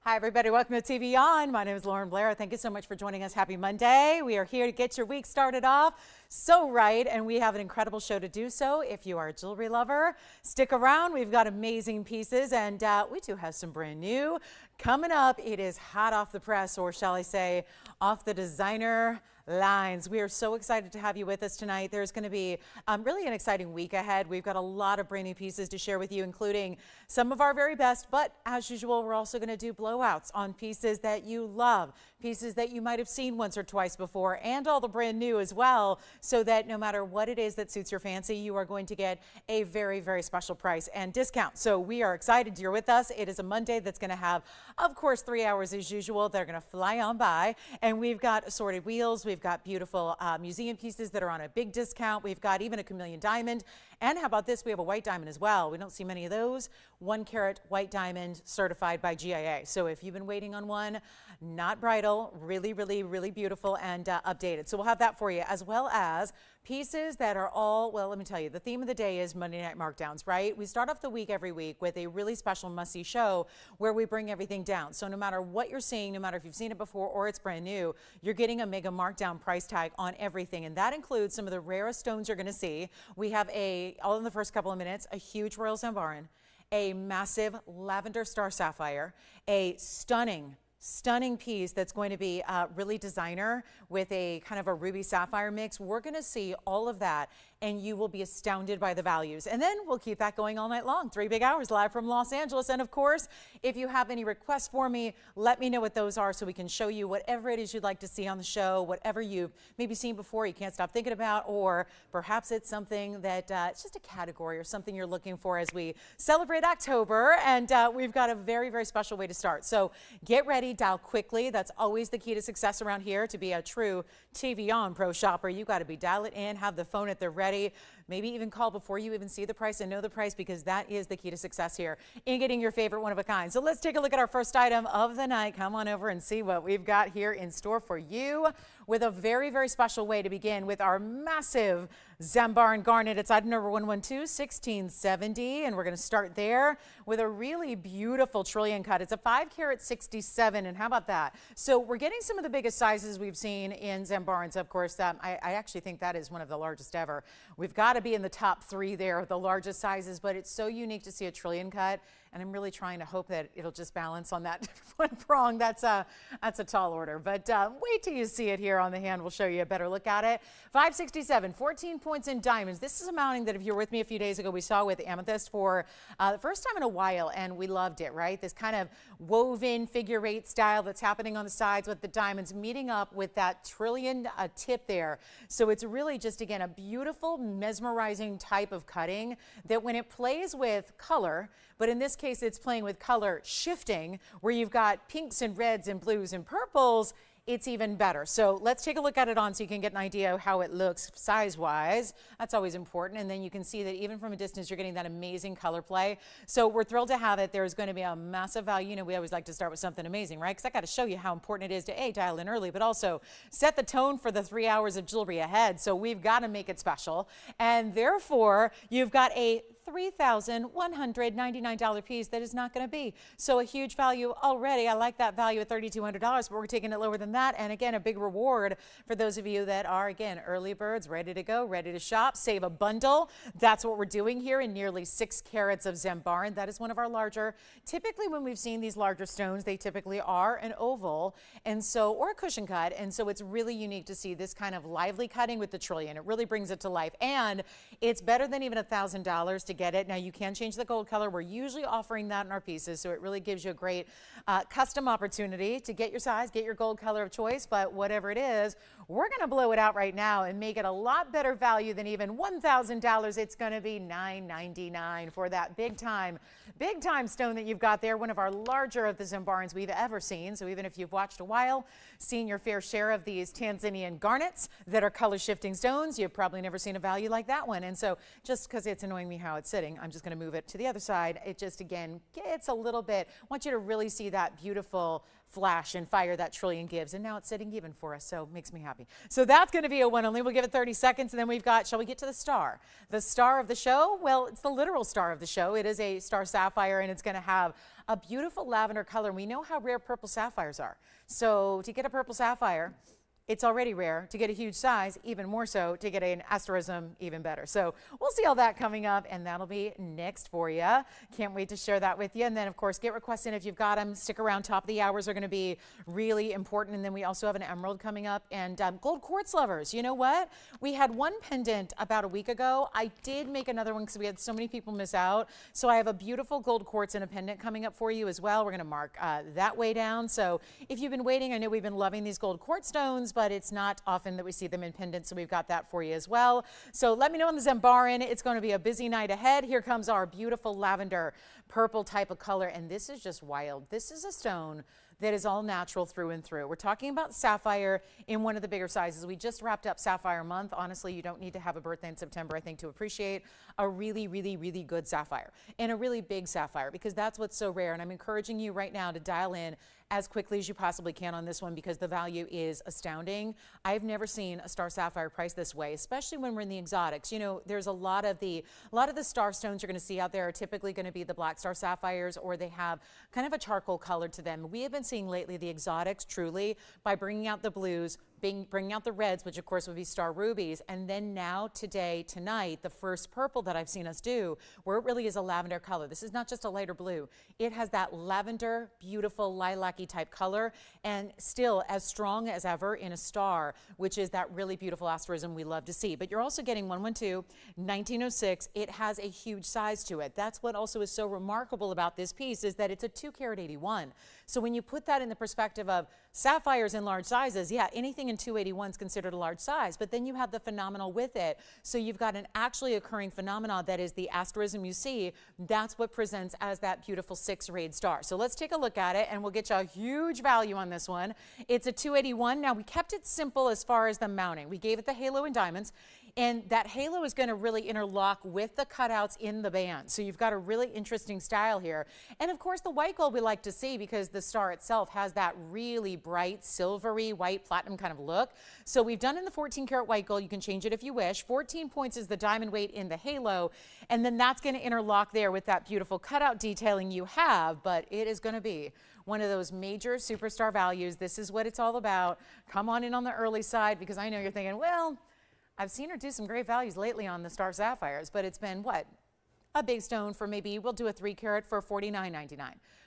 Hi, everybody. Welcome to TVON. My name is Blair. Thank you so much for joining us. Happy Monday. We are here to get your week started off so right, and we have an incredible show to do so. If you are a jewelry lover, stick around. We've got amazing pieces, and we do have some brand new coming up. It is hot off the press, or shall I say, off the designer lines. We are so excited to have you with us tonight. There's going to be really an exciting week ahead. We've got a lot of brand new pieces to share with you, including some of our very best, but as usual, we're also going to do blowouts on pieces that you love, pieces that you might have seen once or twice before, and all the brand new as well, so that no matter what it is that suits your fancy, you are going to get a very, very special price and discount. So we are excited you're with us. It is a Monday that's going to have, of course, 3 hours as usual. They're going to fly on by, and we've got assorted wheels. We've got beautiful museum pieces that are on a big discount. We've got even a chameleon diamond. And how about this? We have a white diamond as well. We don't see many of those. 1 carat white diamond certified by GIA. So if you've been waiting on one, not bridal, really, really, really beautiful and updated. So we'll have that for you, as well as pieces that are all, well, let me tell you, the theme of the day is Monday night markdowns, right? We start off the week every week with a really special must-see show where we bring everything down. So no matter what you're seeing, no matter if you've seen it before or it's brand new, you're getting a mega markdown price tag on everything. And that includes some of the rarest stones you're going to see. We have all in the first couple of minutes, a huge royal Zambaran, a massive lavender star sapphire, a stunning piece that's going to be really designer with a kind of a ruby sapphire mix. We're going to see all of that, and you will be astounded by the values. And then we'll keep that going all night long. 3 big hours live from Los Angeles. And of course, if you have any requests for me, let me know what those are so we can show you whatever it is you'd like to see on the show, whatever you've maybe seen before you can't stop thinking about, or perhaps it's something that it's just a category or something you're looking for as we celebrate October. And we've got a very, very special way to start. So get ready, dial quickly. That's always the key to success around here. To be a true TVON pro shopper, you got to be dial it in, have the phone at the ready, maybe even call before you even see the price and know the price, because that is the key to success here in getting your favorite one of a kind. So let's take a look at our first item of the night. Come on over and see what we've got here in store for you, with a very, very special way to begin with our massive Zambaran garnet. It's item number 112, 1670, and we're going to start there with a really beautiful trillion cut. It's a 5 carat 67, and how about that? So we're getting some of the biggest sizes we've seen in Zambarans. Of course, I actually think that is one of the largest ever. We've got to be in the top 3 there, the largest sizes, but it's so unique to see a trillion cut, and I'm really trying to hope that it'll just balance on that one prong. That's a tall order, but wait till you see it here on the hand. We'll show you a better look at it. 567, 14 points in diamonds. This is a mounting that, if you were with me a few days ago, we saw with amethyst for the first time in a while, and we loved it, right? This kind of woven figure 8 style that's happening on the sides with the diamonds meeting up with that trillion tip there. So it's really just, again, a beautiful, mesmerizing type of cutting that when it plays with color, but in this case, it's playing with color shifting, where you've got pinks and reds and blues and purples, it's even better. So let's take a look at it on so you can get an idea of how it looks size-wise. That's always important. And then you can see that even from a distance, you're getting that amazing color play. So we're thrilled to have it. There's going to be a massive value. You know, we always like to start with something amazing, right? Because I got to show you how important it is to, A, dial in early, but also set the tone for the 3 hours of jewelry ahead. So we've got to make it special. And therefore, you've got a $3,199 piece that is not going to be. So a huge value already. I like that value at $3,200, but we're taking it lower than that. And again, a big reward for those of you that are, again, early birds, ready to go, ready to shop, save a bundle. That's what we're doing here in nearly 6 carats of Zambaran. That is one of our larger. Typically, when we've seen these larger stones, they typically are an oval, and so, or a cushion cut. And so it's really unique to see this kind of lively cutting with the trillion. It really brings it to life. And it's better than even $1,000 to get it. Now, you can change the gold color. We're usually offering that in our pieces, so it really gives you a great custom opportunity to get your size, get your gold color of choice. But whatever it is, we're going to blow it out right now and make it a lot better value than even $1,000. It's going to be $999 for that big time stone that you've got there. One of our larger of the Zambarans we've ever seen. So even if you've watched a while, seen your fair share of these Tanzanian garnets that are color shifting stones, you've probably never seen a value like that one. And so just because it's annoying me how it's it's sitting. I'm just going to move it to the other side. It just, again, gets a little bit, I want you to really see that beautiful flash and fire that Trillium gives. And now it's sitting even for us, so it makes me happy. So that's going to be a one only. We'll give it 30 seconds, and then we've got, shall we get to the star? The star of the show? Well, it's the literal star of the show. It is a star sapphire, and it's going to have a beautiful lavender color. We know how rare purple sapphires are. So to get a purple sapphire, it's already rare. To get a huge size, even more so. To get an asterism, even better. So we'll see all that coming up, and that'll be next for you. Can't wait to share that with you. And then, of course, get requests in if you've got them. Stick around. Top of the hours are going to be really important. And then we also have an emerald coming up. And gold quartz lovers, you know what? We had one pendant about a week ago. I did make another one because we had so many people miss out. So I have a beautiful gold quartz and a pendant coming up for you as well. We're going to mark that way down. So if you've been waiting, I know we've been loving these gold quartz stones, but it's not often that we see them in pendants, so we've got that for you as well. So let me know on the Zambaran. It's going to be a busy night ahead. Here comes our beautiful lavender purple type of color, and this is just wild. This is a stone that is all natural through and through. We're talking about sapphire in one of the bigger sizes. We just wrapped up Sapphire Month. Honestly, you don't need to have a birthday in September, I think, to appreciate a really, really, really good sapphire and a really big sapphire, because that's what's so rare. And I'm encouraging you right now to dial in as quickly as you possibly can on this one, because the value is astounding. I've never seen a star sapphire priced this way, especially when we're in the exotics. You know, there's a lot of the star stones you're going to see out there are typically going to be the black star sapphires, or they have kind of a charcoal color to them. We have been seeing lately the exotics truly by bringing out the blues, bringing out the reds, which of course would be star rubies, and then now tonight, the first purple that I've seen us do, where it really is a lavender color. This is not just a lighter blue. It has that lavender, beautiful lilac-y type color, and still as strong as ever in a star, which is that really beautiful asterism we love to see. But you're also getting 112, 1906. It has a huge size to it. That's what also is so remarkable about this piece, is that it's a 2 carat 81. So when you put that in the perspective of sapphires in large sizes, yeah, anything in 281 is considered a large size, but then you have the phenomenal with it. So you've got an actually occurring phenomenon that is the asterism you see. That's what presents as that beautiful 6 rayed star. So let's take a look at it, and we'll get you a huge value on this one. It's a 281. Now we kept it simple as far as the mounting. We gave it the halo in diamonds. And that halo is going to really interlock with the cutouts in the band. So you've got a really interesting style here. And of course, the white gold we like to see, because the star itself has that really bright, silvery, white, platinum kind of look. So we've done in the 14 karat white gold. You can change it if you wish. 14 points is the diamond weight in the halo. And then that's going to interlock there with that beautiful cutout detailing you have. But it is going to be one of those major superstar values. This is what it's all about. Come on in on the early side, because I know you're thinking, well, I've seen her do some great values lately on the star sapphires, but it's been what? A big stone for maybe, we'll do a 3 carat for $49.99.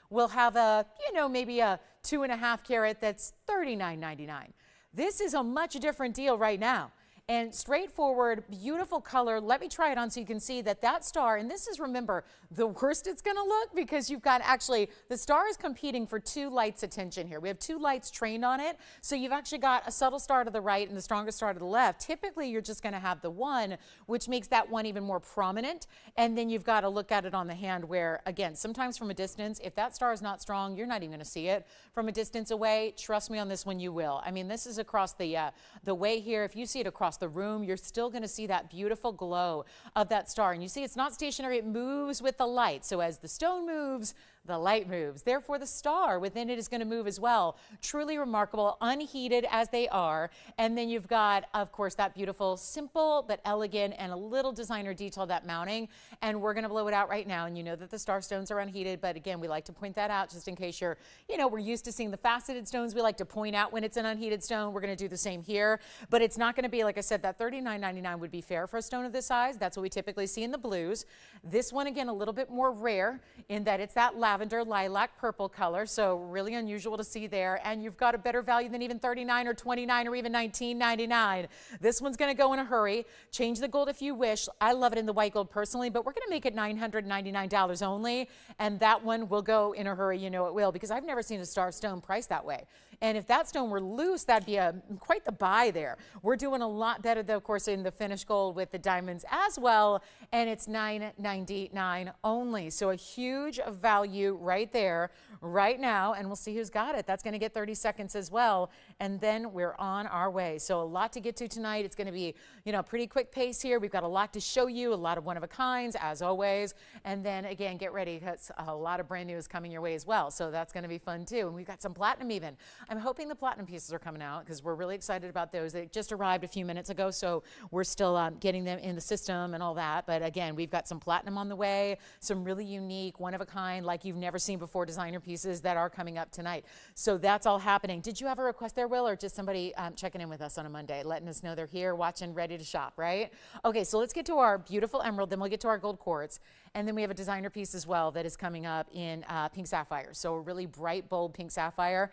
We'll have a, maybe a 2.5 carat that's $39.99. This is a much different deal right now. And straightforward, beautiful color. Let me try it on so you can see that star, and this is, remember, the worst it's going to look, because you've got actually, the star is competing for 2 lights' attention here. We have 2 lights trained on it. So you've actually got a subtle star to the right and the strongest star to the left. Typically, you're just going to have the one, which makes that one even more prominent. And then you've got to look at it on the hand where, again, sometimes from a distance, if that star is not strong, you're not even going to see it. From a distance away, trust me on this one, you will. I mean, this is across the way here. If you see it across the room, you're still going to see that beautiful glow of that star. And you see it's not stationary, it moves with the light. So as the stone moves, the light moves. Therefore, the star within it is going to move as well. Truly remarkable, unheated as they are. And then you've got, of course, that beautiful, simple but elegant and a little designer detail, that mounting. And we're going to blow it out right now. And you know that the star stones are unheated. But again, we like to point that out just in case you're, we're used to seeing the faceted stones. We like to point out when it's an unheated stone. We're going to do the same here. But it's not going to be, like I said, that $39.99 would be fair for a stone of this size. That's what we typically see in the blues. This one, again, a little bit more rare in that it's that lavender, lilac, purple color. So really unusual to see there. And you've got a better value than even $39 or $29 or even $19.99. This one's going to go in a hurry. Change the gold if you wish. I love it in the white gold personally, but we're going to make it $999 only. And that one will go in a hurry. You know it will, because I've never seen a star stone priced that way. And if that stone were loose, that'd be quite the buy there. We're doing a lot better, though, of course, in the finished gold with the diamonds as well. And it's $999 only. So a huge value value right there, right now, and we'll see who's got it. That's going to get 30 seconds as well, and then we're on our way. So a lot to get to tonight. It's going to be, you know, pretty quick pace here. We've got a lot to show you, a lot of one-of-a-kinds, as always, and then, again, get ready because a lot of brand new is coming your way as well, so that's going to be fun, too. And we've got some platinum even. I'm hoping the platinum pieces are coming out because we're really excited about those. They just arrived a few minutes ago, so we're still getting them in the system and all that. But again, we've got some platinum on the way, some really unique, one-of-a-kind, like you've never seen before designer pieces that are coming up tonight. So that's all happening. Did you have a request there, Will, or just somebody checking in with us on a Monday, letting us know they're here, watching, ready to shop, right? Okay, so let's get to our beautiful emerald, then we'll get to our gold quartz, and then we have a designer piece as well that is coming up in pink sapphire. So a really bright, bold pink sapphire.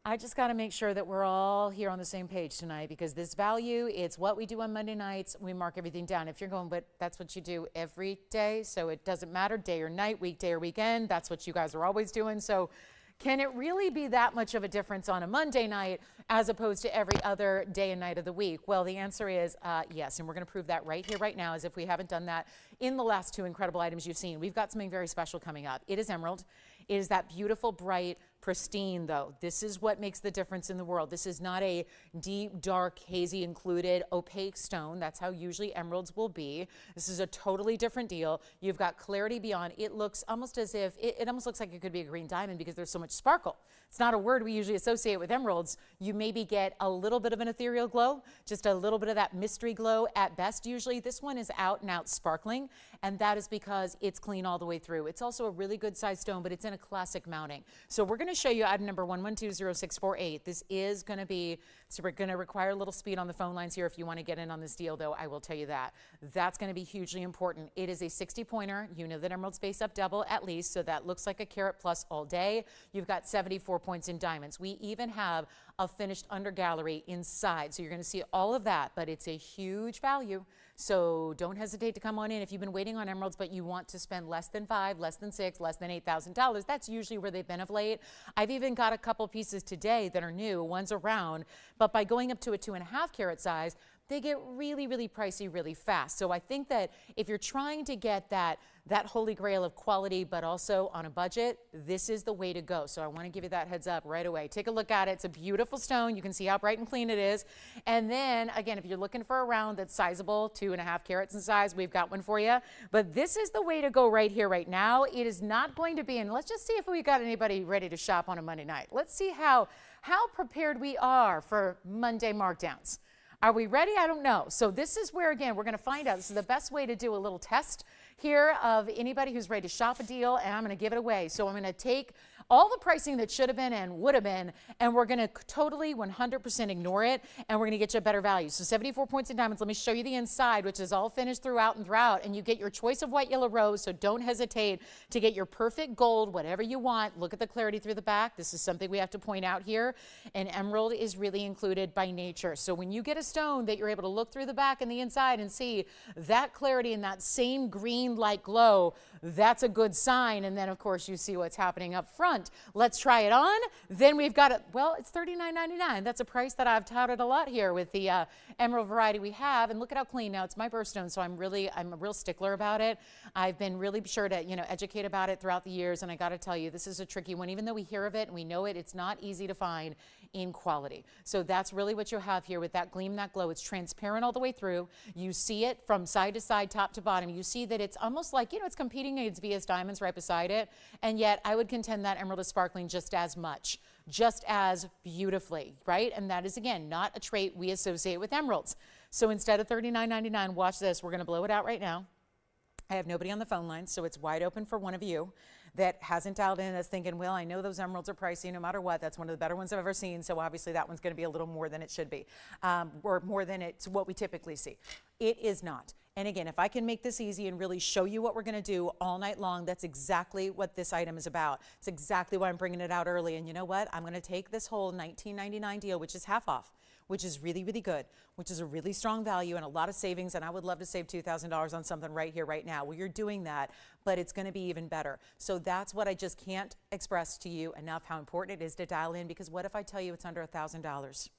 I just got to make sure that we're all here on the same page tonight because this value, it's what we do on Monday nights. We mark everything down. If you're going, but that's what you do every day, so it doesn't matter day or night, weekday or weekend. That's what you guys are always doing. So can it really be that much of a difference on a Monday night as opposed to every other day and night of the week? Well, the answer is yes, and we're going to prove that right here, right now, as if we haven't done that in the last two incredible items you've seen. We've got something very special coming up. It is emerald. It is that beautiful, bright, pristine, though. This is what makes the difference in the world. This is not a deep, dark, hazy, included, opaque stone. That's how usually emeralds will be. This is a totally different deal. You've got clarity beyond. It looks almost as if, it almost looks like it could be a green diamond because there's so much sparkle. It's not a word we usually associate with emeralds. You maybe get a little bit of an ethereal glow, just a little bit of that mystery glow at best usually. This one is out and out sparkling, and that is because it's clean all the way through. It's also a really good size stone, but it's in a classic mounting. So we're going to show you item number 11200648. This is going to be, so we're going to require a little speed on the phone lines here if you want to get in on this deal, though, I will tell you that. That's going to be hugely important. It is a 60-pointer. You know that emeralds face up double at least, so that looks like a carat plus all day. You've got 74 points in diamonds. We even have a finished under gallery inside, so you're going to see all of that, but it's a huge value. So don't hesitate to come on in if you've been waiting on emeralds, but you want to spend less than $5,000, less than $6,000, less than $8,000. That's usually where they've been of late. I've even got a couple pieces today that are new, one's around, but by going up to a 2.5 carat size, they get really, really pricey really fast. So I think that if you're trying to get that holy grail of quality, but also on a budget, this is the way to go. So I want to give you that heads up right away. Take a look at it. It's a beautiful stone. You can see how bright and clean it is. And then, again, if you're looking for a round that's sizable, 2.5 carats in size, we've got one for you. But this is the way to go right here, right now. It is not going to be, and let's just see if we got anybody ready to shop on a Monday night. Let's see how prepared we are for Monday markdowns. Are we ready? I don't know. So this is where, again, we're going to find out. This is the best way to do a little test here of anybody who's ready to shop a deal, and I'm going to give it away. So I'm going to take all the pricing that should have been and would have been, and we're going to totally 100% ignore it, and we're going to get you a better value. So 74 points in diamonds. Let me show you the inside, which is all finished throughout and throughout, and you get your choice of white, yellow, rose, so don't hesitate to get your perfect gold, whatever you want. Look at the clarity through the back. This is something we have to point out here, and emerald is really included by nature. So when you get a stone that you're able to look through the back and the inside and see that clarity and that same green-like glow, that's a good sign. And then, of course, you see what's happening up front. Let's try it on. Then we've got it. Well, it's $39.99. That's a price that I've touted a lot here with the emerald variety we have. And look at how clean. Now, it's my birthstone, so I'm a real stickler about it. I've been really sure to, educate about it throughout the years. And I got to tell you, this is a tricky one. Even though we hear of it and we know it, it's not easy to find in quality. So that's really what you have here with that gleam, that glow. It's transparent all the way through. You see it from side to side, top to bottom. You see that it's almost like, it's competing against VS Diamonds right beside it. And yet I would contend that emerald is sparkling just as much, just as beautifully, right? And that is, again, not a trait we associate with emeralds. So instead of $39.99, watch this. We're going to blow it out right now. I have nobody on the phone line, so it's wide open for one of you that hasn't dialed in that's thinking, well, I know those emeralds are pricey no matter what. That's one of the better ones I've ever seen, so obviously that one's going to be a little more than it should be, or more than it's what we typically see. It is not. And again, if I can make this easy and really show you what we're going to do all night long, that's exactly what this item is about. It's exactly why I'm bringing it out early. And you know what? I'm going to take this whole $19.99 deal, which is half off, which is really, really good, which is a really strong value and a lot of savings. And I would love to save $2,000 on something right here, right now. Well, you're doing that, but it's going to be even better. So that's what I just can't express to you enough how important it is to dial in, because what if I tell you it's under $1,000?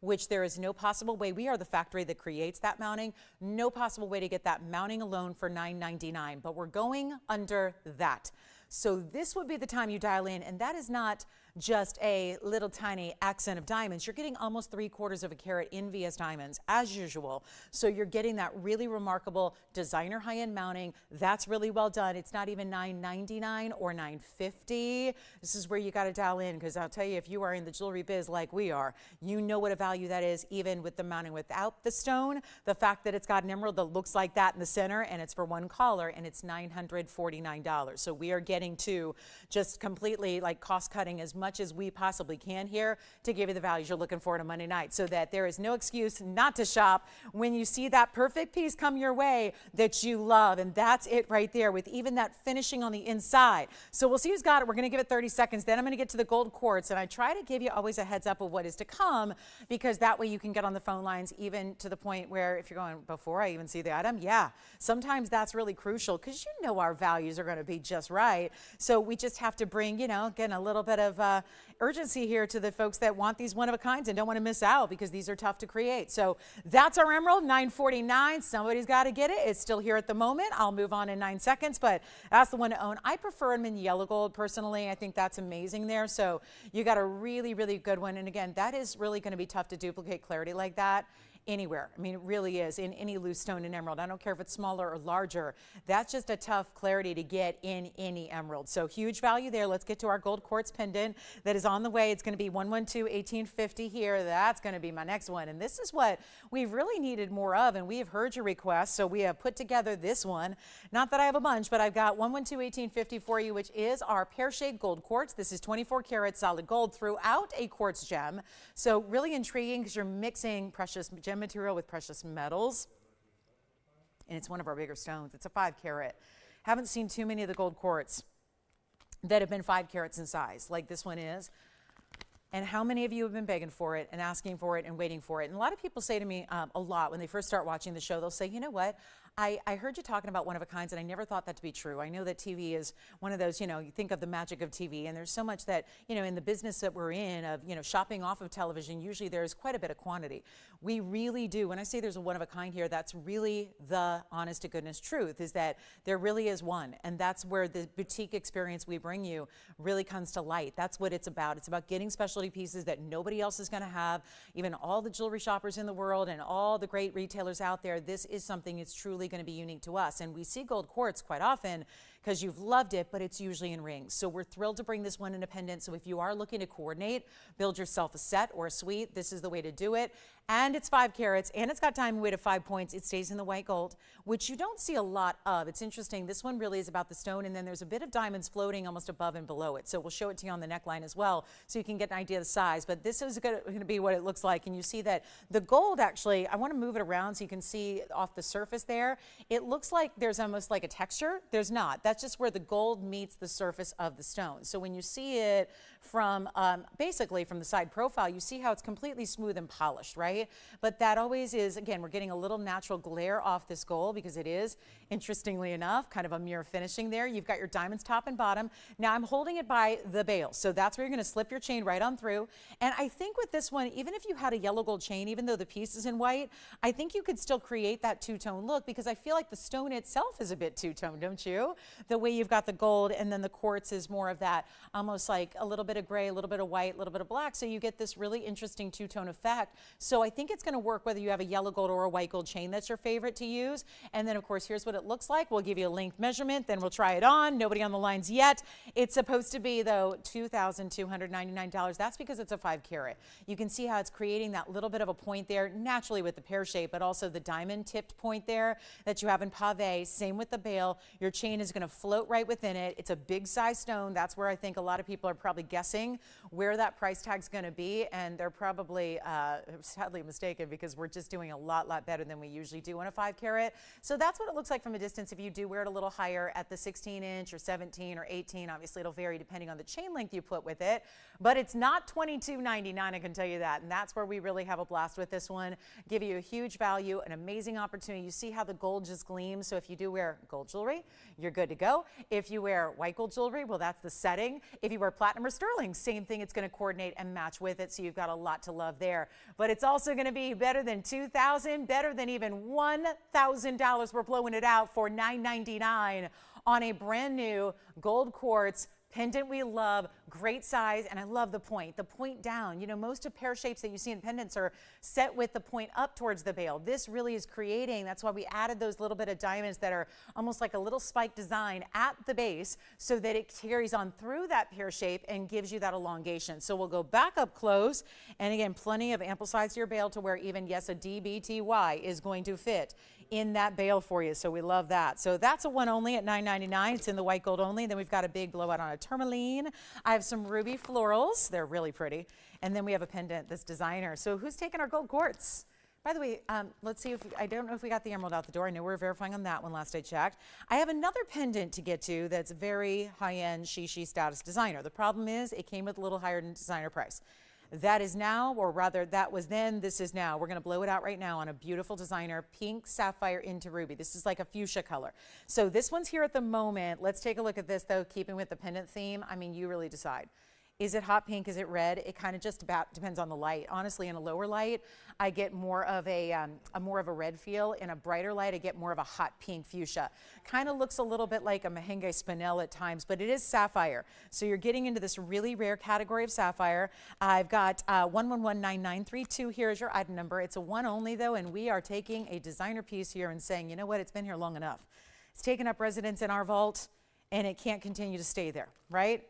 Which there is no possible way. We are the factory that creates that mounting. No possible way to get that mounting alone for $9.99, but we're going under that. So this would be the time you dial in, and that is not just a little tiny accent of diamonds. You're getting almost 3/4 of a carat in VS diamonds as usual. So you're getting that really remarkable designer high-end mounting. That's really well done. It's not even $9.99 or $9.50. This is where you got to dial in, because I'll tell you, if you are in the jewelry biz like we are, you know what a value that is, even with the mounting without the stone. The fact that it's got an emerald that looks like that in the center, and it's for one collar, and it's $949. So we are getting to just completely like cost cutting as much as we possibly can here to give you the values you're looking for on a Monday night, so that there is no excuse not to shop when you see that perfect piece come your way that you love. And that's it right there, with even that finishing on the inside. So we'll see who's got it. We're going to give it 30 seconds. Then I'm going to get to the gold quartz, and I try to give you always a heads up of what is to come, because that way you can get on the phone lines, even to the point where if you're going, before I even see the item, yeah, sometimes that's really crucial, because you know our values are going to be just right. So we just have to bring, you know, again, a little bit of urgency here to the folks that want these one-of-a-kinds and don't want to miss out, because these are tough to create. So that's our emerald, $949. Somebody's got to get it. It's still here at the moment. I'll move on in 9 seconds, but that's the one to own. I prefer them in yellow gold personally. I think that's amazing there. So you got a really, really good one. And again, that is really going to be tough to duplicate clarity like that anywhere. I mean, it really is, in any loose stone and emerald. I don't care if it's smaller or larger. That's just a tough clarity to get in any emerald. So huge value there. Let's get to our gold quartz pendant that is on the way. It's going to be 112-1850 here. That's going to be my next one. And this is what we've really needed more of, and we have heard your requests. So we have put together this one. Not that I have a bunch, but I've got 112-1850 for you, which is our pear shade gold quartz. This is 24 karat solid gold throughout a quartz gem. So really intriguing, because you're mixing precious gem material with precious metals, and it's one of our bigger stones. It's a 5 carat. Haven't seen too many of the gold quartz that have been 5 carats in size like this one is. And how many of you have been begging for it and asking for it and waiting for it? And a lot of people say to me a lot when they first start watching the show, they'll say, you know what, I heard you talking about one-of-a-kinds, and I never thought that to be true. I know that TV is one of those, you know, you think of the magic of TV, and there's so much that, you know, in the business that we're in of, you know, shopping off of television, usually there's quite a bit of quantity. We really do. When I say there's a one-of-a-kind here, that's really the honest to goodness truth, is that there really is one. And that's where the boutique experience we bring you really comes to light. That's what it's about. It's about getting specialty pieces that nobody else is going to have. Even all the jewelry shoppers in the world and all the great retailers out there, this is something that's truly going to be unique to us. And we see gold quartz quite often because you've loved it, but it's usually in rings. So we're thrilled to bring this one in a pendant. So if you are looking to coordinate, build yourself a set or a suite, this is the way to do it. And it's 5 carats, and it's got diamond weight of 5 points. It stays in the white gold, which you don't see a lot of. It's interesting. This one really is about the stone, and then there's a bit of diamonds floating almost above and below it. So we'll show it to you on the neckline as well, so you can get an idea of the size. But this is going to be what it looks like. And you see that the gold actually, I want to move it around so you can see off the surface there. It looks like there's almost like a texture. There's not. That's just where the gold meets the surface of the stone. So when you see it from basically from the side profile, you see how it's completely smooth and polished, right? But that always is, again, we're getting a little natural glare off this gold because it is, interestingly enough, kind of a mirror finishing there. You've got your diamonds top and bottom. Now I'm holding it by the bail. So that's where you're going to slip your chain right on through. And I think with this one, even if you had a yellow gold chain, even though the piece is in white, I think you could still create that two-tone look, because I feel like the stone itself is a bit two-tone, don't you? The way you've got the gold, and then the quartz is more of that, almost like a little bit of gray, a little bit of white, a little bit of black. So you get this really interesting two-tone effect. So I think it's going to work whether you have a yellow gold or a white gold chain that's your favorite to use. And then of course, here's what it looks like. We'll give you a length measurement, then we'll try it on. Nobody on the lines yet. It's supposed to be though $2,299. That's because it's a 5 carat. You can see how it's creating that little bit of a point there naturally with the pear shape, but also the diamond tipped point there that you have in pave. Same with the bail. Your chain is going to float right within it. It's a big size stone. That's where I think a lot of people are probably guessing where that price tag's going to be, and they're probably sadly mistaken, because we're just doing a lot better than we usually do on a 5 carat. So that's what it looks like from a distance. If you do wear it a little higher at the 16-inch or 17 or 18, obviously it'll vary depending on the chain length you put with it, but it's not $22.99, I can tell you that. And that's where we really have a blast with this one. Give you a huge value, an amazing opportunity. You see how the gold just gleams. So if you do wear gold jewelry, you're good to go. If you wear white gold jewelry, well, that's the setting. If you wear platinum or sterling, same thing. It's going to coordinate and match with it. So you've got a lot to love there. But it's also going to be better than $2,000, better than even $1,000. We're blowing it out for $999 on a brand new gold quartz pendant we love, great size, and I love the point down. You know, most of pear shapes that you see in pendants are set with the point up towards the bail. This really is creating, that's why we added those little bit of diamonds that are almost like a little spike design at the base so that it carries on through that pear shape and gives you that elongation. So we'll go back up close, and again, plenty of ample size to your bail to where even, yes, a DBTY is going to fit in that bail for you, so we love that. So that's a one only at $9.99. It's in the white gold only. Then we've got a big blowout on a tourmaline. I have some ruby florals. They're really pretty. And then we have a pendant, this designer. So who's taking our gold quartz? By the way, let's see if I don't know if we got the emerald out the door. I know we were verifying on that one last I checked. I have another pendant to get to that's very high-end, shishi status designer. The problem is it came with a little higher than designer price. That is now, or rather that was then, this is now. We're going to blow it out right now on a beautiful designer pink sapphire into ruby. This is like a fuchsia color. So this one's here at the moment. Let's take a look at this though, keeping with the pendant theme. I mean, you really decide. Is it hot pink? Is it red? It kind of just about depends on the light. Honestly, in a lower light, I get more of a red feel. In a brighter light, I get more of a hot pink fuchsia. Kind of looks a little bit like a Mahenge spinel at times, but it is sapphire. So you're getting into this really rare category of sapphire. I've got 1119932 here is your item number. It's a one only though, and we are taking a designer piece here and saying, you know what, it's been here long enough. It's taken up residence in our vault, and it can't continue to stay there, right?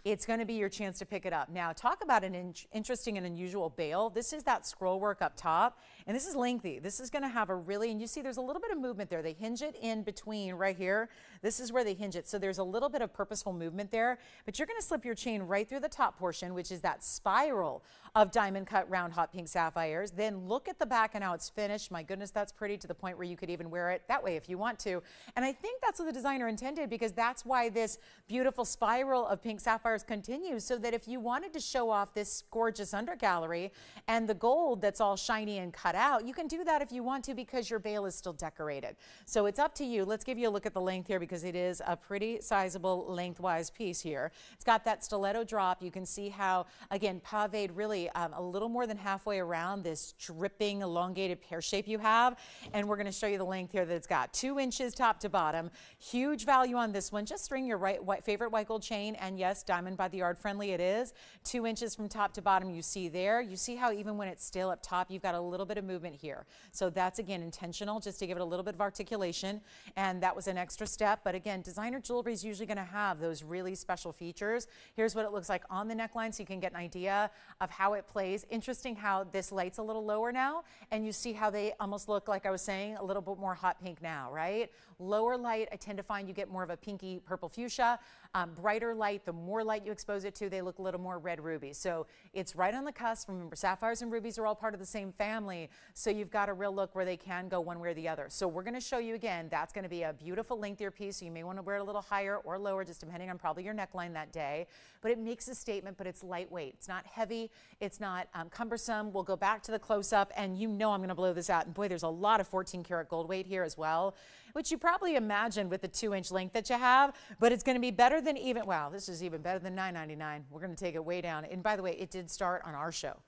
It's going to be your chance to pick it up. Now, talk about an interesting and unusual bail. This is that scroll work up top, and this is lengthy. This is going to have a really, and you see there's a little bit of movement there. They hinge it in between right here. This is where they hinge it. So there's a little bit of purposeful movement there, but you're going to slip your chain right through the top portion, which is that spiral of diamond cut round hot pink sapphires. Then look at the back and how it's finished. My goodness, that's pretty, to the point where you could even wear it that way if you want to. And I think that's what the designer intended, because that's why this beautiful spiral of pink sapphires continues, so that if you wanted to show off this gorgeous under gallery and the gold that's all shiny and cut out, you can do that if you want to, because your bail is still decorated. So it's up to you. Let's give you a look at the length here, because it is a pretty sizable lengthwise piece here. It's got that stiletto drop. You can see how, again, paved really a little more than halfway around this dripping elongated pear shape you have. And we're going to show you the length here that it's got. 2 inches top to bottom. Huge value on this one. Just string your favorite white gold chain, and yes, diamond by the yard friendly it is. 2 inches from top to bottom, you see there. You see how even when it's still up top, you've got a little bit of movement here. So that's, again, intentional, just to give it a little bit of articulation. And that was an extra step. But again, designer jewelry is usually going to have those really special features. Here's what it looks like on the neckline, so you can get an idea of how it plays. Interesting how this light's a little lower now, and you see how they almost look, like I was saying, a little bit more hot pink now, right? Lower light, I tend to find you get more of a pinky purple fuchsia. Brighter light, the more light you expose it to, they look a little more red ruby. So it's right on the cusp. Remember, sapphires and rubies are all part of the same family, so you've got a real look where they can go one way or the other. So we're going to show you again, that's going to be a beautiful lengthier piece, so you may want to wear it a little higher or lower, just depending on probably your neckline that day. But it makes a statement, but it's lightweight. It's not heavy. It's not cumbersome. We'll go back to the close-up, and you know I'm going to blow this out. And boy, there's a lot of 14 karat gold weight here as well, which you probably imagine with the 2-inch length that you have, but it's going to be better than even, wow, this is even better than $9.99. We're going to take it way down. And by the way, it did start on our show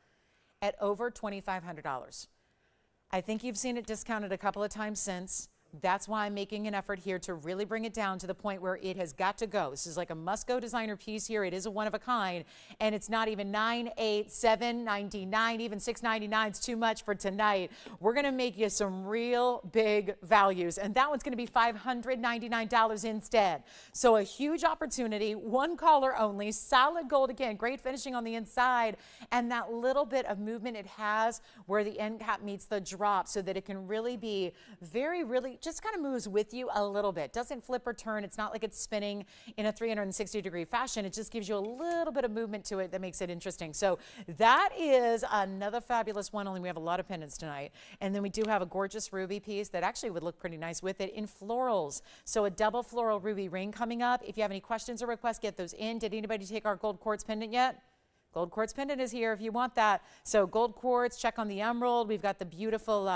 at over $2,500. I think you've seen it discounted a couple of times since. That's why I'm making an effort here to really bring it down to the point where it has got to go. This is like a must-go designer piece here. It is a one-of-a-kind, and it's not even $9, $8, $7, $99, even $6.99 is too much for tonight. We're going to make you some real big values, and that one's going to be $599 instead. So a huge opportunity, one caller only, solid gold again, great finishing on the inside, and that little bit of movement it has where the end cap meets the drop, so that it can really be really just kind of moves with you a little bit. Doesn't flip or turn. It's not like it's spinning in a 360-degree fashion. It just gives you a little bit of movement to it that makes it interesting. So that is another fabulous one. Only we have a lot of pendants tonight. And then we do have a gorgeous ruby piece that actually would look pretty nice with it in florals. So a double floral ruby ring coming up. If you have any questions or requests, get those in. Did anybody take our gold quartz pendant yet? Gold quartz pendant is here if you want that. So gold quartz, check on the emerald. We've got the beautiful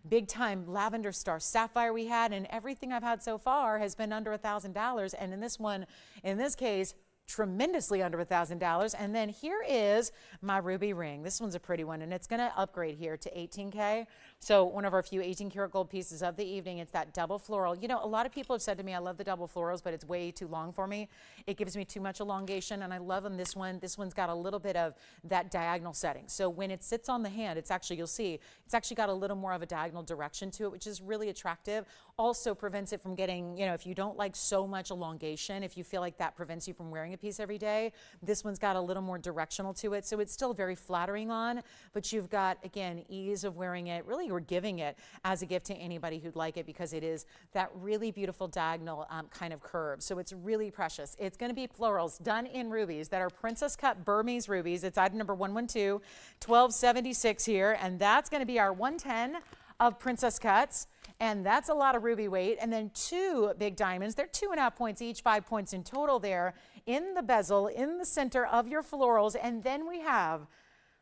big time lavender star sapphire we had, and everything I've had so far has been under $1,000. And in this one, in this case, tremendously under $1,000. And then here is my ruby ring. This one's a pretty one, and it's going to upgrade here to 18K. So one of our few 18 karat gold pieces of the evening. It's that double floral. You know, a lot of people have said to me, I love the double florals, but it's way too long for me. It gives me too much elongation, and I love them. This one's got a little bit of that diagonal setting. So when it sits on the hand, it's actually, you'll see, it's actually got a little more of a diagonal direction to it, which is really attractive. Also prevents it from getting, you know, if you don't like so much elongation, if you feel like that prevents you from wearing a piece every day, this one's got a little more directional to it. So it's still very flattering on, but you've got, again, ease of wearing it. Really, you're giving it as a gift to anybody who'd like it because it is that really beautiful diagonal kind of curve. So it's really precious. It's going to be florals done in rubies that are princess cut Burmese rubies. It's item number 112, 1276 here, and that's going to be our 110 of princess cuts. And that's a lot of ruby weight. And then 2 big diamonds. They're 2.5 points each, 5 points in total there in the bezel, in the center of your florals. And then we have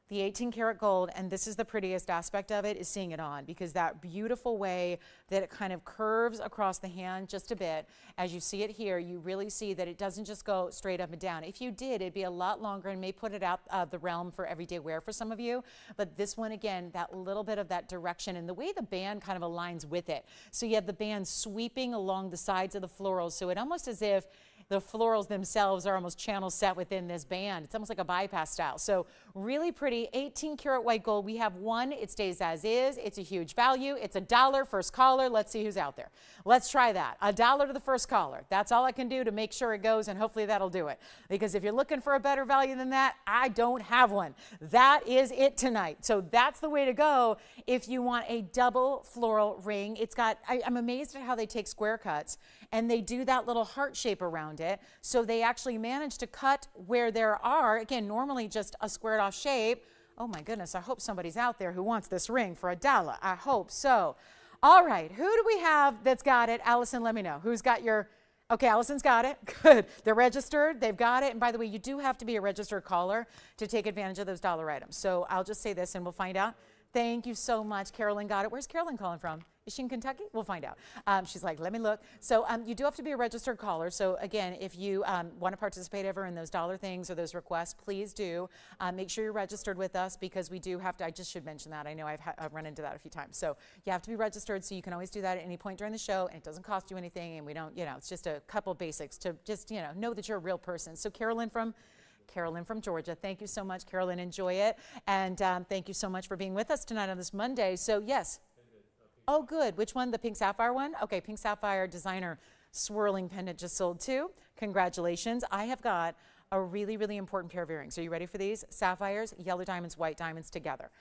the 18 karat gold, and this is the prettiest aspect of it, is seeing it on, because that beautiful way that it kind of curves across the hand just a bit. As you see it here, you really see that it doesn't just go straight up and down. If you did, it'd be a lot longer and may put it out of the realm for everyday wear for some of you. But this one, again, that little bit of that direction and the way the band kind of aligns with it. So you have the band sweeping along the sides of the florals. So it almost as if the florals themselves are almost channel set within this band. It's almost like a bypass style. So really pretty, 18 karat white gold. We have one, it stays as is. It's a huge value. It's $1, first caller. Let's see who's out there. Let's try that. $1 to the first caller. That's all I can do to make sure it goes, and hopefully that'll do it. Because if you're looking for a better value than that, I don't have one. That is it tonight. So that's the way to go if you want a double floral ring. It's got, I'm amazed at how they take square cuts and they do that little heart shape around it. So they actually manage to cut where there are, again, normally just a squared off shape. Oh my goodness, I hope somebody's out there who wants this ring for $1. I hope so. All right, who do we have that's got it? Allison, let me know. Who's got your, okay, Allison's got it. Good. They're registered. They've got it. And by the way, you do have to be a registered caller to take advantage of those dollar items. So I'll just say this and we'll find out. Thank you so much. Carolyn got it. Where's Carolyn calling from? Is she in Kentucky? We'll find out. She's like, let me look. So you do have to be a registered caller. So again, if you want to participate ever in those dollar things or those requests, please do. Make sure you're registered with us because we do have to, I just should mention that. I know I've run into that a few times. So you have to be registered, so you can always do that at any point during the show, and it doesn't cost you anything, and we don't, it's just a couple basics to just, know that you're a real person. So Carolyn from Georgia. Thank you so much, Carolyn. Enjoy it. And thank you so much for being with us tonight on this Monday. So yes. Oh, good. Which one? The pink sapphire one? Okay, pink sapphire designer swirling pendant just sold too. Congratulations. I have got a really, really important pair of earrings. Are you ready for these? Sapphires, yellow diamonds, white diamonds together.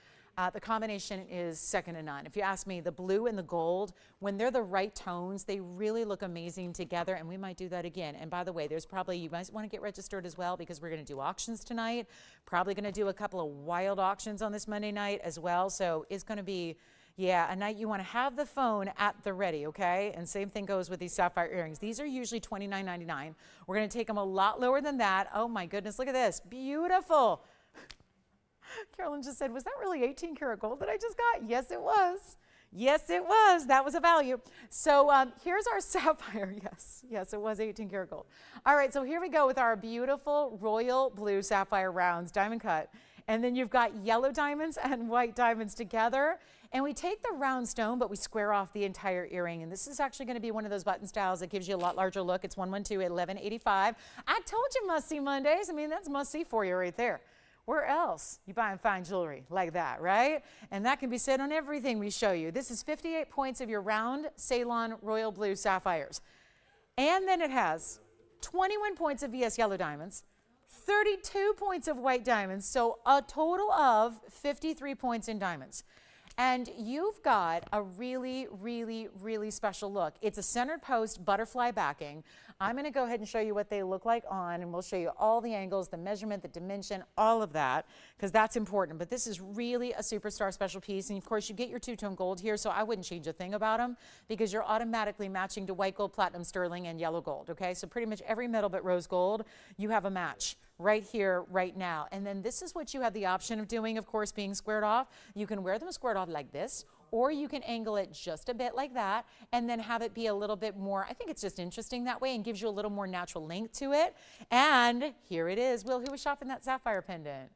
The combination is second to none. If you ask me, the blue and the gold, when they're the right tones, they really look amazing together, and we might do that again. And by the way, there's probably, you might want to get registered as well because we're going to do auctions tonight. Probably going to do a couple of wild auctions on this Monday night as well. So it's going to be, a night you want to have the phone at the ready, okay? And same thing goes with these sapphire earrings. These are usually $29.99. We're going to take them a lot lower than that. Oh my goodness, look at this. Beautiful. Carolyn just said, was that really 18 karat gold that I just got? Yes, it was. Yes, it was. That was a value. So here's our sapphire. Yes, it was 18 karat gold. All right, so here we go with our beautiful royal blue sapphire rounds, diamond cut. And then you've got yellow diamonds and white diamonds together. And we take the round stone, but we square off the entire earring. And this is actually going to be one of those button styles that gives you a lot larger look. It's 112 at 1185. I told you must-see Mondays. I mean, that's must-see for you right there. Where else you buying fine jewelry like that, right? And that can be said on everything we show you. This is 58 points of your round Ceylon royal blue sapphires. And then it has 21 points of VS yellow diamonds, 32 points of white diamonds, so a total of 53 points in diamonds. And you've got a really, really, really special look. It's a centered post butterfly backing. I'm going to go ahead and show you what they look like on, and we'll show you all the angles, the measurement, the dimension, all of that, because that's important. But this is really a superstar special piece. And of course, you get your two-tone gold here, so I wouldn't change a thing about them because you're automatically matching to white gold, platinum, sterling, and yellow gold. Okay, so pretty much every metal but rose gold, you have a match right here, right now. And then this is what you have the option of doing, of course, being squared off. You can wear them squared off like this, or you can angle it just a bit like that and then have it be a little bit more, I think it's just interesting that way and gives you a little more natural length to it. And here it is. Will, who was shopping that sapphire pendant?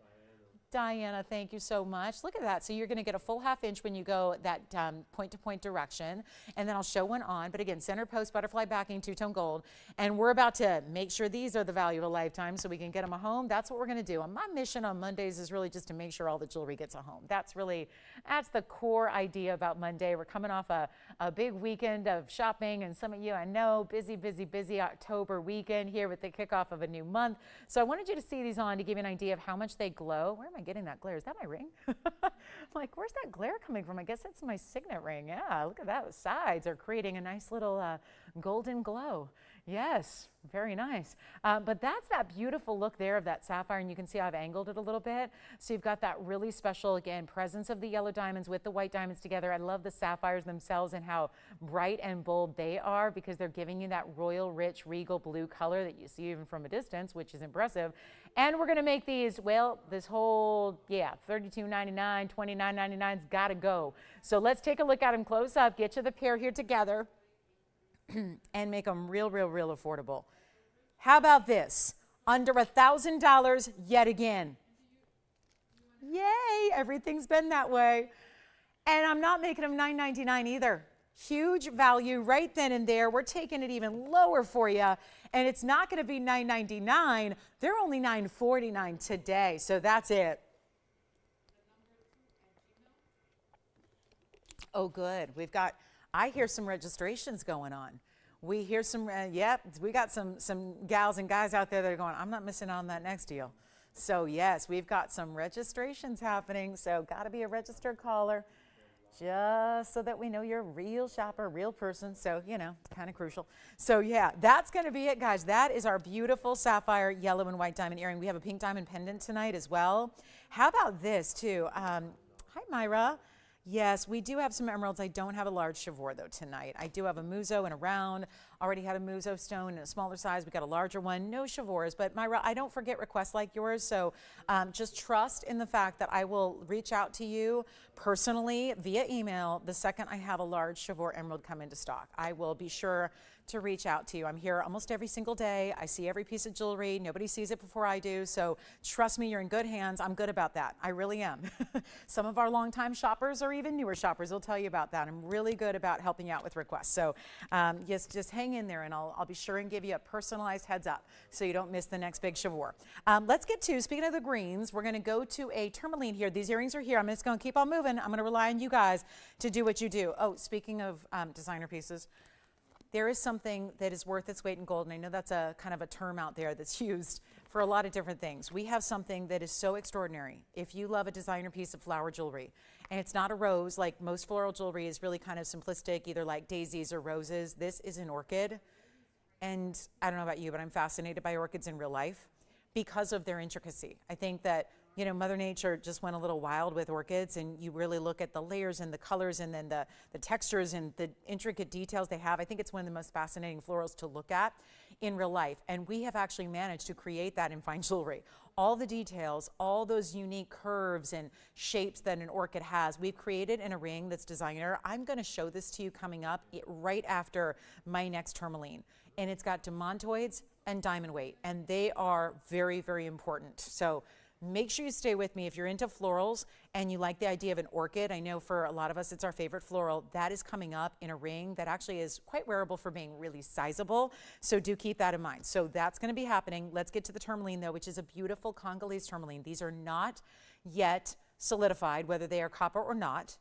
Diana, thank you so much. Look at that. So you're going to get a full 1/2 inch when you go that point-to-point direction. And then I'll show one on. But again, center post, butterfly backing, two-tone gold. And we're about to make sure these are the value of a lifetime so we can get them a home. That's what we're going to do. And my mission on Mondays is really just to make sure all the jewelry gets a home. That's the core idea about Monday. We're coming off a big weekend of shopping. And some of you, I know, busy October weekend here with the kickoff of a new month. So I wanted you to see these on to give you an idea of how much they glow. Where am I getting that glare? Is that my ring? I'm like, where's that glare coming from? I guess it's my signet ring. Yeah, look at that. The sides are creating a nice little golden glow. Yes, very nice. But that's that beautiful look there of that sapphire, and you can see I've angled it a little bit. So you've got that really special, again, presence of the yellow diamonds with the white diamonds together. I love the sapphires themselves and how bright and bold they are because they're giving you that royal, rich, regal blue color that you see even from a distance, which is impressive. And we're going to make these, well, this whole, $32.99, $29.99's got to go. So let's take a look at them close up, get you the pair here together, and make them real affordable. How about this? Under $1,000 yet again. Yay, everything's been that way. And I'm not making them $9.99 either. Huge value right then and there. We're taking it even lower for you. And it's not going to be $9.99. They're only $9.49 today. So that's it. Oh, good. We've got, I hear some registrations going on. We hear some, we got some gals and guys out there that are going, I'm not missing out on that next deal. So yes, we've got some registrations happening. So got to be a registered caller just so that we know you're a real shopper, real person. So, kind of crucial. So yeah, that's going to be it, guys. That is our beautiful sapphire yellow and white diamond earring. We have a pink diamond pendant tonight as well. How about this too? Hi, Myra. Yes, we do have some emeralds. I don't have a large chivor though tonight. I do have a muso and a round. Already had a muso stone in a smaller size. We got a larger one. No chivors, but Myra, I don't forget requests like yours. So just trust in the fact that I will reach out to you personally via email the second I have a large chivor emerald come into stock. I will be sure to reach out to you. I'm here almost every single day. I see every piece of jewelry. Nobody sees it before I do. So trust me, you're in good hands. I'm good about that. I really am. Some of our longtime shoppers or even newer shoppers will tell you about that. I'm really good about helping you out with requests. So just hang in there and I'll be sure and give you a personalized heads up so you don't miss the next big chivor. Let's get to, speaking of the greens, we're going to go to a tourmaline here. These earrings are here. I'm just going to keep on moving. I'm going to rely on you guys to do what you do. Oh, speaking of designer pieces, there is something that is worth its weight in gold, and I know that's a kind of a term out there that's used for a lot of different things. We have something that is so extraordinary. If you love a designer piece of flower jewelry, and it's not a rose, like most floral jewelry is really kind of simplistic, either like daisies or roses, this is an orchid. And I don't know about you, but I'm fascinated by orchids in real life because of their intricacy. I think that Mother Nature just went a little wild with orchids, and you really look at the layers and the colors and then the textures and the intricate details they have. I think it's one of the most fascinating florals to look at in real life. And we have actually managed to create that in fine jewelry. All the details, all those unique curves and shapes that an orchid has, we've created in a ring that's designer. I'm going to show this to you coming up right after my next tourmaline. And it's got demantoids and diamond weight, and they are very, very important. So make sure you stay with me if you're into florals and you like the idea of an orchid. I know for a lot of us it's our favorite floral. That is coming up in a ring that actually is quite wearable for being really sizable. So do keep that in mind. So that's going to be happening. Let's get to the tourmaline though, which is a beautiful Congolese tourmaline. These are not yet solidified whether they are copper or not.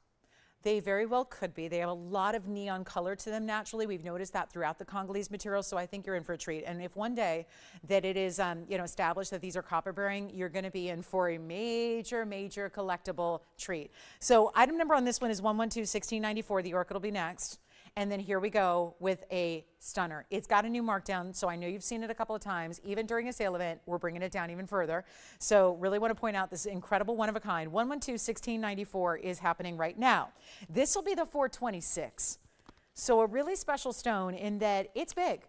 They very well could be. They have a lot of neon color to them naturally. We've noticed that throughout the Congolese material, so I think you're in for a treat. And if one day that it is established that these are copper bearing, you're going to be in for a major, major collectible treat. So item number on this one is 112-1694. The orchid will be next. And then here we go with a stunner. It's got a new markdown, so I know you've seen it a couple of times. Even during a sale event, we're bringing it down even further. So really want to point out this incredible one of a kind. 112-1694 is happening right now. This will be the 426. So a really special stone in that it's big.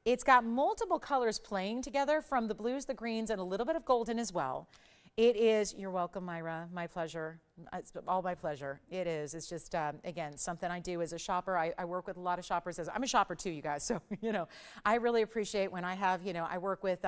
It's got multiple colors playing together from the blues, the greens, and a little bit of golden as well. It is, you're welcome, Myra, my pleasure. It's all my pleasure. It is. It's just, again, something I do as a shopper. I work with a lot of shoppers. I'm a shopper too, you guys. So, I really appreciate when I have, I work with,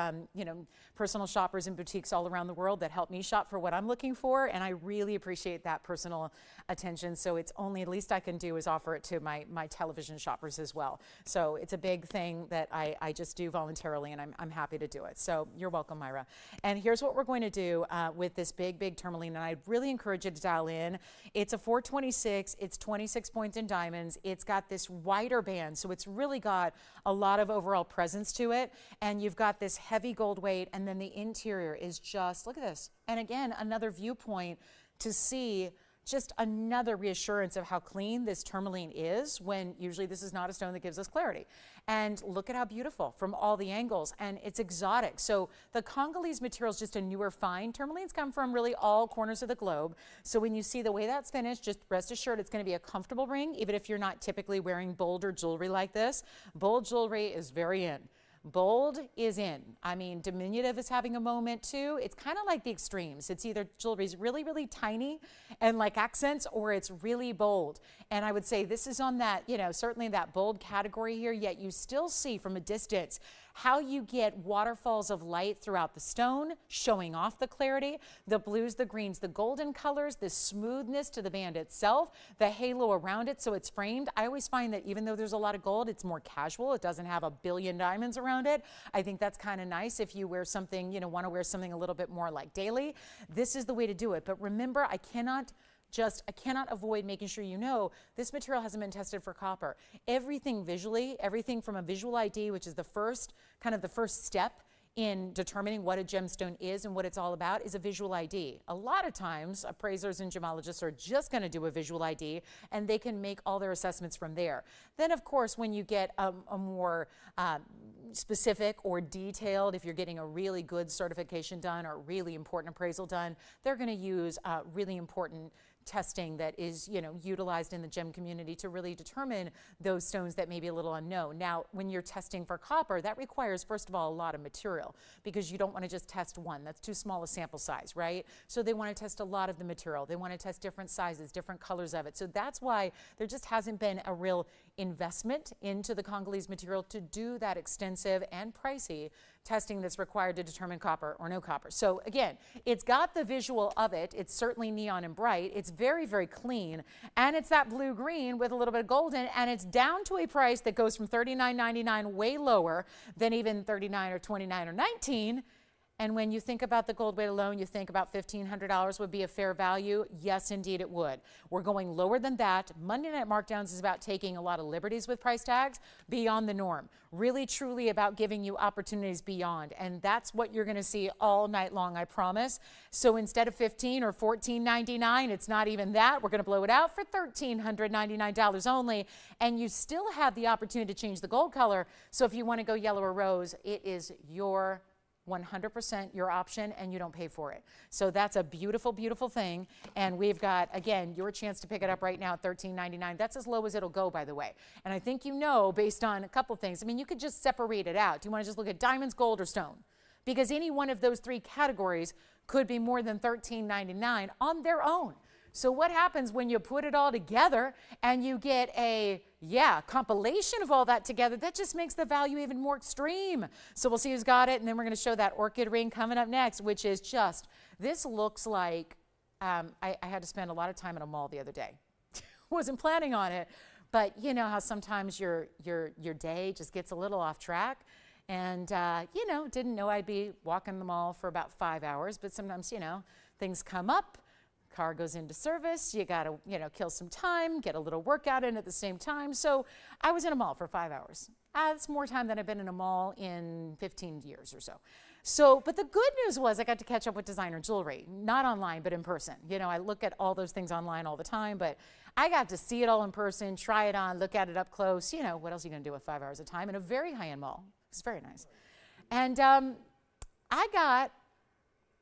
personal shoppers and boutiques all around the world that help me shop for what I'm looking for. And I really appreciate that personal attention. So it's only the least I can do is offer it to my television shoppers as well. So it's a big thing that I just do voluntarily, and I'm happy to do it. So you're welcome, Myra. And here's what we're going to do with this big tourmaline. And I really encourage you to dial in. It's a 426. It's 26 points in diamonds. It's got this wider band, so it's really got a lot of overall presence to it. And you've got this heavy gold weight, and then the interior is just, look at this. And again, another viewpoint to see just another reassurance of how clean this tourmaline is, when usually this is not a stone that gives us clarity. And look at how beautiful from all the angles, and it's exotic. So the Congolese material is just a newer find. Tourmalines come from really all corners of the globe. So when you see the way that's finished, just rest assured it's going to be a comfortable ring, even if you're not typically wearing bolder jewelry like this. Bold jewelry is very in. Bold is in. I mean, diminutive is having a moment too. It's kind of like the extremes. It's either jewelry's really tiny and like accents, or it's really bold. And I would say this is on that, certainly that bold category here, yet you still see from a distance how you get waterfalls of light throughout the stone, showing off the clarity, the blues, the greens, the golden colors, the smoothness to the band itself, the halo around it so it's framed. I always find that even though there's a lot of gold, it's more casual. It doesn't have a billion diamonds around it. I think that's kind of nice if you wear something, want to wear something a little bit more like daily. This is the way to do it. But remember, I cannot avoid making sure this material hasn't been tested for copper. Everything visually, everything from a visual ID, which is the first step in determining what a gemstone is and what it's all about, is a visual ID. A lot of times, appraisers and gemologists are just going to do a visual ID, and they can make all their assessments from there. Then, of course, when you get a more specific or detailed, if you're getting a really good certification done or really important appraisal done, they're going to use really important testing that is, utilized in the gem community to really determine those stones that may be a little unknown. Now, when you're testing for copper, that requires, first of all, a lot of material, because you don't want to just test one. That's too small a sample size, right? So they want to test a lot of the material. They want to test different sizes, different colors of it. So that's why there just hasn't been a real investment into the Congolese material to do that extensive and pricey testing that's required to determine copper or no copper. So again, it's got the visual of it. It's certainly neon and bright. It's very clean, and it's that blue-green with a little bit of golden, and it's down to a price that goes from $39.99, way lower than even $39 or $29 or $19. And when you think about the gold weight alone, you think about $1,500 would be a fair value. Yes, indeed it would. We're going lower than that. Monday Night Markdowns is about taking a lot of liberties with price tags beyond the norm. Really, truly about giving you opportunities beyond. And that's what you're going to see all night long, I promise. So instead of $15 or $14.99, it's not even that. We're going to blow it out for $1,399 only. And you still have the opportunity to change the gold color. So if you want to go yellow or rose, it is your 100% your option, and you don't pay for it. So that's a beautiful thing. And we've got, again, your chance to pick it up right now at $13.99. That's as low as it'll go, by the way. And I think based on a couple things, I mean, you could just separate it out. Do you want to just look at diamonds, gold, or stone? Because any one of those three categories could be more than $13.99 on their own. So what happens when you put it all together and you get a compilation of all that together? That just makes the value even more extreme. So we'll see who's got it, and then we're going to show that orchid ring coming up next, which is this looks like, I had to spend a lot of time at a mall the other day. Wasn't planning on it, but you know how sometimes your day just gets a little off track. And, didn't know I'd be walking the mall for about 5 hours, but sometimes, things come up. Car goes into service, you got to, kill some time, get a little workout in at the same time. So I was in a mall for 5 hours. That's more time than I've been in a mall in 15 years or so. But the good news was I got to catch up with designer jewelry, not online, but in person. I look at all those things online all the time, but I got to see it all in person, try it on, look at it up close. What else are you going to do with 5 hours of time in a very high-end mall? It's very nice. And I got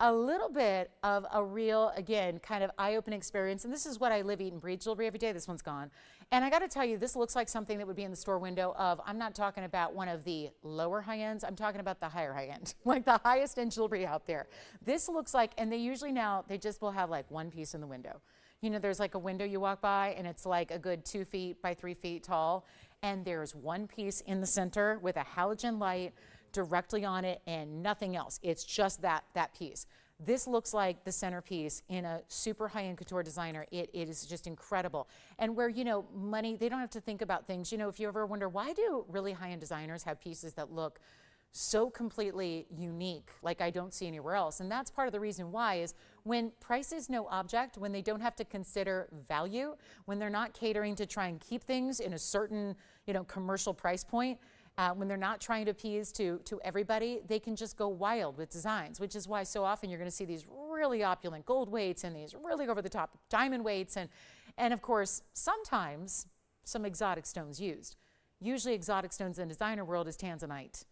a little bit of a real, again, kind of eye-opening experience. And this is what I live, eat, and breathe jewelry every day. This one's gone. And I got to tell you, this looks like something that would be in the store window of, I'm not talking about one of the lower high ends. I'm talking about the higher high end, like the highest end jewelry out there. This looks like, and they usually now, they just will have like one piece in the window. You know, there's like a window you walk by and it's like a good 2 feet by 3 feet tall. And there's one piece in the center with a halogen light directly on it and nothing else. It's just that piece. This looks like the centerpiece in a super high-end couture designer. It is just incredible. And where, you know, money, they don't have to think about things. You know, if you ever wonder, why do really high-end designers have pieces that look so completely unique, like I don't see anywhere else? And that's part of the reason why is when price is no object, when they don't have to consider value, when they're not catering to try and keep things in a certain, you know, commercial price point, when they're not trying to appease to everybody, they can just go wild with designs, which is why so often you're going to see these really opulent gold weights and these really over-the-top diamond weights, and of course, sometimes some exotic stones used. Usually exotic stones in the designer world is Tanzanite.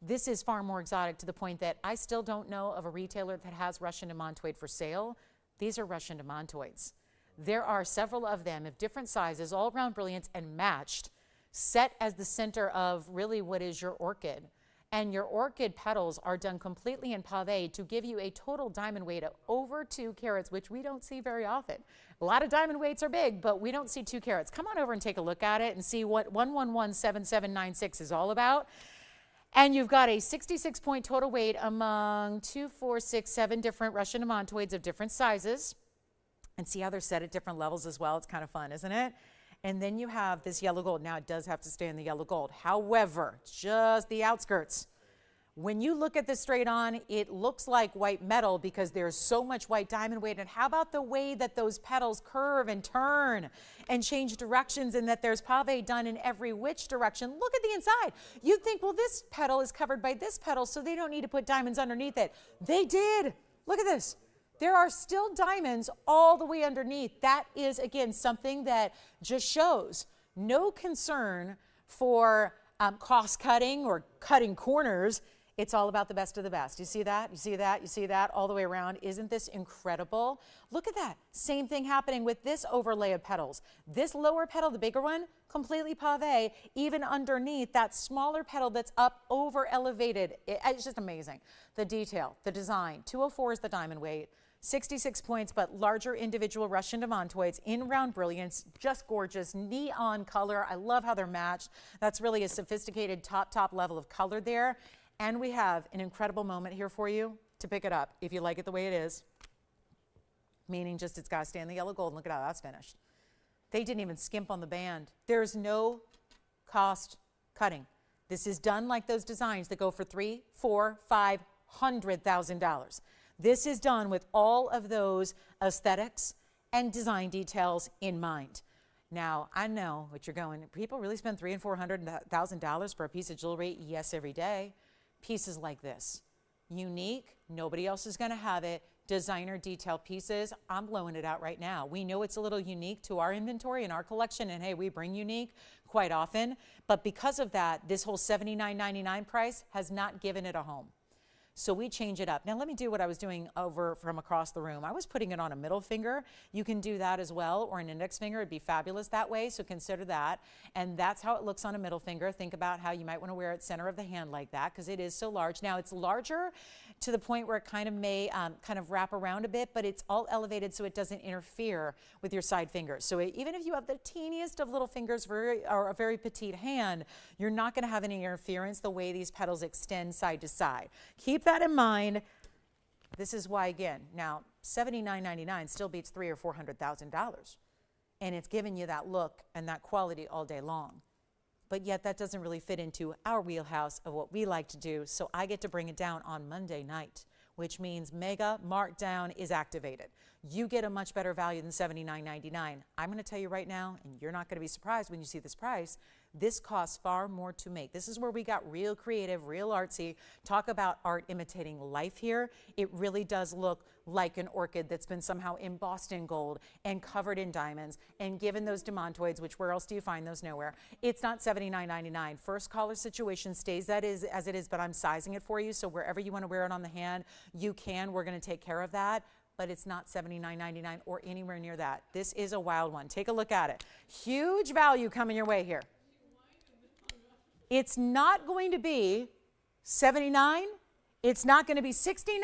This is far more exotic to the point that I still don't know of a retailer that has Russian demantoid for sale. These are Russian demantoids. There are several of them of different sizes, all around brilliance and matched, set as the center of really what is your orchid. And your orchid petals are done completely in pave to give you a total diamond weight of over 2 carats, which we don't see very often. A lot of diamond weights are big, but we don't see 2 carats. Come on over and take a look at it and see what 1117796 is all about. And you've got a 66-point total weight among 2, 4, 6, 7 different Russian demantoids of different sizes. And see how they're set at different levels as well. It's kind of fun, isn't it? And then you have this yellow gold. Now it does have to stay in the yellow gold. However, just the outskirts. When you look at this straight on, it looks like white metal because there's so much white diamond weight. And how about the way that those petals curve and turn and change directions, and that there's pave done in every which direction? Look at the inside. You'd think, well, this petal is covered by this petal, so they don't need to put diamonds underneath it. They did. Look at this. There are still diamonds all the way underneath. That is, again, something that just shows no concern for cost cutting or cutting corners. It's all about the best of the best. You see that? You see that? You see that all the way around? Isn't this incredible? Look at that. Same thing happening with this overlay of petals. This lower petal, the bigger one, completely pave, even underneath that smaller petal that's up over elevated. It's just amazing. The detail, the design. 204 is the diamond weight. 66 points, but larger individual Russian demantoids in round brilliance, just gorgeous, neon color. I love how they're matched. That's really a sophisticated top level of color there. And we have an incredible moment here for you to pick it up if you like it the way it is, meaning just it's got to stay in the yellow gold. Look at how that's finished. They didn't even skimp on the band. There's no cost cutting. This is done like those designs that go for $300,000, $400,000, $500,000. This is done with all of those aesthetics and design details in mind. Now, I know what you're going, people really spend $300,000 and $400,000 for a piece of jewelry? Yes, every day. Pieces like this, unique, nobody else is going to have it. Designer detail pieces, I'm blowing it out right now. We know it's a little unique to our inventory and our collection, and hey, we bring unique quite often. But because of that, this whole $79.99 price has not given it a home. So we change it up. Now let me do what I was doing over from across the room. I was putting it on a middle finger. You can do that as well, or an index finger. It'd be fabulous that way, so consider that. And that's how it looks on a middle finger. Think about how you might want to wear it center of the hand like that, because it is so large. Now it's larger to the point where it kind of may kind of wrap around a bit, but it's all elevated so it doesn't interfere with your side fingers. So even if you have the teeniest of little fingers or a very petite hand, you're not going to have any interference the way these petals extend side to side. Keep that in mind. This is why, again, now $79.99 still beats $300,000 or $400,000, and it's giving you that look and that quality all day long. But yet that doesn't really fit into our wheelhouse of what we like to do, so I get to bring it down on Monday night, which means mega markdown is activated. you get a much better value than $79.99. I'm going to tell you right now, and you're not going to be surprised when you see this price, this costs far more to make. This is where we got real creative, real artsy. Talk about art imitating life here. It really does look like an orchid that's been somehow embossed in gold and covered in diamonds and given those demantoids, which where else do you find those? Nowhere. It's not $79.99. First caller situation stays as it is, but I'm sizing it for you. So wherever you want to wear it on the hand, you can. We're going to take care of that. But it's not $79.99 or anywhere near that. This is a wild one. Take a look at it. Huge value coming your way here. It's not going to be $79. It's not going to be $69.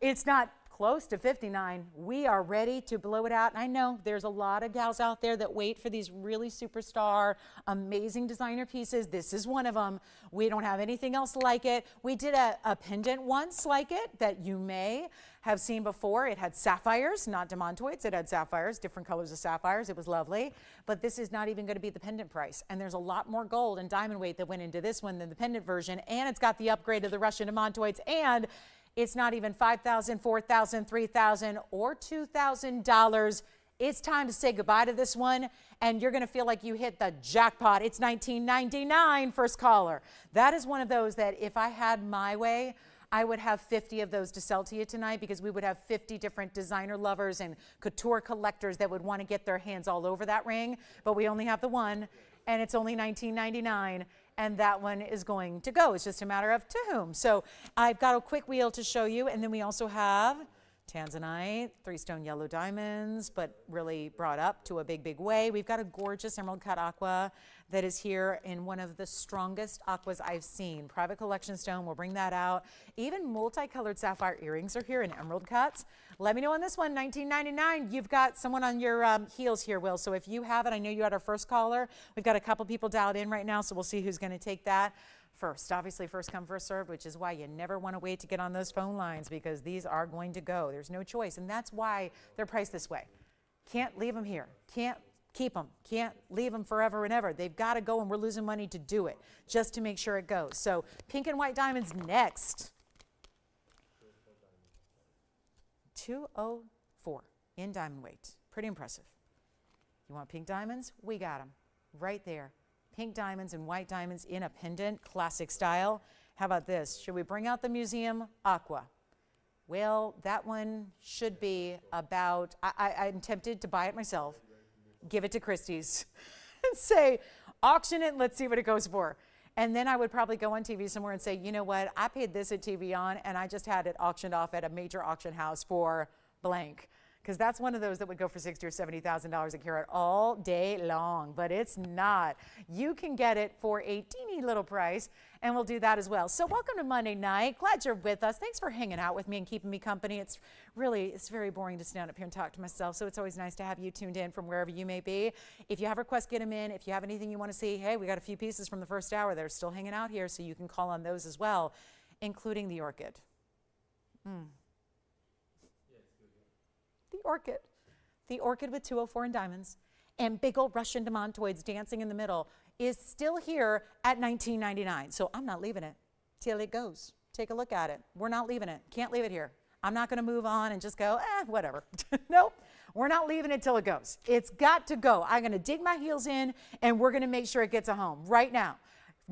It's not close to $59. We are ready to blow it out. And I know there's a lot of gals out there that wait for these really superstar, amazing designer pieces. This is one of them. We don't have anything else like it. We did a pendant once like it that you may have seen before. It had sapphires, not demantoids. It had sapphires, different colors of sapphires. It was lovely. But this is not even going to be the pendant price. And there's a lot more gold and diamond weight that went into this one than the pendant version. And it's got the upgrade of the Russian demantoids. And it's not even $5,000, $4,000, $3,000, or $2,000. It's time to say goodbye to this one, and you're going to feel like you hit the jackpot. It's $19.99, first caller. That is one of those that if I had my way, I would have 50 of those to sell to you tonight, because we would have 50 different designer lovers and couture collectors that would want to get their hands all over that ring. But we only have the one, and it's only $19.99. And that one is going to go. It's just a matter of to whom. So I've got a quick wheel to show you. And then we also have Tanzanite, 3-stone yellow diamonds, but really brought up to a big, big way. We've got a gorgeous emerald cut aqua that is here in one of the strongest aquas I've seen. Private collection stone, we'll bring that out. Even multicolored sapphire earrings are here in emerald cuts. Let me know on this one, $19.99. You've got someone on your heels here, Will. So if you have it, I know you had our first caller. We've got a couple people dialed in right now, so we'll see who's going to take that first. Obviously, first come, first served, which is why you never want to wait to get on those phone lines, because these are going to go. There's no choice, and that's why they're priced this way. Can't leave them here. Can't keep them. Can't leave them forever and ever. They've got to go, and we're losing money to do it, just to make sure it goes. So pink and white diamonds next. 204 in diamond weight. Pretty impressive. You want pink diamonds? We got them right there. Pink diamonds and white diamonds in a pendant, classic style. How about this? Should we bring out the museum aqua? Well, that one should be about, I'm tempted to buy it myself, give it to Christie's, and say, auction it, and let's see what it goes for. And then I would probably go on TV somewhere and say, you know what, I paid this at TVON, and I just had it auctioned off at a major auction house for blank. Because that's one of those that would go for $60,000 or $70,000 a carat all day long, but it's not. You can get it for a teeny little price, and we'll do that as well. So welcome to Monday night. Glad you're with us. Thanks for hanging out with me and keeping me company. It's very boring to stand up here and talk to myself, so it's always nice to have you tuned in from wherever you may be. If you have requests, get them in. If you have anything you want to see, hey, we got a few pieces from the first hour that are still hanging out here, so you can call on those as well, including the orchid. The orchid with 204 in diamonds and big old Russian demantoids dancing in the middle is still here at $19.99. So I'm not leaving it till it goes. Take a look at it. We're not leaving it. Can't leave it here. I'm not going to move on and just go, whatever. Nope. We're not leaving it till it goes. It's got to go. I'm going to dig my heels in, and we're going to make sure it gets a home right now.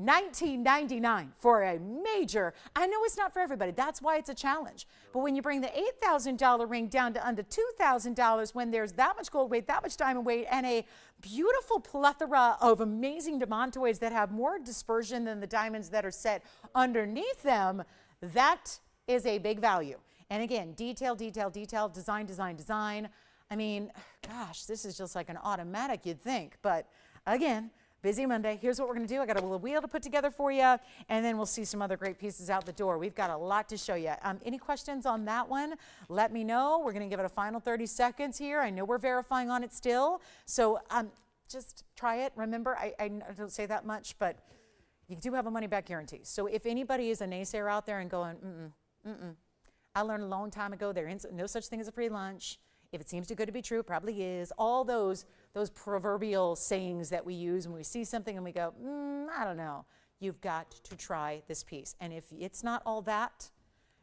$19.99 for a major. I know it's not for everybody. That's why it's a challenge. But when you bring the $8,000 ring down to under $2,000, when there's that much gold weight, that much diamond weight, and a beautiful plethora of amazing demantoids that have more dispersion than the diamonds that are set underneath them, that is a big value. And again, detail, detail, detail, design, design, design. I mean, gosh, this is just like an automatic, you'd think. But again, busy Monday. Here's what we're going to do. I got a little wheel to put together for you, and then we'll see some other great pieces out the door. We've got a lot to show you. Any questions on that one? Let me know. We're going to give it a final 30 seconds here. I know we're verifying on it still, so just try it. Remember, I don't say that much, but you do have a money-back guarantee. So if anybody is a naysayer out there and going, I learned a long time ago there is no such thing as a free lunch. If it seems too good to be true, it probably is. All those proverbial sayings that we use when we see something and we go, I don't know. You've got to try this piece. And if it's not all that,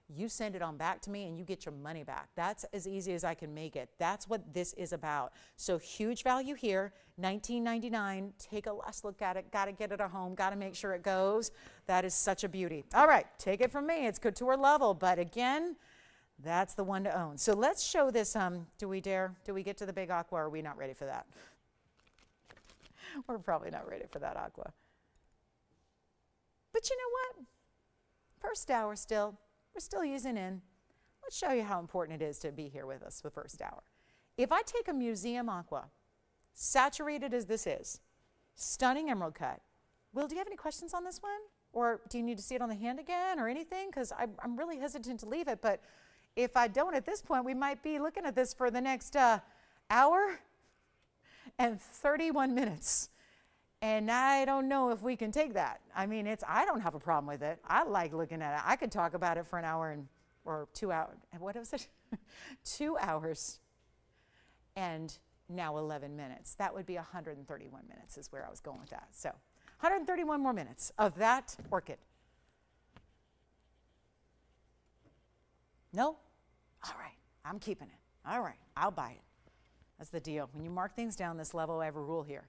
You send it on back to me and you get your money back. That's as easy as I can make it. That's what this is about. So huge value here, $19.99. Take a last look at it. Got to get it at home. Got to make sure it goes. That is such a beauty. All right, take it from me. It's couture level, but again, that's the one to own. So let's show this. Do we dare? Do we get to the big aqua? Or are we not ready for that? We're probably not ready for that aqua. But you know what? First hour still. We're still using in. Let's show you how important it is to be here with us the first hour. If I take a museum aqua, saturated as this is, stunning emerald cut. Will, do you have any questions on this one? Or do you need to see it on the hand again or anything? Because I'm really hesitant to leave it, but if I don't at this point, we might be looking at this for the next hour and 31 minutes. And I don't know if we can take that. I mean, I don't have a problem with it. I like looking at it. I could talk about it for an hour or 2 hours. What was it? 2 hours and now 11 minutes. That would be 131 minutes is where I was going with that. So 131 more minutes of that orchid. No? All right, I'm keeping it. All right, I'll buy it. That's the deal. When you mark things down this level, I have a rule here.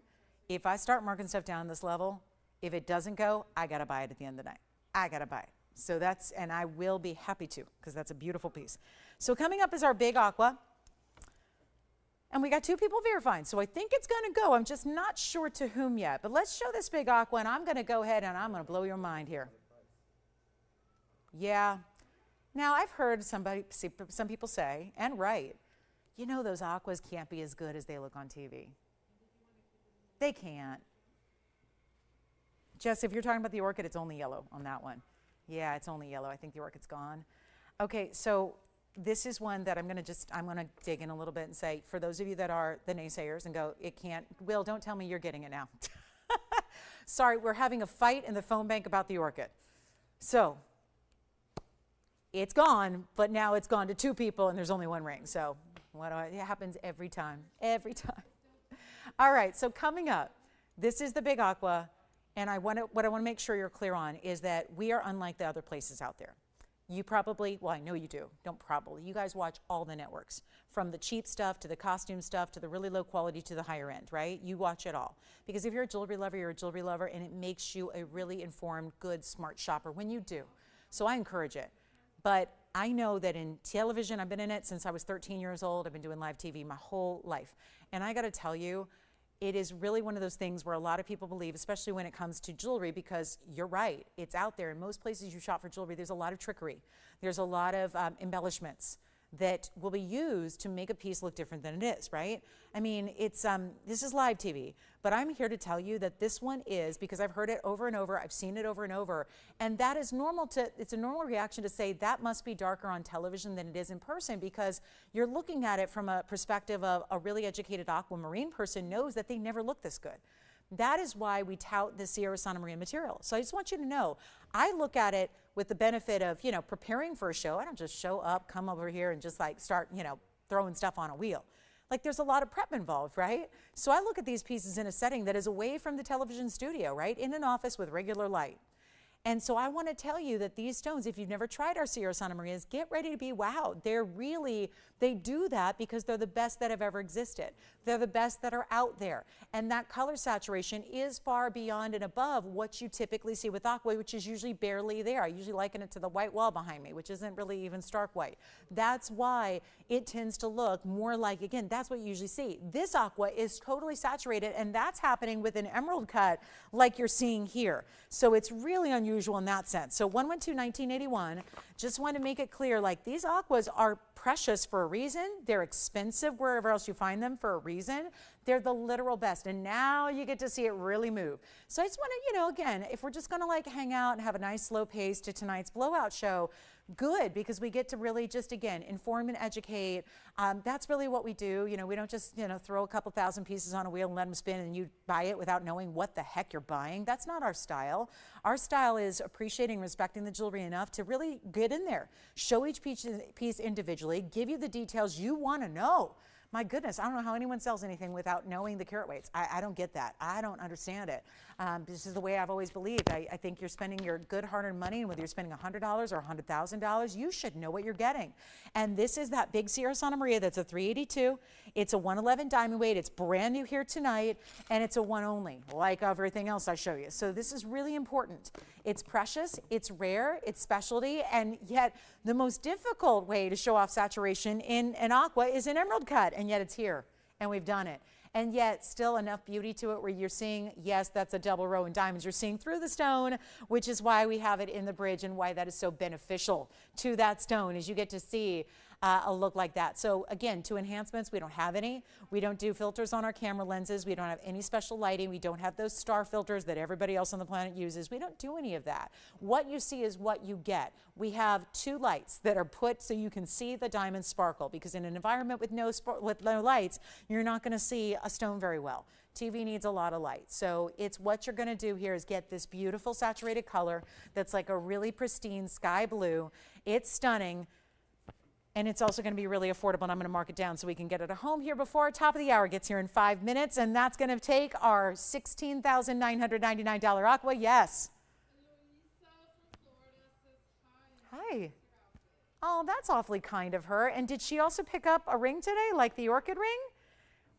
If I start marking stuff down this level, if it doesn't go, I got to buy it at the end of the night. I got to buy it. So that's, and I will be happy to, because that's a beautiful piece. So coming up is our big aqua. And we got 2 people verifying, so I think it's going to go. I'm just not sure to whom yet. But let's show this big aqua, and I'm going to go ahead and I'm going to blow your mind here. Yeah. Now, I've heard some people say, and right, you know those aquas can't be as good as they look on TV. They can't. Jess, if you're talking about the orchid, it's only yellow on that one. Yeah, it's only yellow. I think the orchid's gone. Okay, so this is one that I'm going to dig in a little bit and say, for those of you that are the naysayers and go, it can't, Will, don't tell me you're getting it now. Sorry, we're having a fight in the phone bank about the orchid. So it's gone, but now it's gone to 2 people and there's only 1 ring. So it happens every time, every time. All right, so coming up, this is the big aqua, and what I want to make sure you're clear on is that we are unlike the other places out there. You probably, well, I know you do, don't probably, you guys watch all the networks, from the cheap stuff to the costume stuff to the really low quality to the higher end, right? You watch it all. Because if you're a jewelry lover, you're a jewelry lover, and it makes you a really informed, good, smart shopper when you do. So I encourage it. But I know that in television, I've been in it since I was 13 years old. I've been doing live TV my whole life. And I got to tell you, it is really one of those things where a lot of people believe, especially when it comes to jewelry, because you're right, it's out there. In most places you shop for jewelry, there's a lot of trickery. There's a lot of embellishments that will be used to make a piece look different than it is, right? I mean, this is live TV, but I'm here to tell you that this one is, because I've heard it over and over, I've seen it over and over, and that is normal it's a normal reaction to say that must be darker on television than it is in person, because you're looking at it from a perspective of a really educated aquamarine person knows that they never look this good. That is why we tout the Sierra Santa Maria material. So I just want you to know, I look at it with the benefit of, preparing for a show. I don't just show up, come over here and just like start, throwing stuff on a wheel. Like there's a lot of prep involved, right? So I look at these pieces in a setting that is away from the television studio, right? In an office with regular light. And so I want to tell you that these stones, if you've never tried our Sierra Santa Marias, get ready to be wowed. They do that because they're the best that have ever existed. They're the best that are out there. And that color saturation is far beyond and above what you typically see with aqua, which is usually barely there. I usually liken it to the white wall behind me, which isn't really even stark white. That's why it tends to look more like, again, that's what you usually see. This aqua is totally saturated, and that's happening with an emerald cut like you're seeing here. So it's really unusual in that sense. So 112-1981, just want to make it clear, like these aquas are precious for a reason. They're expensive wherever else you find them for a reason. They're the literal best. And now you get to see it really move. So I just want to, again, if we're just going to like hang out and have a nice slow pace to tonight's blowout show, good, because we get to really just, again, inform and educate. That's really what we do. We don't just, throw a couple thousand pieces on a wheel and let them spin and you buy it without knowing what the heck you're buying. That's not our style. Our style is appreciating, respecting the jewelry enough to really get in there, show each piece individually, give you the details you want to know. My goodness, I don't know how anyone sells anything without knowing the carat weights. I don't get that. I don't understand it. This is the way I've always believed. I think you're spending your good hard-earned money, and whether you're spending $100 or $100,000, you should know what you're getting. And this is that big Sierra Santa Maria that's a 382. It's a 111 diamond weight. It's brand new here tonight, and it's a one only, like everything else I show you. So this is really important. It's precious, it's rare, it's specialty, and yet the most difficult way to show off saturation in an aqua is an emerald cut, and yet it's here, and we've done it. And yet still enough beauty to it where you're seeing, yes, that's a double row in diamonds. You're seeing through the stone, which is why we have it in the bridge and why that is so beneficial to that stone, as you get to see a look like that. So again, 2 enhancements, we don't have any. We don't do filters on our camera lenses. We don't have any special lighting. We don't have those star filters that everybody else on the planet uses. We don't do any of that. What you see is what you get. We have 2 lights that are put so you can see the diamond sparkle, because in an environment with no lights, you're not going to see a stone very well. TV needs a lot of light. So it's what you're going to do here is get this beautiful saturated color that's like a really pristine sky blue. It's stunning. And it's also going to be really affordable, and I'm going to mark it down so we can get it at home here before our top of the hour gets here in 5 minutes, and that's going to take our $16,999 aqua. Yes. Hi. Oh, that's awfully kind of her. And did she also pick up a ring today, like the Orchid ring?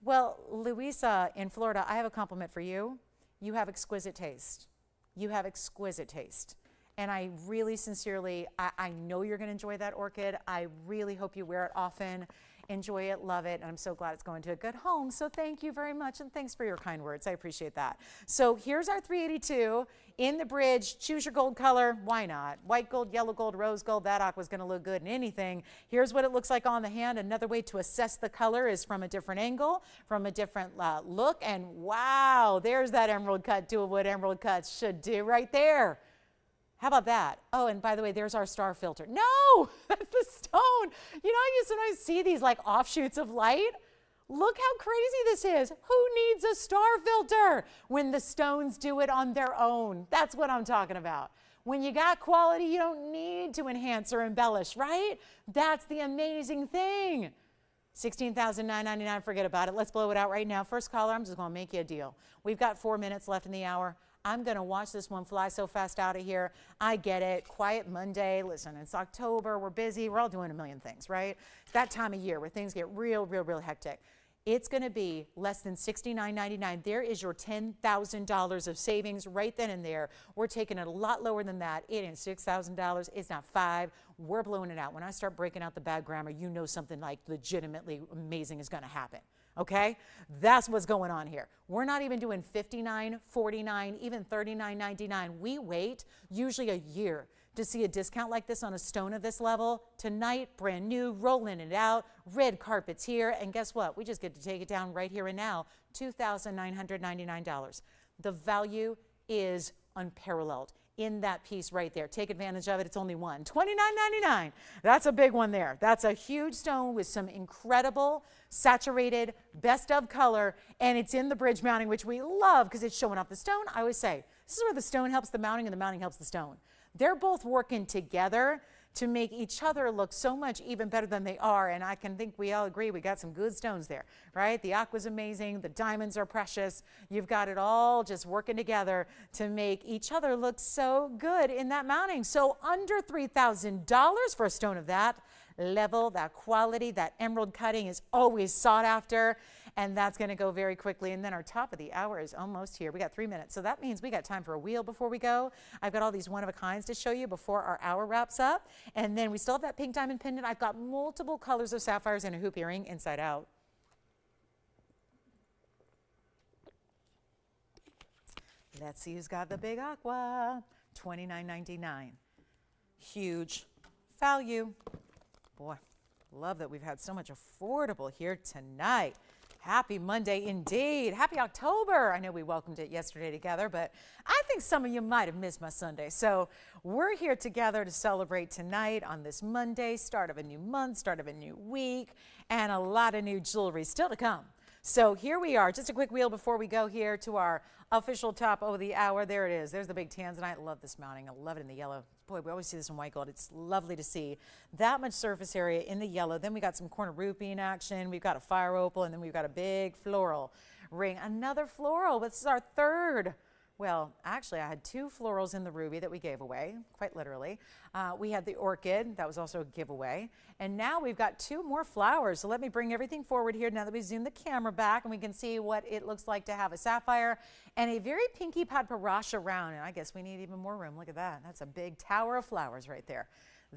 Well, Louisa in Florida, I have a compliment for you. You have exquisite taste. You have exquisite taste. And I really sincerely, I know you're going to enjoy that orchid. I really hope you wear it often. Enjoy it, love it, and I'm so glad it's going to a good home. So thank you very much, and thanks for your kind words. I appreciate that. So here's our 382 in the bridge. Choose your gold color. Why not? White gold, yellow gold, rose gold. That aqua's going to look good in anything. Here's what it looks like on the hand. Another way to assess the color is from a different angle, from a different look. And wow, there's that emerald cut doing what emerald cuts should do right there. How about that? Oh, and by the way, there's our star filter. No, that's the stone. You know, you sometimes see these like offshoots of light. Look how crazy this is. Who needs a star filter when the stones do it on their own? That's what I'm talking about. When you got quality, you don't need to enhance or embellish, right? That's the amazing thing. $16,999, forget about it. Let's blow it out right now. First caller, I'm just going to make you a deal. We've got 4 minutes left in the hour. I'm going to watch this one fly so fast out of here. I get it. Quiet Monday. Listen, it's October. We're busy. We're all doing a million things, right? It's that time of year where things get real hectic. It's going to be less than $69.99. There is your $10,000 of savings right then and there. We're taking it a lot lower than that. It ain't $6,000. It's not $5,000. We're blowing it out. When I start breaking out the bad grammar, you know something like legitimately amazing is going to happen. Okay? That's what's going on here. We're not even doing $59, $49, even $39.99. We wait usually a year to see a discount like this on a stone of this level. Tonight, brand new, rolling it out, red carpets here, and guess what? We just get to take it down right here and now, $2,999. The value is unparalleled in that piece right there. Take advantage of it. It's only one. $29.99. That's a big one there. That's a huge stone with some incredible saturated best of color, and it's in the bridge mounting, which we love because it's showing off the stone. I always say, this is where the stone helps the mounting and the mounting helps the stone. They're both working together to make each other look so much even better than they are, and I can think we all agree we got some good stones there, right? The aqua's amazing, the diamonds are precious. You've got it all just working together to make each other look so good in that mounting. So under $3,000 for a stone of that level, that quality, that emerald cutting is always sought after, and that's going to go very quickly. And then our top of the hour is almost here. We got 3 minutes, so that means we got time for a wheel before we go. I've got all these one-of-a-kinds to show you before our hour wraps up, and then we still have that pink diamond pendant. I've got multiple colors of sapphires and a hoop earring inside out. Let's see who's got the big aqua. $29.99. Huge value. Boy, love that we've had so much affordable here tonight. Happy Monday indeed. Happy October. I know we welcomed it yesterday together, but I think some of you might have missed my Sunday. So we're here together to celebrate tonight on this Monday, start of a new month, start of a new week, and a lot of new jewelry still to come. So here we are, just a quick wheel before we go here to our official top of the hour. There it is. There's the big Tanzanite. Love this mounting. I love it in the yellow. Boy, we always see this in white gold. It's lovely to see that much surface area in the yellow. Then we got some corner rupine action. We've got a fire opal, and then we've got a big floral ring. Another floral. This is our third. Well, actually, I had two florals in the ruby that we gave away, quite literally. We had the orchid. That was also a giveaway. And now we've got two more flowers. So let me bring everything forward here now that we zoom the camera back, and we can see what it looks like to have a sapphire and a very pinky padparasha round. And I guess we need even more room. Look at that. That's a big tower of flowers right there.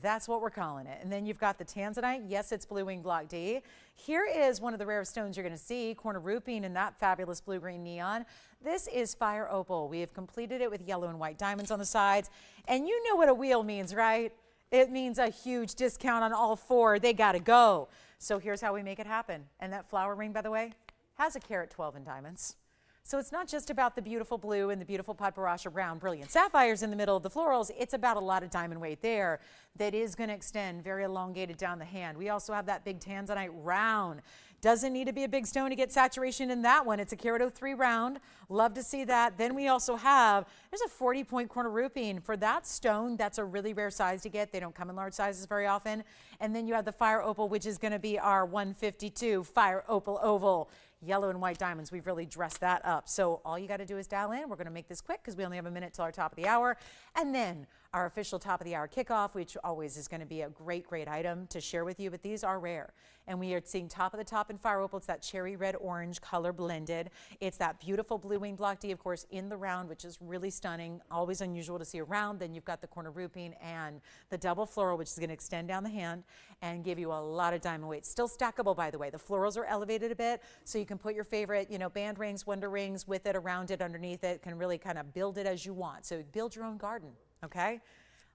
That's what we're calling it. And then you've got the Tanzanite. Yes, it's blue wing block D. Here is one of the rarest stones you're going to see, corner rupine in that fabulous blue-green neon. This is fire opal. We have completed it with yellow and white diamonds on the sides. And you know what a wheel means, right? It means a huge discount on all four. They got to go. So here's how we make it happen. And that flower ring, by the way, has a carat 12 in diamonds. So it's not just about the beautiful blue and the beautiful padparasha round brilliant sapphires in the middle of the florals. It's about a lot of diamond weight there that is going to extend very elongated down the hand. We also have that big Tanzanite round. Doesn't need to be a big stone to get saturation in that one. It's a carat 03 round. Love to see that. Then we also have, there's a 40-point corner rupine. For that stone, that's a really rare size to get. They don't come in large sizes very often. And then you have the fire opal, which is going to be our 152 fire opal oval. Yellow and white diamonds. We've really dressed that up. So all you got to do is dial in. We're going to make this quick because we only have a minute till our top of the hour. And then our official top of the hour kickoff, which always is going to be a great, great item to share with you. But these are rare. And we are seeing top of the top in fire opal. It's that cherry red orange color blended. It's that beautiful blue wing block D, of course, in the round, which is really stunning. Always unusual to see a round. Then you've got the corner rupine and the double floral, which is going to extend down the hand and give you a lot of diamond weight. Still stackable, by the way. The florals are elevated a bit, so you can put your favorite, band rings, wonder rings with it, around it, underneath it. Can really kind of build it as you want. So build your own garden, okay?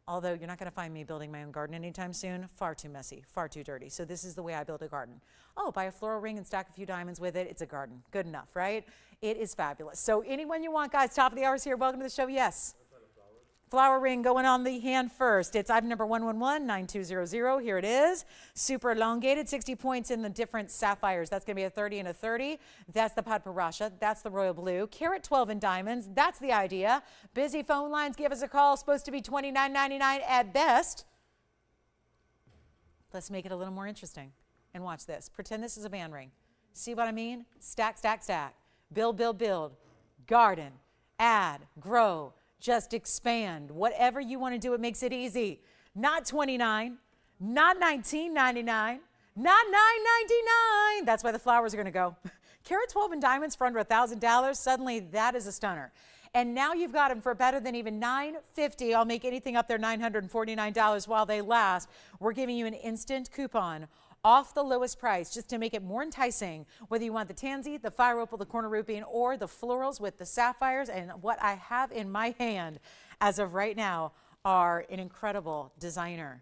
Although you're not going to find me building my own garden anytime soon. Far too messy, far too dirty. So this is the way I build a garden. Oh, buy a floral ring and stack a few diamonds with it. It's a garden. Good enough, right? It is fabulous. So anyone you want, guys, top of the hour is here. Welcome to the show. Yes. Flower ring going on the hand first. It's item number 111-9200. Here it is. Super elongated, 60 points in the different sapphires. That's going to be a 30 and a 30. That's the padparasha. That's the royal blue. Carat 12 in diamonds. That's the idea. Busy phone lines. Give us a call. Supposed to be $29.99 at best. Let's make it a little more interesting. And watch this. Pretend this is a band ring. See what I mean? Stack, stack, stack. Build, build, build. Garden. Add. Grow. Just expand. Whatever you want to do, it makes it easy. Not $29, not $19.99, not $9.99. That's why the flowers are going to go. Carat 12 in diamonds for under $1,000. Suddenly, that is a stunner. And now you've got them for better than even $950. I'll make anything up there $949 while they last. We're giving you an instant coupon off the lowest price, just to make it more enticing, whether you want the tansy, the fire opal, the corner rupine, or the florals with the sapphires. And what I have in my hand as of right now are an incredible designer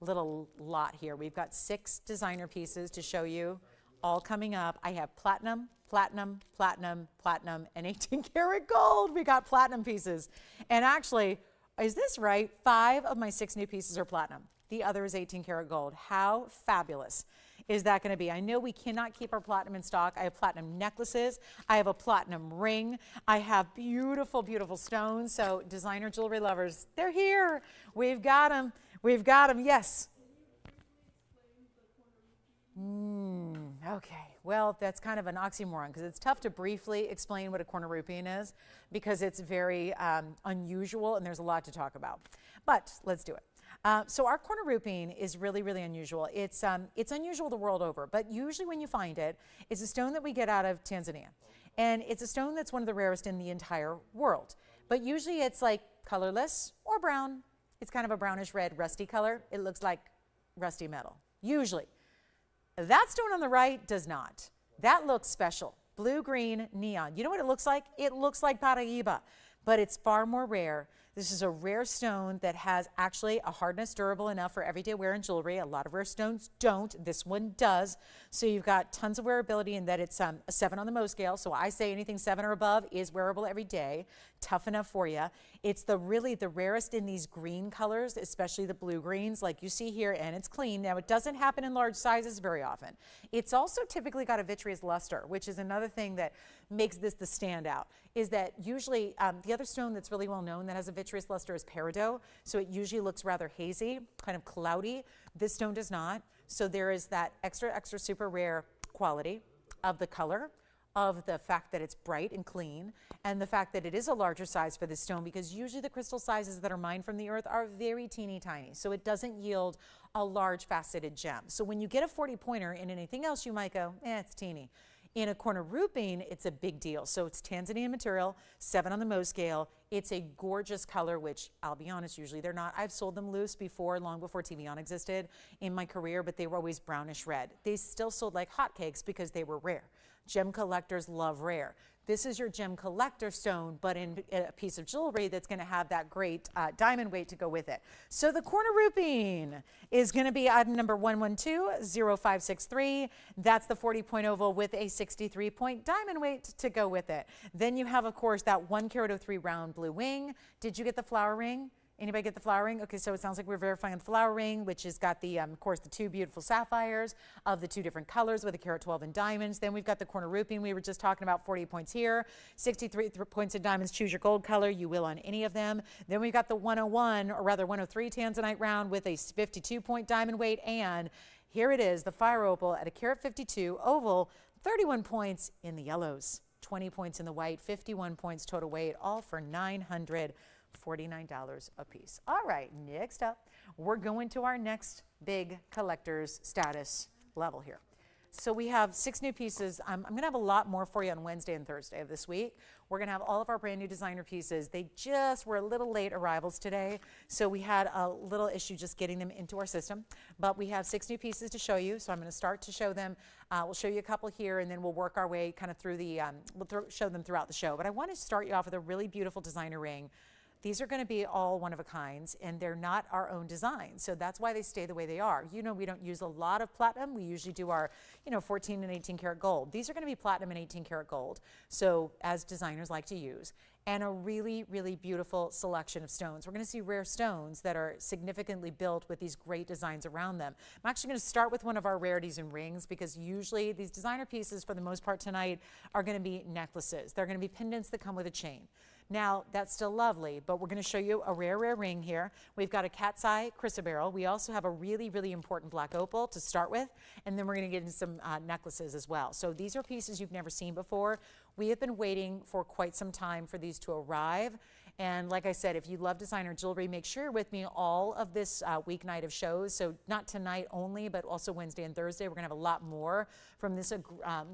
little lot here. We've got 6 designer pieces to show you, all coming up. I have platinum, platinum, platinum, platinum, and 18 karat gold. We got platinum pieces. And actually, is this right? 5 of my 6 new pieces are platinum. The other is 18 karat gold. How fabulous is that going to be? I know we cannot keep our platinum in stock. I have platinum necklaces. I have a platinum ring. I have beautiful, beautiful stones. So designer jewelry lovers, they're here. We've got them. We've got them. Yes. Okay. Well, that's kind of an oxymoron because it's tough to briefly explain what a corner rupine is because it's very unusual and there's a lot to talk about. But let's do it. So our corner rupine is really, really unusual. It's unusual the world over, but usually when you find it, it's a stone that we get out of Tanzania. And it's a stone that's one of the rarest in the entire world. But usually it's like colorless or brown. It's kind of a brownish red, rusty color. It looks like rusty metal, usually. That stone on the right does not. That looks special. Blue-green neon. You know what it looks like? It looks like Paraíba, but it's far more rare This is a rare stone that has actually a hardness durable enough for everyday wear and jewelry. A lot of rare stones don't. This one does. So you've got tons of wearability in that it's a 7 on the Mohs scale. So I say anything 7 or above is wearable every day. Tough enough for you. It's really the rarest in these green colors, especially the blue greens like you see here, and it's clean. Now it doesn't happen in large sizes very often. It's also typically got a vitreous luster, which is another thing that makes this the standout, is that usually the other stone that's really well known that has a vitreous luster is peridot. So it usually looks rather hazy, kind of cloudy. This stone does not. So there is that extra, extra super rare quality of the color, of the fact that it's bright and clean, and the fact that it is a larger size for this stone, because usually the crystal sizes that are mined from the earth are very teeny tiny. So it doesn't yield a large faceted gem. So when you get a 40 pointer in anything else, you might go, it's teeny. In a corner rupine, it's a big deal. So it's Tanzanite material, 7 on the Mohs scale. It's a gorgeous color, which I'll be honest, usually they're not. I've sold them loose before, long before TVON existed in my career, but they were always brownish red. They still sold like hotcakes because they were rare. Gem collectors love rare. This is your gem collector stone, but in a piece of jewelry that's going to have that great diamond weight to go with it. So the corner rupine is going to be item number 1120563. That's the 40-point oval with a 63-point diamond weight to go with it. Then you have, of course, that 1.03 round blue wing. Did you get the flower ring? Anybody get the flower ring? Okay, so it sounds like we're verifying the flower ring, which has got the, of course, the 2 beautiful sapphires of the 2 different colors with a carat 12 in diamonds. Then we've got the corner rupine. We were just talking about 40 points here, 63 points in diamonds. Choose your gold color. You will on any of them. Then we've got the 101, or rather 103 Tanzanite round with a 52-point diamond weight. And here it is, the fire opal at a carat 52 oval, 31 points in the yellows, 20 points in the white, 51 points total weight, all for $949 a piece. All right, next up, we're going to our next big collector's status level here. So we have 6 new pieces. I'm going to have a lot more for you on Wednesday and Thursday of this week. We're going to have all of our brand new designer pieces. They just were a little late arrivals today, so we had a little issue just getting them into our system. But we have 6 new pieces to show you, so I'm going to start to show them. We'll show you a couple here, and then we'll work our way kind of through the, show them throughout the show. But I want to start you off with a really beautiful designer ring. These are going to be all one-of-a-kinds, and they're not our own design, so that's why they stay the way they are. You know, we don't use a lot of platinum. We usually do our, 14 and 18 karat gold. These are going to be platinum and 18 karat gold, so as designers like to use, and a really, really beautiful selection of stones. We're going to see rare stones that are significantly built with these great designs around them. I'm actually going to start with one of our rarities in rings, because usually these designer pieces, for the most part tonight, are going to be necklaces. They're going to be pendants that come with a chain. Now, that's still lovely, but we're going to show you a rare, rare ring here. We've got a cat's eye chrysoberyl. We also have a really, really important black opal to start with, and then we're going to get into some necklaces as well. So these are pieces you've never seen before. We have been waiting for quite some time for these to arrive. And like I said, if you love designer jewelry, make sure you're with me all of this weeknight of shows. So not tonight only, but also Wednesday and Thursday. We're going to have a lot more from this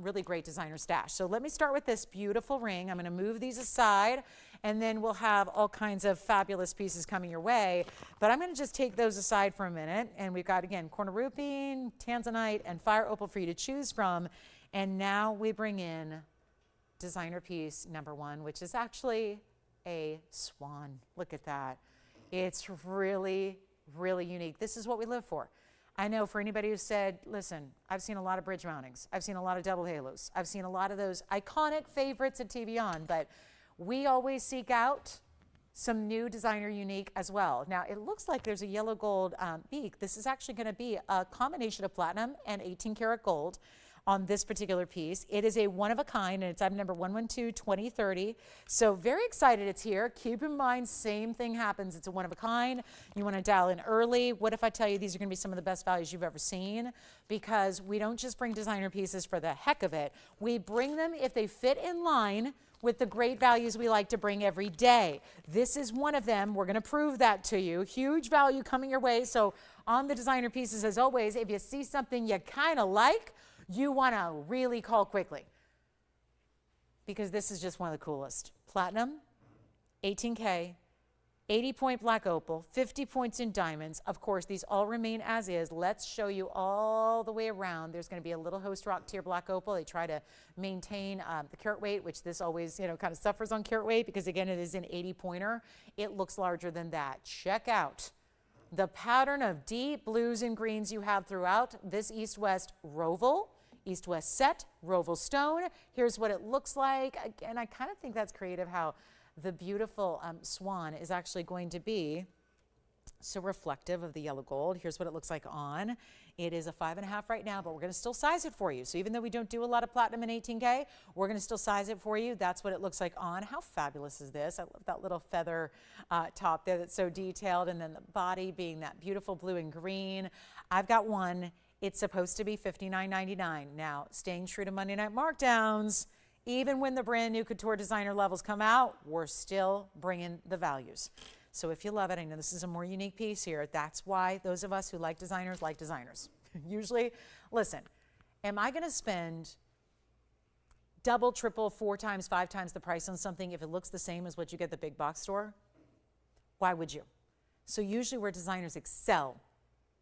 really great designer stash. So let me start with this beautiful ring. I'm going to move these aside, and then we'll have all kinds of fabulous pieces coming your way. But I'm going to just take those aside for a minute. And we've got, again, corner rupine, Tanzanite, and fire opal for you to choose from. And now we bring in designer piece number 1, which is actually a swan. Look at that. It's really, really unique. This is what we live for. I know for anybody who said, listen, I've seen a lot of bridge mountings. I've seen a lot of double halos. I've seen a lot of those iconic favorites at TVON, but we always seek out some new designer unique as well. Now, it looks like there's a yellow gold beak. This is actually going to be a combination of platinum and 18 karat gold on this particular piece. It is a one-of-a-kind, and it's item number 112-2030. So very excited it's here. Keep in mind, same thing happens. It's a one-of-a-kind. You want to dial in early. What if I tell you these are going to be some of the best values you've ever seen? Because we don't just bring designer pieces for the heck of it. We bring them if they fit in line with the great values we like to bring every day. This is one of them. We're going to prove that to you. Huge value coming your way. So on the designer pieces, as always, if you see something you kind of like, you want to really call quickly, because this is just one of the coolest. Platinum, 18K, 80-point black opal, 50 points in diamonds. Of course, these all remain as is. Let's show you all the way around. There's going to be a little host rock tier black opal. They try to maintain the carat weight, which this always, kind of suffers on carat weight because, again, it is an 80-pointer. It looks larger than that. Check out the pattern of deep blues and greens you have throughout this east-west roval, east-west set, roval stone. Here's what it looks like. Again, I kind of think that's creative how the beautiful Swan is actually going to be so reflective of the yellow gold. Here's what it looks like on. It is a 5.5 right now, but we're going to still size it for you. So even though we don't do a lot of platinum in 18K, we're going to still size it for you. That's what it looks like on. How fabulous is this? I love that little feather top there that's so detailed, and then the body being that beautiful blue and green. I've got one. It's supposed to be $59.99. Now, staying true to Monday night markdowns, even when the brand new couture designer levels come out, we're still bringing the values. So if you love it, I know this is a more unique piece here. That's why those of us who like designers. Usually, listen, am I going to spend double, triple, 4 times, 5 times the price on something if it looks the same as what you get at the big box store? Why would you? So usually where designers excel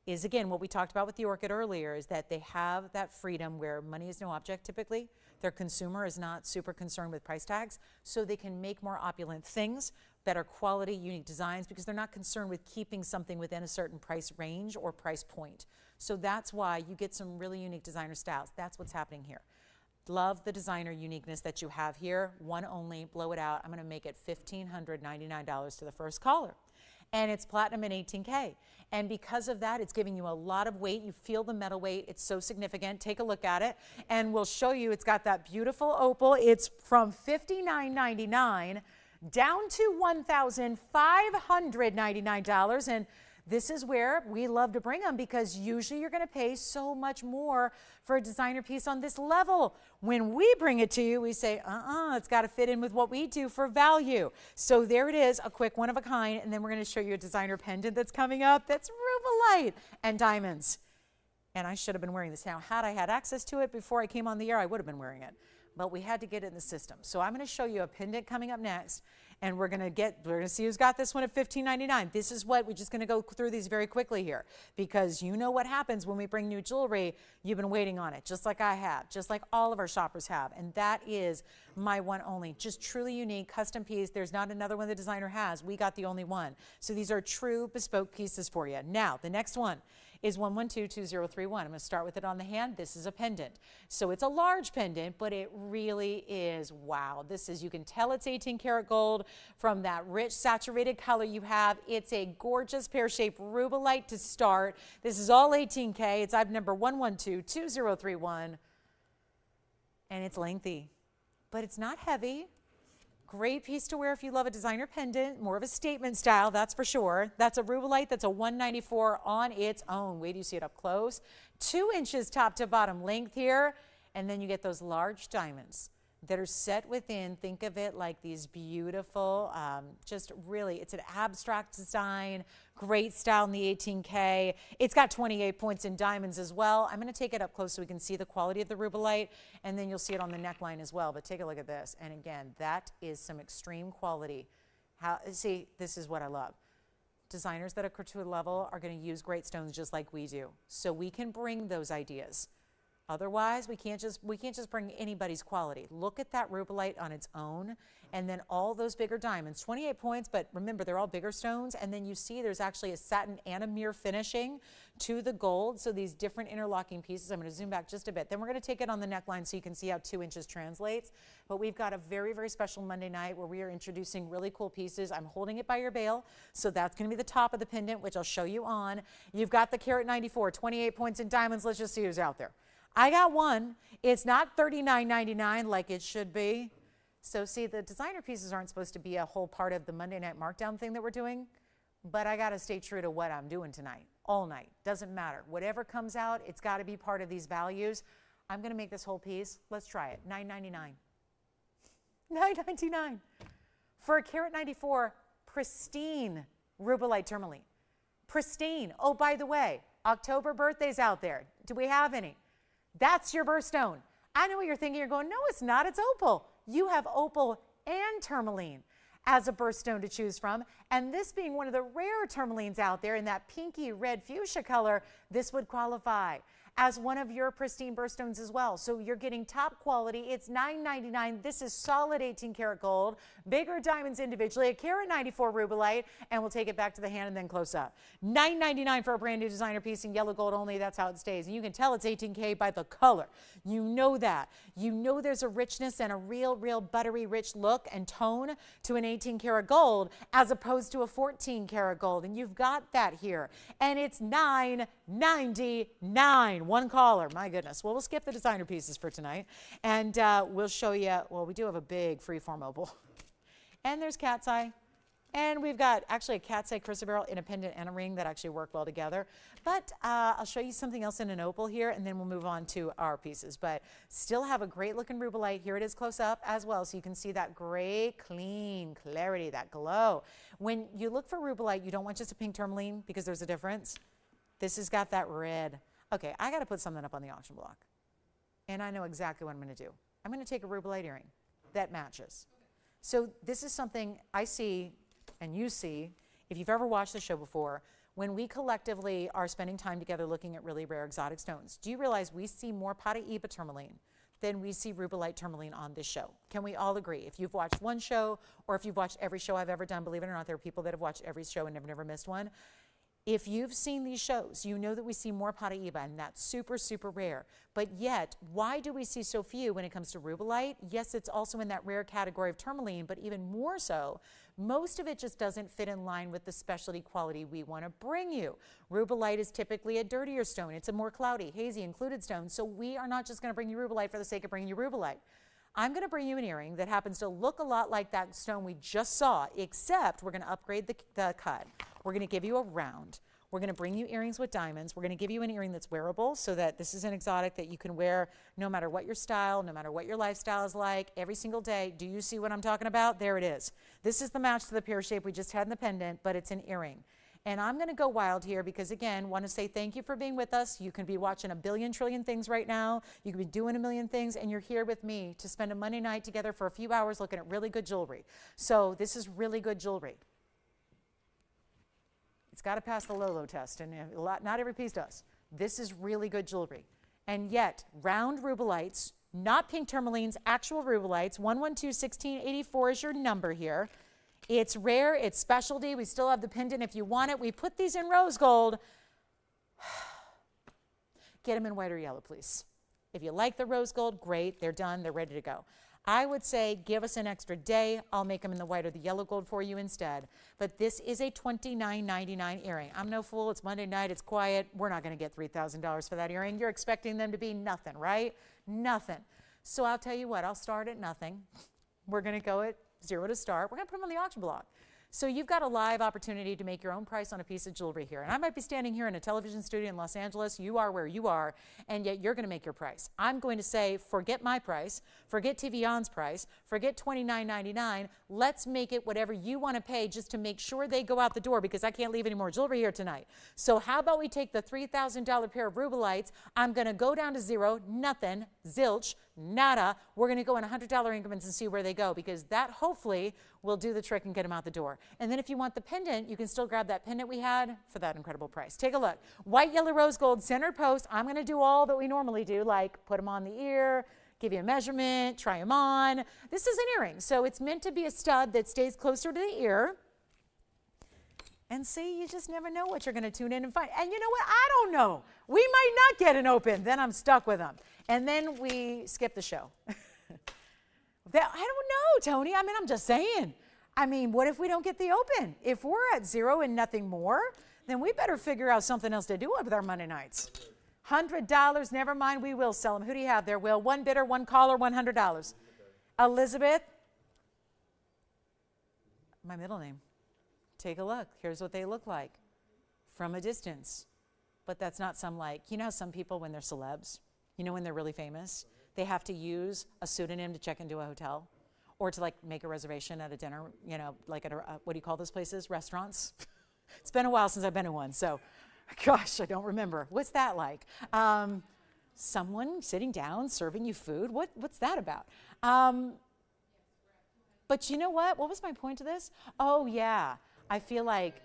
is, again, what we talked about with the Orchid earlier, is that they have that freedom where money is no object typically. Their consumer is not super concerned with price tags, so they can make more opulent things, better quality, unique designs, because they're not concerned with keeping something within a certain price range or price point. So that's why you get some really unique designer styles. That's what's happening here. Love the designer uniqueness that you have here. One only, blow it out. I'm going to make it $1,599 to the first caller. And it's platinum in 18K. And because of that, it's giving you a lot of weight. You feel the metal weight. It's so significant. Take a look at it, and we'll show you. It's got that beautiful opal. It's from $59.99 down to $1,599. And this is where we love to bring them, because usually you're going to pay so much more for a designer piece on this level. When we bring it to you, we say, it's got to fit in with what we do for value. So there it is, a quick one of a kind. And then we're going to show you a designer pendant that's coming up that's Rubilite and diamonds. And I should have been wearing this. Now, had I had access to it before I came on the air, I would have been wearing it. But we had to get it in the system. So I'm going to show you a pendant coming up next. And we're going to see who's got this one at $15.99. This is what we're just going to go through these very quickly here, because you know what happens when we bring new jewelry. You've been waiting on it, just like I have, just like all of our shoppers have. And that is my one only, just truly unique custom piece. There's not another one the designer has. We got the only one. So these are true bespoke pieces for you. Now, the next one is 1122031. I'm going to start with it on the hand. This is a pendant. So it's a large pendant, but it really is, wow. This is, you can tell it's 18 karat gold from that rich saturated color you have. It's a gorgeous pear-shaped Rubilite to start. This is all 18K. It's item number 1122031. And it's lengthy, but it's not heavy. Great piece to wear if you love a designer pendant, more of a statement style, that's for sure. That's a Rubilite, that's a 194 on its own. Wait till you see it up close. 2 inches top to bottom length here, and then you get those large diamonds that are set within. Think of it like these beautiful, just really, it's an abstract design, great style in the 18K. It's got 28 points in diamonds as well. I'm going to take it up close so we can see the quality of the Rubilite, and then you'll see it on the neckline as well. But take a look at this. And again, that is some extreme quality. See, this is what I love. Designers that are couture level are going to use great stones just like we do. So we can bring those ideas. Otherwise, we can't just bring anybody's quality. Look at that Rubilite on its own, and then all those bigger diamonds, 28 points, but remember, they're all bigger stones, and then you see there's actually a satin and a mirror finishing to the gold, so these different interlocking pieces. I'm going to zoom back just a bit. Then we're going to take it on the neckline so you can see how 2 inches translates, but we've got a very, very special Monday night where we are introducing really cool pieces. I'm holding it by your bail, so that's going to be the top of the pendant, which I'll show you on. You've got the carat 94, 28 points in diamonds. Let's just see who's out there. I got one. It's not $39.99 like it should be. So see, the designer pieces aren't supposed to be a whole part of the Monday night markdown thing that we're doing, but I got to stay true to what I'm doing tonight, all night. Doesn't matter. Whatever comes out, it's got to be part of these values. I'm going to make this whole piece. Let's try it. $9.99. $9.99 for a carat 94 pristine Rubilite tourmaline. Pristine. Oh, by the way, October birthdays out there. Do we have any? That's your birthstone. I know what you're thinking. You're going, no, it's not. It's opal. You have opal and tourmaline. as a birthstone to choose from. And this being one of the rare tourmalines out there in that pinky red fuchsia color, this would qualify as one of your pristine birthstones as well. So you're getting top quality. It's $9.99. This is solid 18 karat gold, bigger diamonds individually, a carat 94 Rubilite, and we'll take it back to the hand and then close up. $9.99 for a brand new designer piece in yellow gold only. That's how it stays. And you can tell it's 18K by the color. You know that. You know there's a richness and a real buttery rich look and tone to an 18 karat gold as opposed to a 14 karat gold. And you've got that here. And it's $9.99. One caller, my goodness. Well, we'll skip the designer pieces for tonight, and we'll show you, well, we do have a big freeform opal. And there's cat's eye. And we've got actually a cat's eye chrysoberyl in a pendant and a ring that actually work well together. But I'll show you something else in an opal here, and then we'll move on to our pieces. But still have a great looking Rubilite. Here it is close up as well, so you can see that great, clean clarity, that glow. When you look for Rubilite, you don't want just a pink tourmaline because there's a difference. This has got that red. Okay, I got to put something up on the auction block, and I know exactly what I'm going to do. I'm going to take a Rubilite earring that matches. So this is something I see and you see, if you've ever watched the show before, when we collectively are spending time together looking at really rare exotic stones. Do you realize we see more Paraíba tourmaline than we see Rubilite tourmaline on this show? Can we all agree? If you've watched one show or if you've watched every show I've ever done, believe it or not, there are people that have watched every show and never missed one. If you've seen these shows, you know that we see more Paraíba, and that's super rare. But yet, why do we see so few when it comes to Rubilite? Yes, it's also in that rare category of tourmaline, but even more so, most of it just doesn't fit in line with the specialty quality we want to bring you. Rubilite is typically a dirtier stone. It's a more cloudy, hazy, included stone. So we are not just going to bring you Rubilite for the sake of bringing you Rubilite. I'm going to bring you an earring that happens to look a lot like that stone we just saw, except we're going to upgrade the cut. We're going to give you a round. We're going to bring you earrings with diamonds. We're going to give you an earring that's wearable so that this is an exotic that you can wear no matter what your style, no matter what your lifestyle is like, every single day. Do you see what I'm talking about? There it is. This is the match to the pear shape we just had in the pendant, but it's an earring. And I'm going to go wild here because, again, want to say thank you for being with us. You can be watching a billion trillion things right now. You can be doing a million things, and you're here with me to spend a Monday night together for a few hours looking at really good jewelry. So this is really good jewelry. It's got to pass the Lolo test, and not every piece does. This is really good jewelry. And yet, round Rubilites, not pink tourmalines, actual Rubilites, 112-1684 is your number here. It's rare, it's specialty. We still have the pendant if you want it. We put these in rose gold. Get them in white or yellow, please. If you like the rose gold, great. They're done. They're ready to go. I would say give us an extra day. I'll make them in the white or the yellow gold for you instead. But this is a $29.99 earring. I'm no fool. It's Monday night. It's quiet. We're not going to get $3,000 for that earring. You're expecting them to be nothing, right? Nothing. So I'll tell you what. I'll start at nothing. We're going to go at zero to start. We're going to put them on the auction block. So you've got a live opportunity to make your own price on a piece of jewelry here. And I might be standing here in a television studio in Los Angeles. You are where you are, and yet you're going to make your price. I'm going to say, forget my price, forget TVON's price, forget $29.99. Let's make it whatever you want to pay just to make sure they go out the door, because I can't leave any more jewelry here tonight. So how about we take the $3,000 pair of Rubilites? I'm going to go down to zero, nothing, zilch, nada. We're going to go in $100 increments and see where they go, because that hopefully will do the trick and get them out the door. And then if you want the pendant, you can still grab that pendant we had for that incredible price. Take a look. White, yellow, rose gold, centered post. I'm going to do all that we normally do, like put them on the ear, give you a measurement, try them on. This is an earring, so it's meant to be a stud that stays closer to the ear. And see, you just never know what you're going to tune in and find. And you know what? I don't know. We might not get an open. Then I'm stuck with them. And then we skip the show. I don't know, Tony. I mean, I'm just saying. I mean, what if we don't get the open? If we're at zero and nothing more, then we better figure out something else to do with our Monday nights. $100, never mind, we will sell them. Who do you have there, Will? One bidder, one caller, $100. Elizabeth? My middle name. Take a look. Here's what they look like from a distance. But that's not some, like, you know how some people, when they're celebs, you know, when they're really famous, they have to use a pseudonym to check into a hotel or to, like, make a reservation at a dinner, you know, like at a, what do you call those places? Restaurants? It's been a while since I've been in one, so gosh, I don't remember. What's that like? Someone sitting down, serving you food? What's that about? But you know what? What was my point to this? Oh yeah, I feel like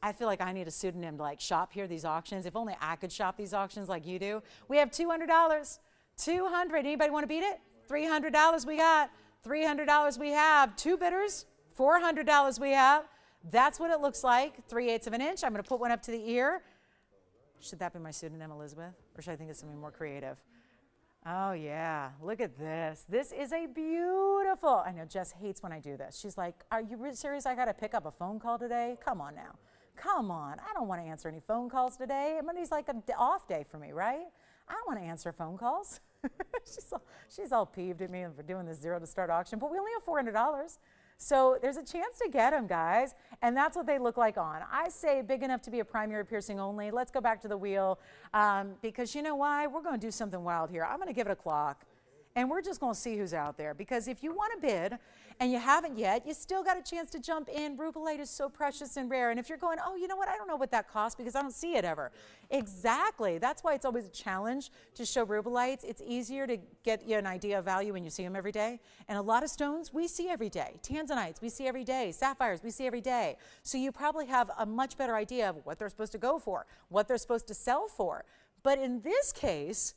I need a pseudonym to like shop here, these auctions. If only I could shop these auctions like you do. We have $200. $200. Anybody want to beat it? $300 we got. $300 we have. 2 bidders. $400 we have. That's what it looks like. 3/8 of an inch. I'm going to put one up to the ear. Should that be my pseudonym, Elizabeth? Or should I think of something more creative? Oh, yeah. Look at this. This is a beautiful. I know Jess hates when I do this. She's like, are you serious? I got to pick up a phone call today? Come on now. Come on. I don't want to answer any phone calls today. Monday's like an off day for me, right? I don't want to answer phone calls. she's all peeved at me for doing this zero to start auction, but we only have $400. So there's a chance to get them, guys, and that's what they look like on. I say big enough to be a primary piercing only. Let's go back to the wheel because you know why? We're going to do something wild here. I'm going to give it a clock, and we're just going to see who's out there because if you want to bid and you haven't yet, you still got a chance to jump in. Rubilite is so precious and rare, and if you're going, oh, you know what? I don't know what that costs because I don't see it ever. Exactly. That's why it's always a challenge to show Rubilites. It's easier to get you an idea of value when you see them every day. And a lot of stones we see every day. Tanzanites we see every day. Sapphires we see every day. So you probably have a much better idea of what they're supposed to go for, what they're supposed to sell for. But in this case,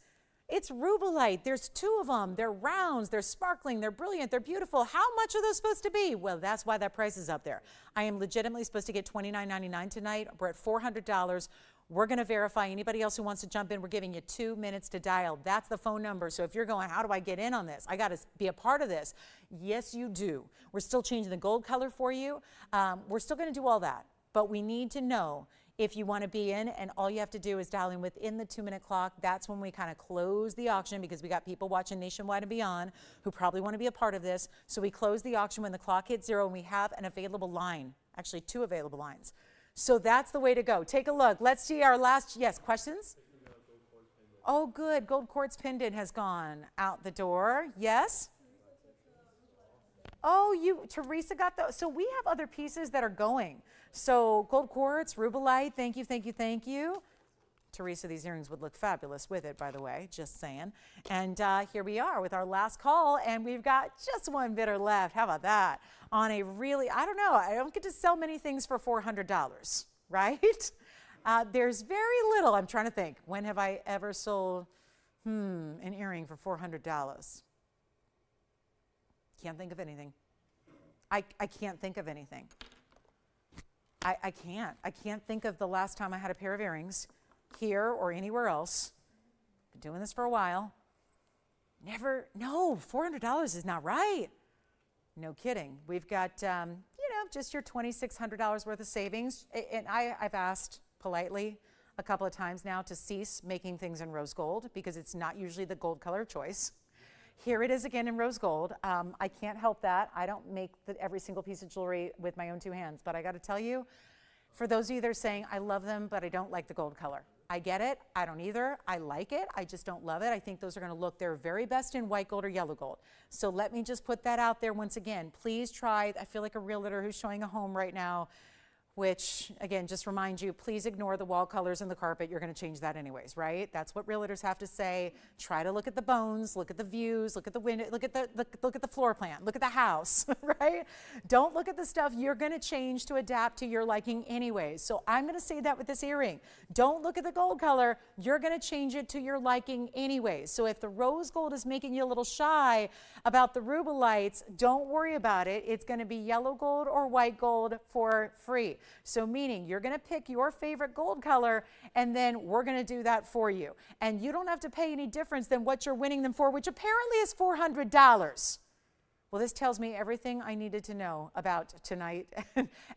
it's Rubilite. There's 2 of them. They're rounds. They're sparkling. They're brilliant. They're beautiful. How much are those supposed to be? Well, that's why that price is up there. I am legitimately supposed to get $29.99 tonight. We're at $400. We're going to verify. Anybody else who wants to jump in, we're giving you 2 minutes to dial. That's the phone number. So if you're going, how do I get in on this? I got to be a part of this. Yes, you do. We're still changing the gold color for you. We're still going to do all that. But we need to know if you want to be in, and all you have to do is dial in within the 2-minute clock. That's when we kind of close the auction because we got people watching nationwide and beyond who probably want to be a part of this. So we close the auction when the clock hits 0 and we have an available line, actually 2 available lines. So that's the way to go. Take a look. Let's see our last, yes, questions? Oh, good. Gold quartz pendant has gone out the door. Yes? Oh, Teresa got those. So we have other pieces that are going. So gold quartz, Rubilite, thank you, thank you, thank you. Teresa, these earrings would look fabulous with it, by the way, just saying. And here we are with our last call, and we've got just 1 bidder left. How about that? On a really, I don't know, I don't get to sell many things for $400, right? There's very little, I'm trying to think. When have I ever sold an earring for $400? Can't think of anything. I can't think of anything. I can't think of the last time I had a pair of earrings here or anywhere else. Been doing this for a while. No, $400 is not right. No kidding. We've got, just your $2,600 worth of savings. And I've asked politely a couple of times now to cease making things in rose gold because it's not usually the gold color choice. Here it is again in rose gold. I can't help that. I don't make every single piece of jewelry with my own 2 hands, but I got to tell you, for those of you that are saying, I love them, but I don't like the gold color. I get it. I don't either. I like it. I just don't love it. I think those are going to look their very best in white gold or yellow gold. So let me just put that out there once again. Please try. I feel like a realtor who's showing a home right now, which, again, just remind you, please ignore the wall colors and the carpet. You're going to change that anyways, right? That's what realtors have to say. Try to look at the bones, look at the views, look at the window, look at the floor plan, look at the house, right? Don't look at the stuff you're going to change to adapt to your liking anyways. So I'm going to say that with this earring. Don't look at the gold color. You're going to change it to your liking anyways. So if the rose gold is making you a little shy about the Rubilites, don't worry about it. It's going to be yellow gold or white gold for free. So meaning you're going to pick your favorite gold color and then we're going to do that for you. And you don't have to pay any difference than what you're winning them for, which apparently is $400. Well, this tells me everything I needed to know about tonight.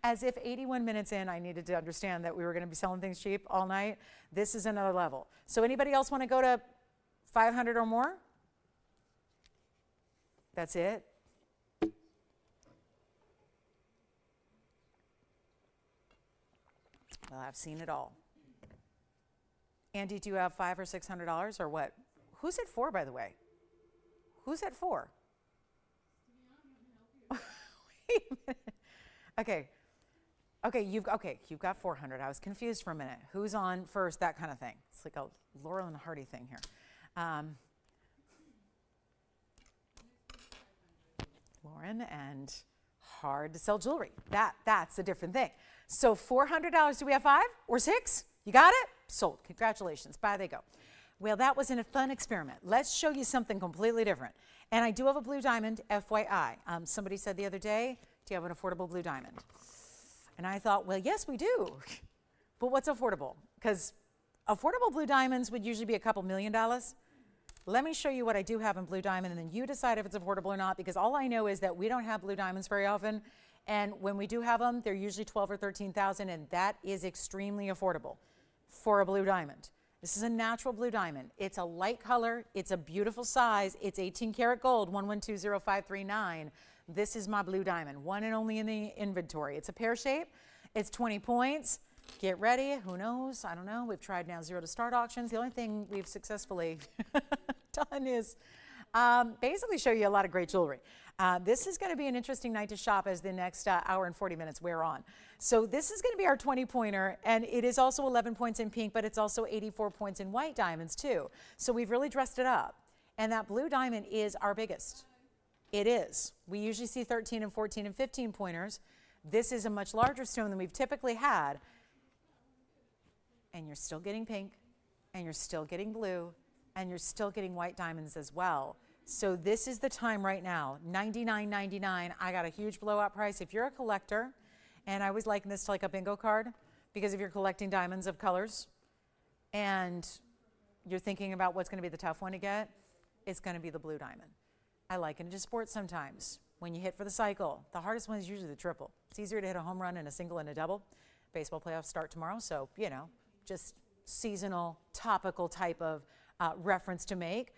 As if 81 minutes in, I needed to understand that we were going to be selling things cheap all night. This is another level. So anybody else want to go to 500 or more? That's it. Well, I've seen it all. Andy, do you have $500 or $600 or what? Who's at 4, by the way? Who's at 4? Wait a minute. Okay, you've got 400. I was confused for a minute. Who's on first? That kind of thing. It's like a Laurel and Hardy thing here. Lauren, and hard to sell jewelry. That's a different thing. So $400, do we have 5 or 6? You got it? Sold. Congratulations. Bye they go. Well, that was a fun experiment. Let's show you something completely different. And I do have a blue diamond, FYI. Somebody said the other day, do you have an affordable blue diamond? And I thought, well, yes, we do. But what's affordable? Because affordable blue diamonds would usually be a couple $1,000,000. Let me show you what I do have in blue diamond, and then you decide if it's affordable or not, because all I know is that we don't have blue diamonds very often. And when we do have them, they're usually 12 or 13,000, and that is extremely affordable for a blue diamond. This is a natural blue diamond. It's a light color. It's a beautiful size. It's 18 karat gold, 1120539. This is my blue diamond, one and only in the inventory. It's a pear shape. It's 20 points. Get ready. Who knows? I don't know. We've tried now 0 to start auctions. The only thing we've successfully done is basically show you a lot of great jewelry. This is going to be an interesting night to shop as the next hour and 40 minutes wear on. So this is going to be our 20-pointer, and it is also 11 points in pink, but it's also 84 points in white diamonds too. So we've really dressed it up. And that blue diamond is our biggest. It is. We usually see 13 and 14 and 15 pointers. This is a much larger stone than we've typically had. And you're still getting pink, and you're still getting blue, and you're still getting white diamonds as well. So this is the time right now, $99.99. I got a huge blowout price. If you're a collector, and I always liken this to like a bingo card, because if you're collecting diamonds of colors and you're thinking about what's going to be the tough one to get, it's going to be the blue diamond. I liken it to sports sometimes. When you hit for the cycle, the hardest one is usually the triple. It's easier to hit a home run and a single and a double. Baseball playoffs start tomorrow, so, you know, just seasonal, topical type of reference to make.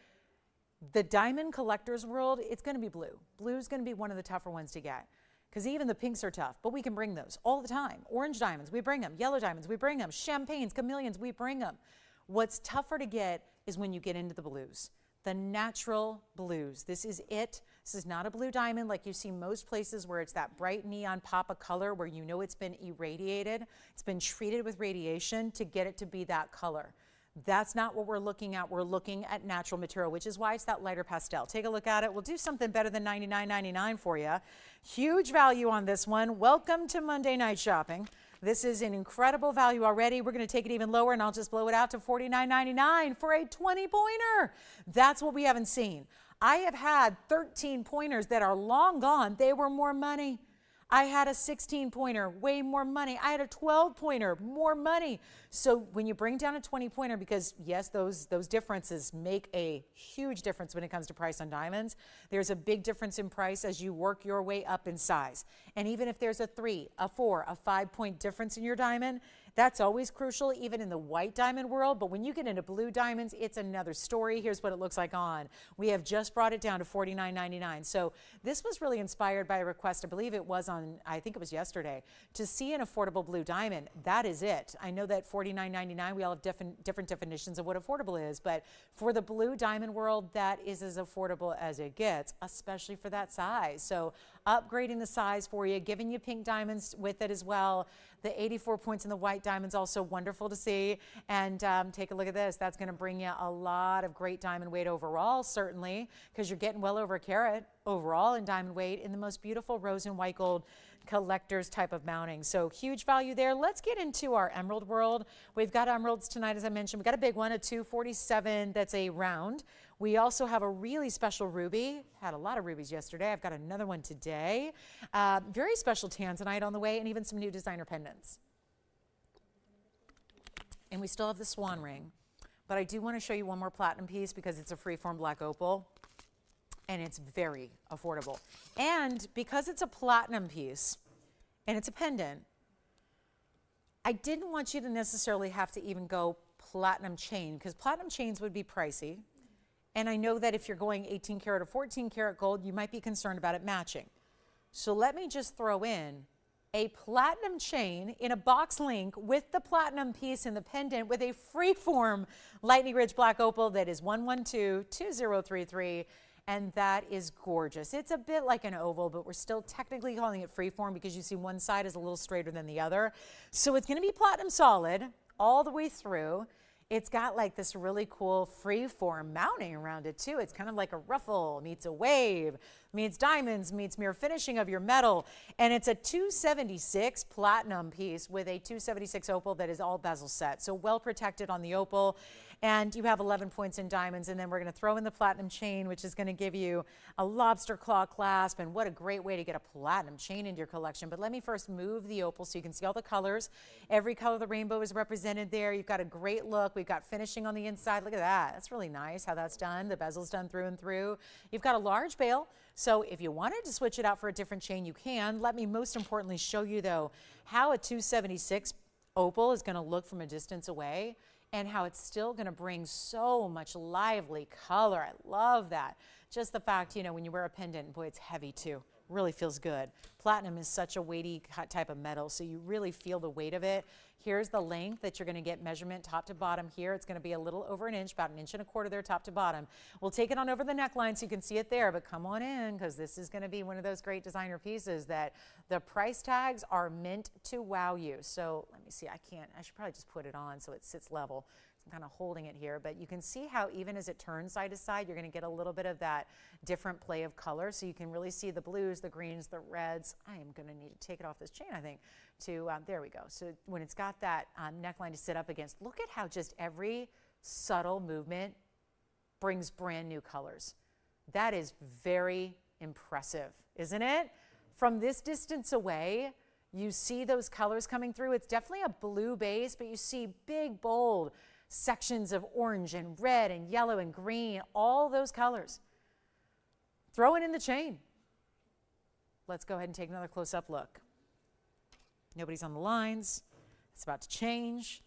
The diamond collector's world, it's going to be blue. Blue is going to be one of the tougher ones to get, because even the pinks are tough, but we can bring those all the time. Orange diamonds, we bring them. Yellow diamonds, we bring them. Champagnes, chameleons, we bring them. What's tougher to get is when you get into the blues, the natural blues. This is it. This is not a blue diamond like you see most places where it's that bright neon pop of color where you know it's been irradiated. It's been treated with radiation to get it to be that color. That's not what we're looking at. We're looking at natural material, which is why it's that lighter pastel. Take a look at it. We'll do something better than $99.99 for you. Huge value on this one. Welcome to Monday Night Shopping. This is an incredible value already. We're going to take it even lower, and I'll just blow it out to $49.99 for a 20-pointer. That's what we haven't seen. I have had 13 pointers that are long gone. They were more money. I had a 16-pointer, way more money. I had a 12-pointer, more money. So when you bring down a 20-pointer, because yes, those differences make a huge difference when it comes to price on diamonds. There's a big difference in price as you work your way up in size. And even if there's a 3, a 4, a 5-point difference in your diamond, that's always crucial, even in the white diamond world. But when you get into blue diamonds, it's another story. Here's what it looks like on. We have just brought it down to $49.99. So this was really inspired by a request, I believe it was on, I think it was yesterday, to see an affordable blue diamond. That is it. I know that $49.99, we all have different definitions of what affordable is, but for the blue diamond world, that is as affordable as it gets, especially for that size. So upgrading the size for you, giving you pink diamonds with it as well. The 84 points in the white diamonds, also wonderful to see. And take a look at this. That's going to bring you a lot of great diamond weight overall, certainly, because you're getting well over a carat overall in diamond weight in the most beautiful rose and white gold collector's type of mounting. So huge value there. Let's get into our emerald world. We've got emeralds tonight, as I mentioned. We've got a big one, a 247 that's a round. We also have a really special ruby. Had a lot of rubies yesterday. I've got another one today. Very special Tanzanite on the way, and even some new designer pendants. And we still have the Swan ring. But I do want to show you one more platinum piece because it's a freeform black opal. And it's very affordable. And because it's a platinum piece and it's a pendant, I didn't want you to necessarily have to even go platinum chain, because platinum chains would be pricey. And I know that if you're going 18 karat or 14 karat gold, you might be concerned about it matching. So let me just throw in a platinum chain in a box link with the platinum piece in the pendant with a freeform lightning ridge black opal that is 112-2033. And that is gorgeous. It's a bit like an oval, but we're still technically calling it freeform because you see one side is a little straighter than the other. So it's going to be platinum solid all the way through. It's got like this really cool free-form mounting around it too. It's kind of like a ruffle meets a wave, meets diamonds, meets mirror finishing of your metal. And it's a 276 platinum piece with a 276 opal that is all bezel set. So well protected on the opal. And you have 11 points in diamonds. And then we're going to throw in the platinum chain, which is going to give you a lobster claw clasp. And what a great way to get a platinum chain into your collection. But let me first move the opal so you can see all the colors. Every color of the rainbow is represented there. You've got a great look. We've got finishing on the inside. Look at that. That's really nice how that's done. The bezel's done through and through. You've got a large bail. So if you wanted to switch it out for a different chain, you can. Let me most importantly show you, though, how a 276 opal is going to look from a distance away, and how it's still going to bring so much lively color. I love that. Just the fact, you know, when you wear a pendant, boy, it's heavy too. Really feels good. Platinum is such a weighty type of metal, so you really feel the weight of it. Here's the length that you're going to get measurement top to bottom here. It's going to be a little over an inch, about an inch and a quarter there top to bottom. We'll take it on over the neckline so you can see it there, but come on in, because this is going to be one of those great designer pieces that the price tags are meant to wow you. So let me see, I should probably just put it on so it sits level. I'm kind of holding it here, but you can see how even as it turns side to side, you're going to get a little bit of that different play of color. So you can really see the blues, the greens, the reds. I am going to need to take it off this chain, I think, to, there we go. So when it's got that neckline to sit up against, look at how just every subtle movement brings brand new colors. That is very impressive, isn't it? From this distance away, you see those colors coming through. It's definitely a blue base, but you see big, bold sections of orange and red and yellow and green, all those colors. Throw it in the chain. Let's go ahead and take another close-up look. Nobody's on the lines. It's about to change.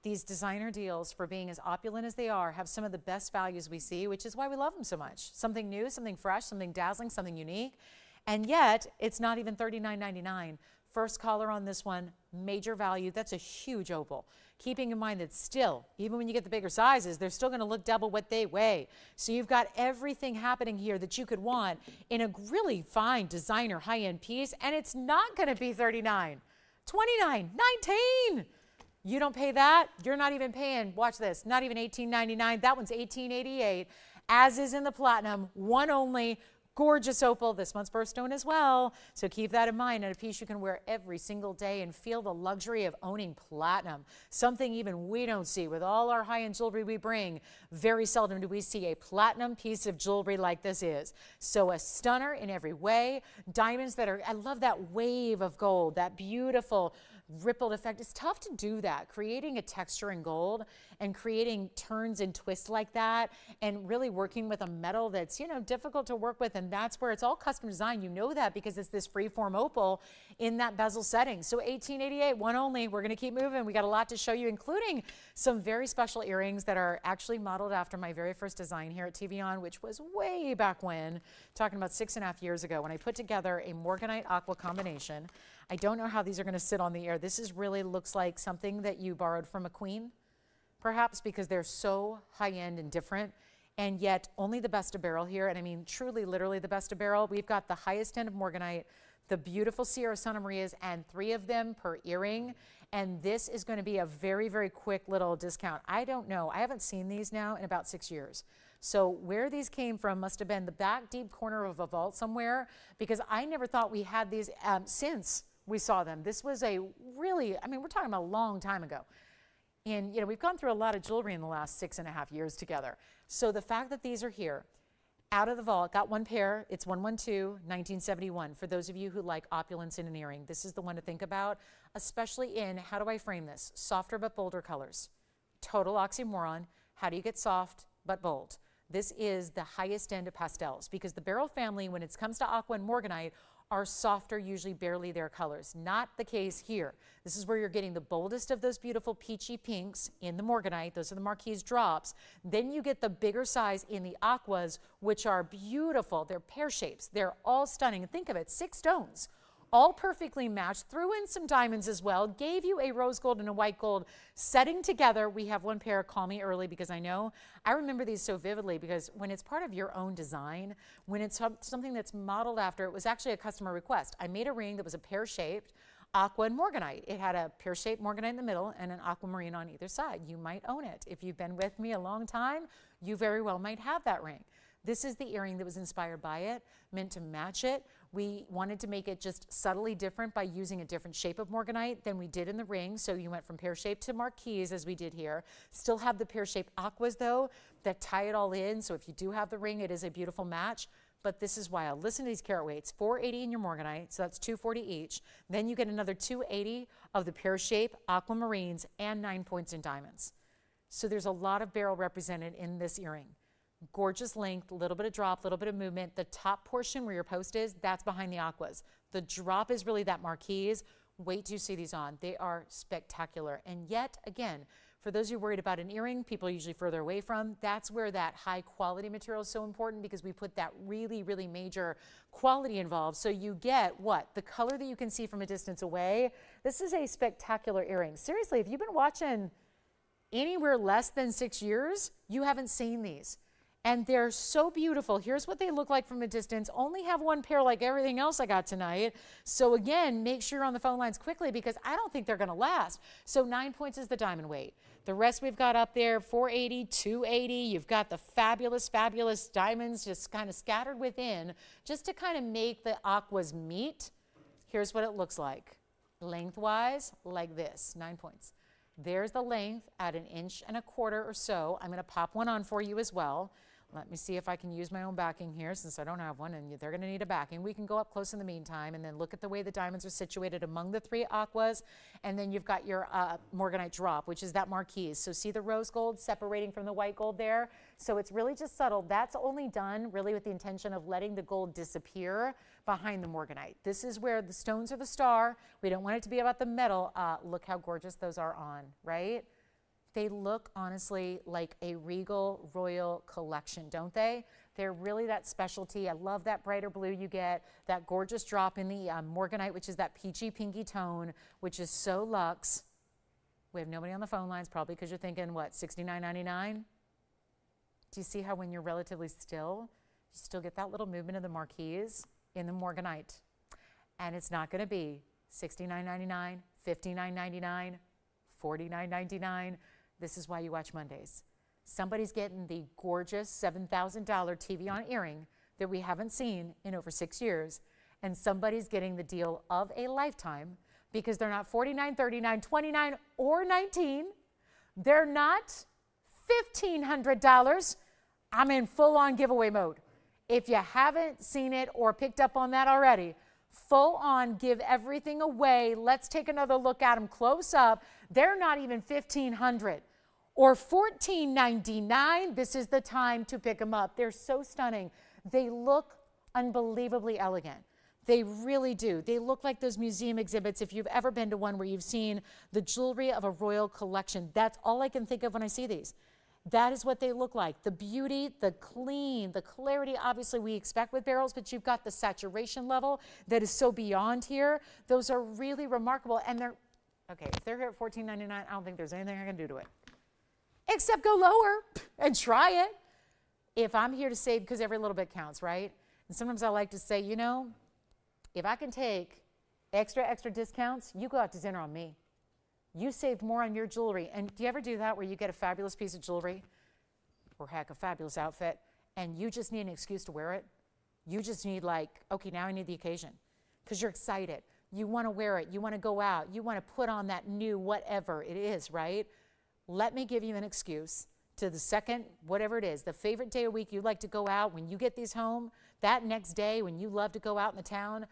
These designer deals, for being as opulent as they are, have some of the best values we see, which is why we love them so much. Something new, something fresh, something dazzling, something unique. And yet, it's not even $39.99. First caller on this one, major value. That's a huge opal. Keeping in mind that still, even when you get the bigger sizes, they're still going to look double what they weigh. So you've got everything happening here that you could want in a really fine designer high-end piece, and it's not going to be $39, $29, $19. You don't pay that, you're not even paying, watch this, not even $18.99. That one's $18.88, as is in the platinum, one only. Gorgeous opal, this month's birthstone as well. So keep that in mind, and a piece you can wear every single day and feel the luxury of owning platinum. Something even we don't see with all our high-end jewelry we bring. Very seldom do we see a platinum piece of jewelry like this is. So a stunner in every way. Diamonds that are, I love that wave of gold, that beautiful rippled effect. It's tough to do that, creating a texture in gold and creating turns and twists like that, and really working with a metal that's, you know, difficult to work with. And that's where it's all custom design. You know that because it's this freeform opal in that bezel setting. So $18.88, one only. We're going to keep moving. We got a lot to show you, including some very special earrings that are actually modeled after my very first design here at TVON, which was way back when, talking about 6.5 years ago, when I put together a Morganite aqua combination. I don't know how these are going to sit on the air. This is really looks like something that you borrowed from a queen, perhaps, because they're so high-end and different, and yet only the best of barrel here. And I mean, truly, literally the best of barrel. We've got the highest end of Morganite, the beautiful Sierra Santa Marias, and 3 of them per earring. And this is going to be a very, very quick little discount. I don't know. I haven't seen these now in about 6 years. So where these came from must have been the back deep corner of a vault somewhere, because I never thought we had these since we saw them. This was a really, I mean, we're talking about a long time ago. And, you know, we've gone through a lot of jewelry in the last 6.5 years together. So the fact that these are here, out of the vault, got one pair, it's 112, 1971. For those of you who like opulence in an earring, this is the one to think about, especially in, how do I frame this? Softer but bolder colors. Total oxymoron. How do you get soft but bold? This is the highest end of pastels, because the Beryl family, when it comes to aqua and Morganite, are softer, usually barely their colors. Not the case here. This is where you're getting the boldest of those beautiful peachy pinks in the Morganite. Those are the Marquise drops. Then you get the bigger size in the aquas, which are beautiful. They're pear shapes. They're all stunning. Think of it, 6 stones, all perfectly matched. Threw in some diamonds as well. Gave you a rose gold and a white gold setting together. We have one pair. Call me early, because I remember these so vividly, because when it's part of your own design, when it's something that's modeled after, it was actually a customer request. I made a ring that was a pear shaped. aqua and morganite. It had a pear-shaped morganite in the middle and an aquamarine on either side. You might own it. If you've been with me a long time, you very well might have that ring. This is the earring that was inspired by it, meant to match it. We wanted to make it just subtly different by using a different shape of morganite than we did in the ring. So you went from pear-shaped to marquise, as we did here. Still have the pear-shaped aquas, though, that tie it all in. So if you do have the ring, it is a beautiful match. But this is wild. Listen to these carat weights. 480 in your morganite, so that's 240 each. Then you get another 280 of the pear-shaped aquamarines and 9 points in diamonds. So there's a lot of beryl represented in this earring. Gorgeous length, a little bit of drop, a little bit of movement. The top portion where your post is, that's behind the aquas. The drop is really that marquise. Wait till you see these on. They are spectacular. And yet, again, for those who are worried about an earring, people are usually further away from, that's where that high quality material is so important, because we put that really, really major quality involved. So you get what? The color that you can see from a distance away. This is a spectacular earring. Seriously, if you've been watching anywhere less than 6 years, you haven't seen these. And they're so beautiful. Here's what they look like from a distance. Only have one pair like everything else I got tonight. So again, make sure you're on the phone lines quickly, because I don't think they're gonna last. So 9 points is the diamond weight. The rest we've got up there, 480, 280. You've got the fabulous, fabulous diamonds just kind of scattered within, just to kind of make the aquas meet. Here's what it looks like. Lengthwise, like this, 9 points. There's the length at 1.25 inches or so. I'm gonna pop one on for you as well. Let me see if I can use my own backing here, since I don't have one, and they're going to need a backing. We can go up close in the meantime and then look at the way the diamonds are situated among the 3 aquas. And then you've got your morganite drop, which is that marquise. So see the rose gold separating from the white gold there? So it's really just subtle. That's only done really with the intention of letting the gold disappear behind the morganite. This is where the stones are the star. We don't want it to be about the metal. Look how gorgeous those are on, right? They look, honestly, like a regal royal collection, don't they? They're really that specialty. I love that brighter blue you get, that gorgeous drop in the morganite, which is that peachy pinky tone, which is so luxe. We have nobody on the phone lines, probably because you're thinking, what, $69.99? Do you see how when you're relatively still, you still get that little movement of the marquise in the morganite? And it's not going to be $69.99, $59.99, $49.99. This is why you watch Mondays. Somebody's getting the gorgeous $7,000 TVON earring that we haven't seen in over 6 years, and somebody's getting the deal of a lifetime, because they're not $49, $39, $29, or $19. They're not $1,500. I'm in full-on giveaway mode. If you haven't seen it or picked up on that already, full on, give everything away. Let's take another look at them close up. They're not even $1,500 or $14.99. This is the time to pick them up. They're so stunning. They look unbelievably elegant. They really do. They look like those museum exhibits. If you've ever been to one where you've seen the jewelry of a royal collection, that's all I can think of when I see these. That is what they look like. The beauty, the clean, the clarity, obviously we expect with beryls, but you've got the saturation level that is so beyond here. Those are really remarkable. And they're, okay, if they're here at $14.99, I don't think there's anything I can do to it, except go lower and try it. If I'm here to save, because every little bit counts, right? And sometimes I like to say, you know, if I can take extra discounts, you go out to dinner on me. You saved more on your jewelry. And do you ever do that where you get a fabulous piece of jewelry, or heck, a fabulous outfit, and you just need an excuse to wear it? You just need, like, okay, now I need the occasion, because you're excited. You want to wear it. You want to go out. You want to put on that new whatever it is, right? Let me give you an excuse to the second, whatever it is, the favorite day of week you like to go out. When you get these home, that next day when you love to go out in the town,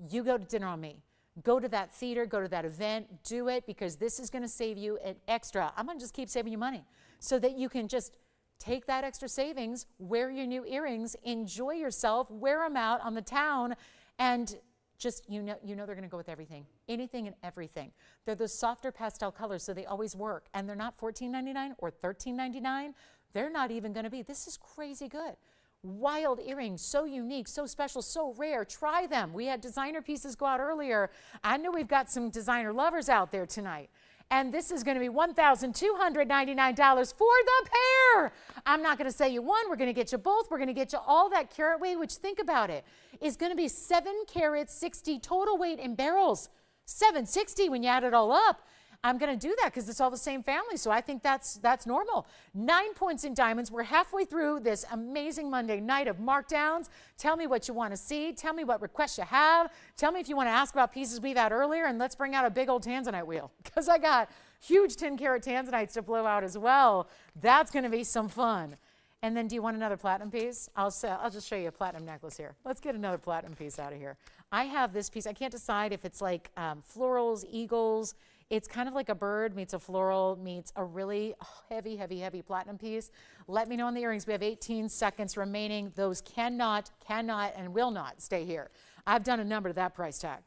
you go to dinner on me. Go to that theater, go to that event, do it, because this is going to save you an extra. I'm going to just keep saving you money so that you can just take that extra savings, wear your new earrings, enjoy yourself, wear them out on the town, and just, you know they're going to go with everything, anything and everything. They're those softer pastel colors, so they always work. And they're not $14.99 or $13.99. They're not even going to be. This is crazy good. Wild earrings, so unique, so special, so rare. Try them. We had designer pieces go out earlier. I know we've got some designer lovers out there tonight. And this is going to be $1,299 for the pair. I'm not going to say you one. We're going to get you both. We're going to get you all that carat weight, which, think about it, is going to be 7 carats, 60 total weight in beryls. $760 when you add it all up. I'm going to do that because it's all the same family, so I think that's normal. 9 points in diamonds. We're halfway through this amazing Monday night of markdowns. Tell me what you want to see. Tell me what requests you have. Tell me if you want to ask about pieces we've had earlier, and let's bring out a big old Tanzanite wheel because I got huge 10-carat Tanzanites to blow out as well. That's going to be some fun. And then do you want another platinum piece? I'll just show you a platinum necklace here. Let's get another platinum piece out of here. I have this piece. I can't decide if it's like florals, eagles. It's kind of like a bird meets a floral meets a really heavy, heavy, heavy platinum piece. Let me know on the earrings. We have 18 seconds remaining. Those cannot, and will not stay here. I've done a number to that price tag,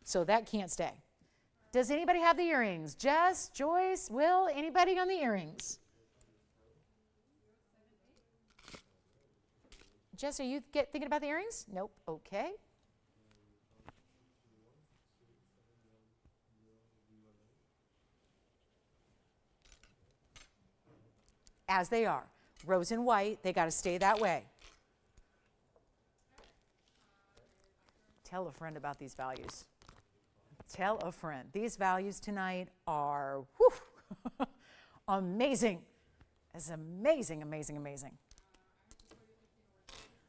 so that can't stay. Does anybody have the earrings? Jess, Joyce, Will, anybody on the earrings? Jess, are you thinking about the earrings? Nope. Okay. As they are. Rose and white, they got to stay that way. Tell a friend about these values. Tell a friend. These values tonight are amazing. It's amazing, amazing, amazing.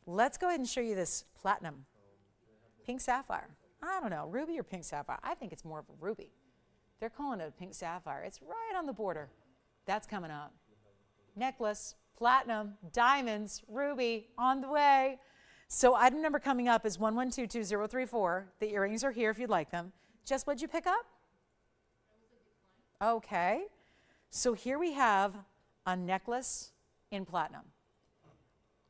Let's go ahead and show you this platinum. Pink sapphire. I don't know, ruby or pink sapphire? I think it's more of a ruby. They're calling it a pink sapphire. It's right on the border. That's coming up. Necklace, platinum, diamonds, ruby, on the way. So item number coming up is 1122-034. The earrings are here if you'd like them. Jess, what'd you pick up? Okay. So here we have a necklace in platinum.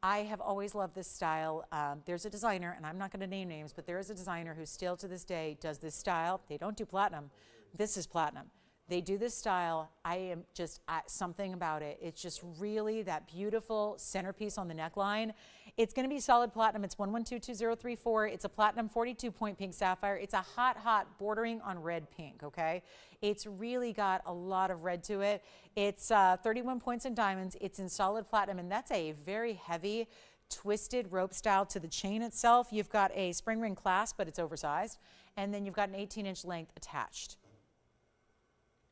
I have always loved this style. There's a designer, and I'm not going to name names, but there is a designer who still to this day does this style. They don't do platinum. This is platinum. They do this style. I am just something about it. It's just really that beautiful centerpiece on the neckline. It's going to be solid platinum. It's 1122-034. It's a platinum 42-point pink sapphire. It's a hot, hot bordering on red pink, okay? It's really got a lot of red to it. It's 31 points in diamonds. It's in solid platinum, and that's a very heavy, twisted rope style to the chain itself. You've got a spring ring clasp, but it's oversized, and then you've got an 18-inch length attached.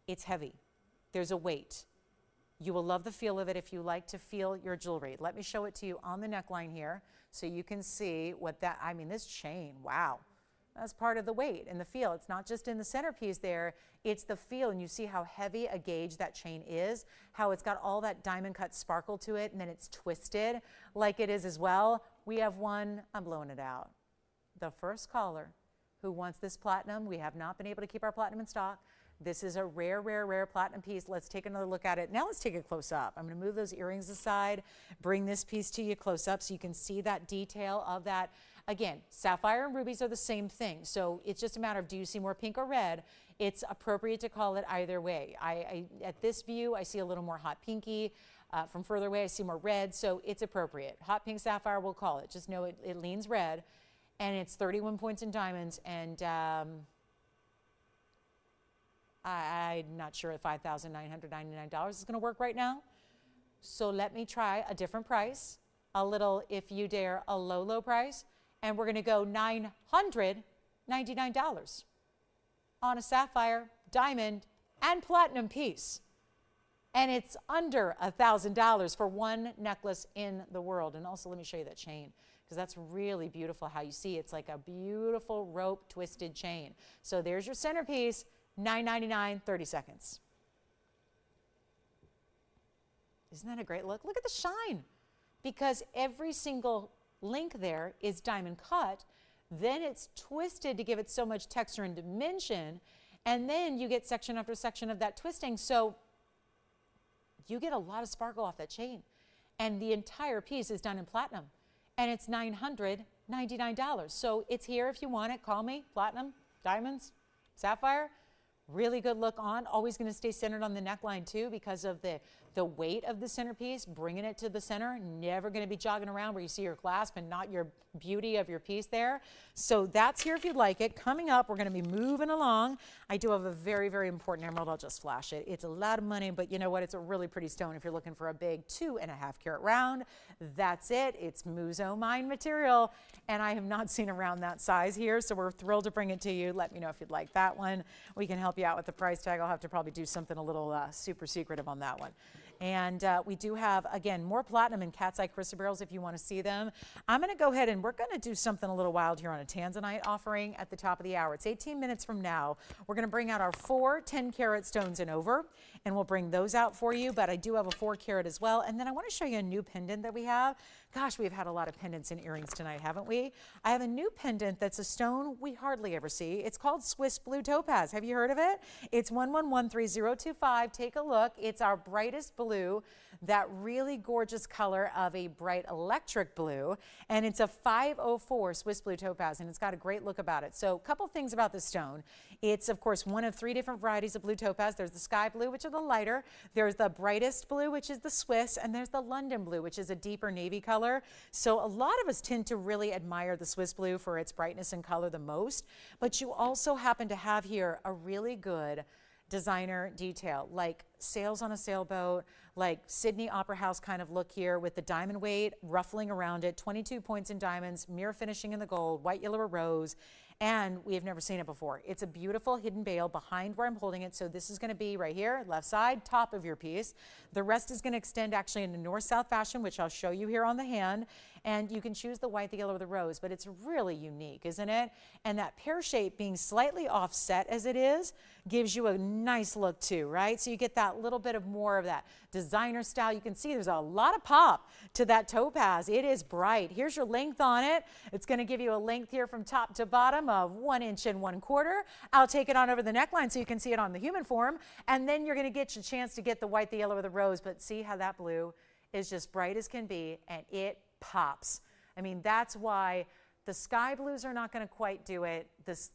It's heavy. There's a weight. You will love the feel of it if you like to feel your jewelry. Let me show it to you on the neckline here so you can see what that, I mean, this chain, wow. That's part of the weight and the feel. It's not just in the centerpiece there, it's the feel, and you see how heavy a gauge that chain is, how it's got all that diamond cut sparkle to it, and then it's twisted like it is as well. We have one, I'm blowing it out. The first caller who wants this platinum, we have not been able to keep our platinum in stock. This is a rare, rare, rare platinum piece. Let's take another look at it. Now let's take a close up. I'm going to move those earrings aside, bring this piece to you close up so you can see that detail of that. Again, sapphire and rubies are the same thing. So it's just a matter of, do you see more pink or red? It's appropriate to call it either way. At this view, I see a little more hot pinky. From further away, I see more red. So it's appropriate. Hot pink sapphire, we'll call it. Just know it leans red. And it's 31 points in diamonds. And I'm not sure if $5,999 is going to work right now. So let me try a different price, a little, if you dare, a low, low price. And we're going to go $999 on a sapphire, diamond, and platinum piece. And it's under $1,000 for one necklace in the world. And also, let me show you that chain, because that's really beautiful how you see it's like a beautiful rope twisted chain. So there's your centerpiece. $9.99, 30 seconds. Isn't that a great look? Look at the shine. Because every single link there is diamond cut. Then it's twisted to give it so much texture and dimension. And then you get section after section of that twisting. So you get a lot of sparkle off that chain. And the entire piece is done in platinum. And it's $999. So it's here if you want it. Call me. Platinum, diamonds, sapphire. Really good look on. Always going to stay centered on the neckline too because of the the weight of the centerpiece, bringing it to the center, never going to be jogging around where you see your clasp and not your beauty of your piece there. So that's here if you'd like it. Coming up, we're going to be moving along. I do have a very, very important emerald. I'll just flash it. It's a lot of money, but you know what? It's a really pretty stone if you're looking for a big 2.5 carat round. That's it. It's Muzo Mine material, and I have not seen a round that size here, so we're thrilled to bring it to you. Let me know if you'd like that one. We can help you out with the price tag. I'll have to probably do something a little super secretive on that one. And we do have, again, more platinum and cat's eye chrysoberyls if you want to see them. I'm going to go ahead and we're going to do something a little wild here on a Tanzanite offering at the top of the hour. It's 18 minutes from now. We're going to bring out our 4 10-carat stones and over, and we'll bring those out for you. But I do have a 4-carat as well. And then I want to show you a new pendant that we have. Gosh, we've had a lot of pendants and earrings tonight, haven't we? I have a new pendant that's a stone we hardly ever see. It's called Swiss Blue Topaz. Have you heard of it? It's 1113-025. Take a look. It's our brightest blue, that really gorgeous color of a bright electric blue. And it's a 504 Swiss Blue Topaz, and it's got a great look about it. So a couple things about this stone. It's, of course, one of 3 different varieties of blue topaz. There's the sky blue, which are the lighter. There's the brightest blue, which is the Swiss. And there's the London blue, which is a deeper navy color. So a lot of us tend to really admire the Swiss blue for its brightness and color the most. But you also happen to have here a really good designer detail, like sails on a sailboat, like Sydney Opera House kind of look here with the diamond weight ruffling around it, 22 points in diamonds, mirror finishing in the gold, white, yellow, or rose. And we have never seen it before. It's a beautiful hidden bail behind where I'm holding it. So this is going to be right here, left side, top of your piece. The rest is going to extend actually in the north-south fashion, which I'll show you here on the hand. And you can choose the white, the yellow, or the rose, but it's really unique, isn't it? And that pear shape being slightly offset as it is gives you a nice look too, right? So you get that little bit of more of that designer style. You can see there's a lot of pop to that topaz. It is bright. Here's your length on it. It's going to give you a length here from top to bottom of 1 1/4 inches. I'll take it on over the neckline so you can see it on the human form. And then you're going to get your chance to get the white, the yellow, or the rose. But see how that blue is just bright as can be, and it pops. I mean, that's why the sky blues are not going to quite do it.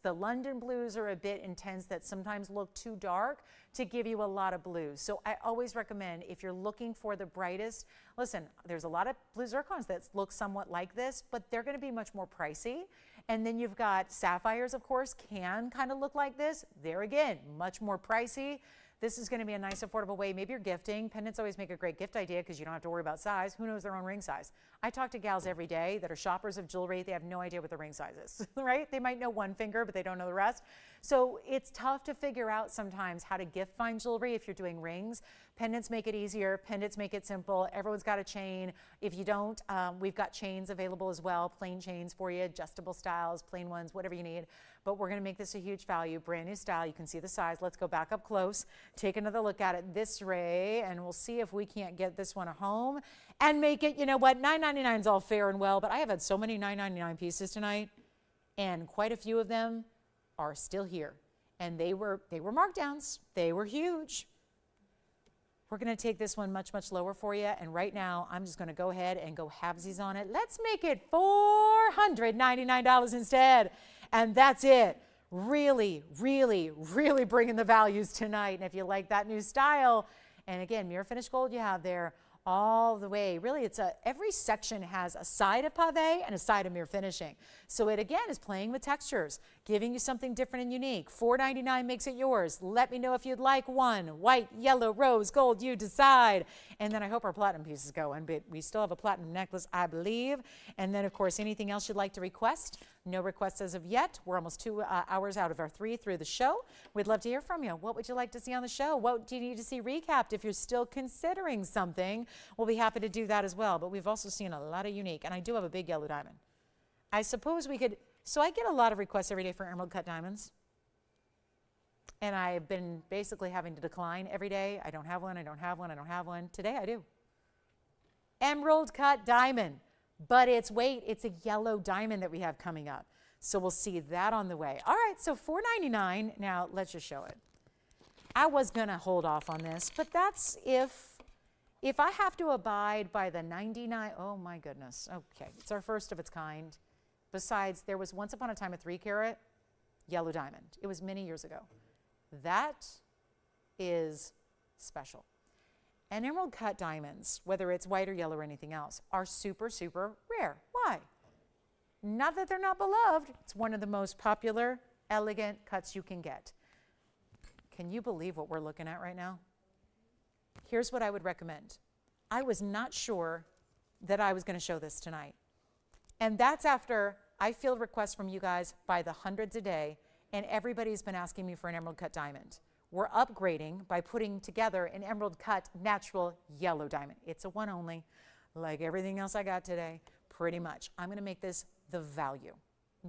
The London blues are a bit intense that sometimes look too dark to give you a lot of blues. So I always recommend, if you're looking for the brightest, listen, there's a lot of blue zircons that look somewhat like this, but they're going to be much more pricey. And then you've got sapphires, of course, can kind of look like this. There again, much more pricey. This is going to be a nice, affordable way. Maybe you're gifting. Pendants always make a great gift idea because you don't have to worry about size. Who knows their own ring size? I talk to gals every day that are shoppers of jewelry. They have no idea what the ring size is, right? They might know one finger, but they don't know the rest. So it's tough to figure out sometimes how to gift find jewelry if you're doing rings. Pendants make it easier. Pendants make it simple. Everyone's got a chain. If you don't, we've got chains available as well, plain chains for you, adjustable styles, plain ones, whatever you need. But we're going to make this a huge value, brand new style. You can see the size. Let's go back up close, take another look at it this way, and we'll see if we can't get this one home and make it, you know what, $9.99 is all fair and well, but I have had so many $9.99 pieces tonight, and quite a few of them are still here. And they were markdowns. They were huge. We're going to take this one much, much lower for you. And right now, I'm just going to go ahead and go halvesies on it. Let's make it $499 instead. And that's it. Really, really, really bringing the values tonight. And if you like that new style, and again, mirror finished gold you have there all the way. Really, every section has a side of pave and a side of mirror finishing. So it again is playing with textures, giving you something different and unique. $4.99 makes it yours. Let me know if you'd like one. White, yellow, rose, gold, you decide. And then I hope our platinum pieces go in, but we still have a platinum necklace, I believe. And then, of course, anything else you'd like to request. No requests as of yet. We're almost 2 hours out of our 3 through the show. We'd love to hear from you. What would you like to see on the show? What do you need to see recapped? If you're still considering something, we'll be happy to do that as well. But we've also seen a lot of unique, and I do have a big yellow diamond. I suppose we could, so I get a lot of requests every day for emerald cut diamonds. And I've been basically having to decline every day. I don't have one, I don't have one, I don't have one. Today I do. Emerald cut diamond. But it's a yellow diamond that we have coming up. So we'll see that on the way. All right, so $4.99. Now let's just show it. I was going to hold off on this, but that's if I have to abide by the 99. Oh my goodness. Okay, it's our first of its kind. Besides, there was once upon a time a 3-carat yellow diamond. It was many years ago. That is special. And emerald cut diamonds, whether it's white or yellow or anything else, are super, super rare. Why? Not that they're not beloved. It's one of the most popular, elegant cuts you can get. Can you believe what we're looking at right now? Here's what I would recommend. I was not sure that I was going to show this tonight. And that's after I field requests from you guys by the hundreds a day, and everybody's been asking me for an emerald cut diamond. We're upgrading by putting together an emerald cut natural yellow diamond. It's a one only, like everything else I got today, pretty much. I'm going to make this the value.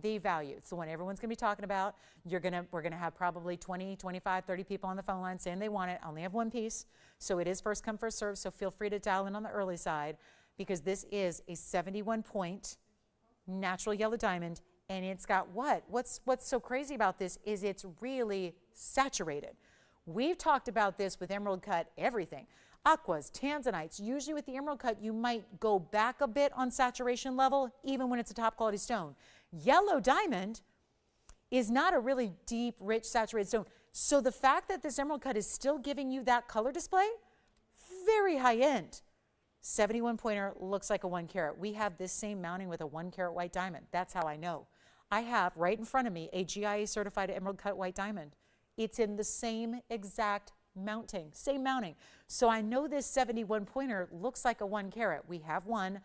The value. It's the one everyone's going to be talking about. We're going to have probably 20, 25, 30 people on the phone line saying they want it. I only have one piece, so it is first come, first serve, so feel free to dial in on the early side, because this is a 71-point natural yellow diamond, and it's got what? What's so crazy about this is it's really saturated. We've talked about this with emerald cut everything. Aquas, Tanzanites, usually with the emerald cut, you might go back a bit on saturation level, even when it's a top quality stone. Yellow diamond is not a really deep, rich, saturated stone. So the fact that this emerald cut is still giving you that color display, very high end. 71 pointer looks like a 1 carat. We have this same mounting with a 1 carat white diamond. That's how I know. I have right in front of me a GIA certified emerald cut white diamond. It's in the same exact mounting, same mounting. So I know this 71 pointer looks like a 1 carat. We have one.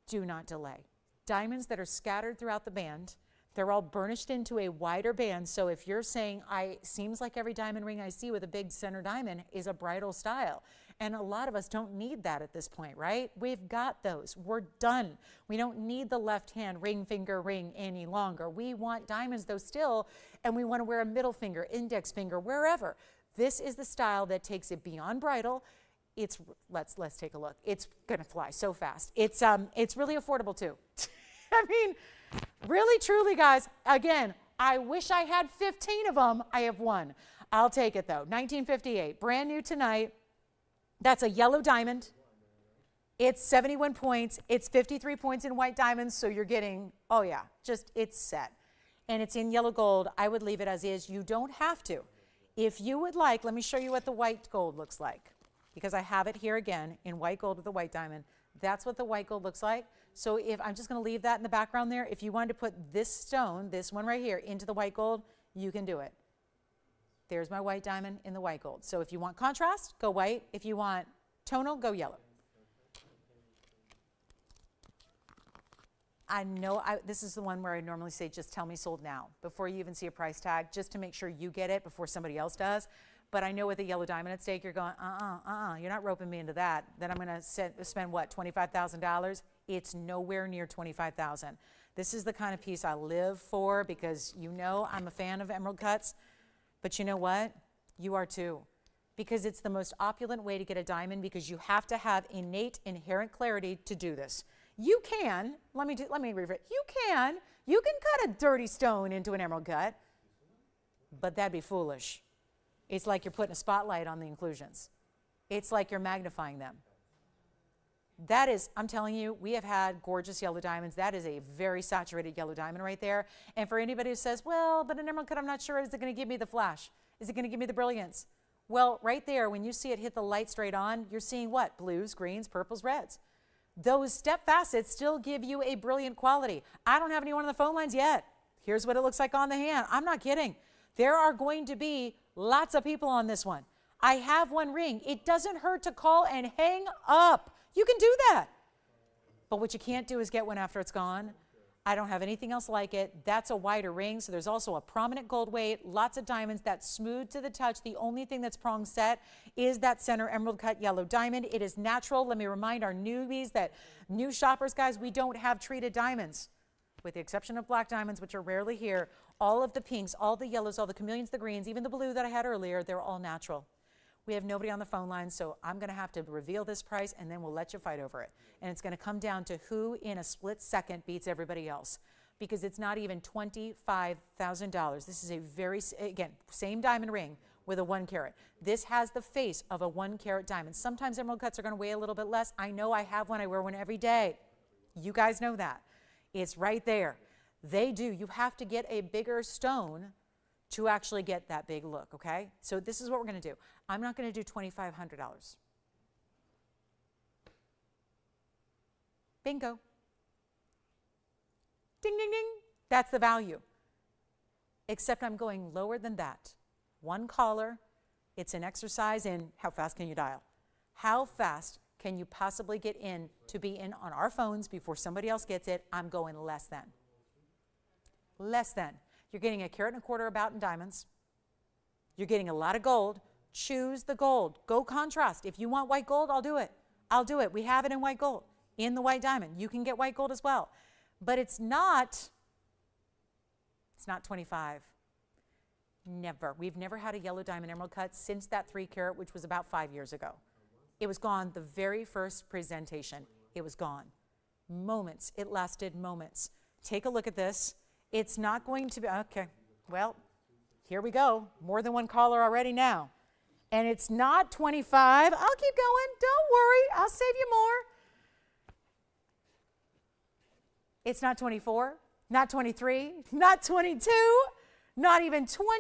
Do not delay. Diamonds that are scattered throughout the band, they're all burnished into a wider band. So if you're saying, seems like every diamond ring I see with a big center diamond is a bridal style. And a lot of us don't need that at this point, right? We've got those. We're done. We don't need the left hand ring finger ring any longer. We want diamonds though still, and we want to wear a middle finger, index finger, wherever. This is the style that takes it beyond bridal. It's, let's take a look. It's gonna fly so fast. It's really affordable too. I mean, really, truly, guys, again, I wish I had 15 of them. I have one. I'll take it though. 1958, brand new tonight. That's a yellow diamond. It's 71 points. It's 53 points in white diamonds. So you're getting, oh yeah, just it's set. And it's in yellow gold. I would leave it as is. You don't have to. If you would like, let me show you what the white gold looks like, because I have it here again in white gold with a white diamond. That's what the white gold looks like. So if I'm just going to leave that in the background there, if you wanted to put this stone, this one right here, into the white gold, you can do it. There's my white diamond in the white gold. So if you want contrast, go white. If you want tonal, go yellow. I know this is the one where I normally say, just tell me sold now, before you even see a price tag, just to make sure you get it before somebody else does. But I know with a yellow diamond at stake, you're going, you're not roping me into that. Then I'm going to spend, what, $25,000? It's nowhere near $25,000. This is the kind of piece I live for, because you know I'm a fan of emerald cuts. But you know what? You are too. Because it's the most opulent way to get a diamond, because you have to have innate, inherent clarity to do this. You can, let me rephrase, you can cut a dirty stone into an emerald cut, but that'd be foolish. It's like you're putting a spotlight on the inclusions. It's like you're magnifying them. That is, I'm telling you, we have had gorgeous yellow diamonds. That is a very saturated yellow diamond right there. And for anybody who says, well, but an emerald cut, I'm not sure, is it going to give me the flash? Is it going to give me the brilliance? Well, right there, when you see it hit the light straight on, you're seeing what? Blues, greens, purples, reds. Those step facets still give you a brilliant quality. I don't have anyone on the phone lines yet. Here's what it looks like on the hand. I'm not kidding. There are going to be lots of people on this one. I have one ring. It doesn't hurt to call and hang up. You can do that. But what you can't do is get one after it's gone. I don't have anything else like it. That's a wider ring, so there's also a prominent gold weight, lots of diamonds, that's smooth to the touch. The only thing that's prong set is that center emerald cut yellow diamond. It is natural. Let me remind our newbies, that new shoppers, guys, we don't have treated diamonds, with the exception of black diamonds, which are rarely here. All of the pinks, all the yellows, all the chameleons, the greens, even the blue that I had earlier, they're all natural. We have nobody on the phone line, so I'm going to have to reveal this price, and then we'll let you fight over it. And it's going to come down to who in a split second beats everybody else, because it's not even $25,000. This is a very, again, same diamond ring with a 1 carat. This has the face of a 1 carat diamond. Sometimes emerald cuts are going to weigh a little bit less. I know, I have one. I wear one every day. You guys know that. It's right there. They do. You have to get a bigger stone to actually get that big look, okay? So this is what we're going to do. I'm not going to do $2,500. Bingo. Ding, ding, ding. That's the value. Except I'm going lower than that. One collar. It's an exercise in how fast can you dial? How fast can you possibly get in to be in on our phones before somebody else gets it? I'm going less than. Less than. You're getting 1.25 carats about in diamonds. You're getting a lot of gold. Choose the gold. Go contrast. If you want white gold, I'll do it. I'll do it. We have it in white gold, in the white diamond. You can get white gold as well. But it's not 25. Never. We've never had a yellow diamond emerald cut since that 3 carat, which was about 5 years ago. It was gone the very first presentation. It was gone. Moments. It lasted moments. Take a look at this. It's not going to be, okay, well, here we go. More than one collar already now. And it's not 25. I'll keep going. Don't worry. I'll save you more. It's not 24, not 23, not 22. Not even 21.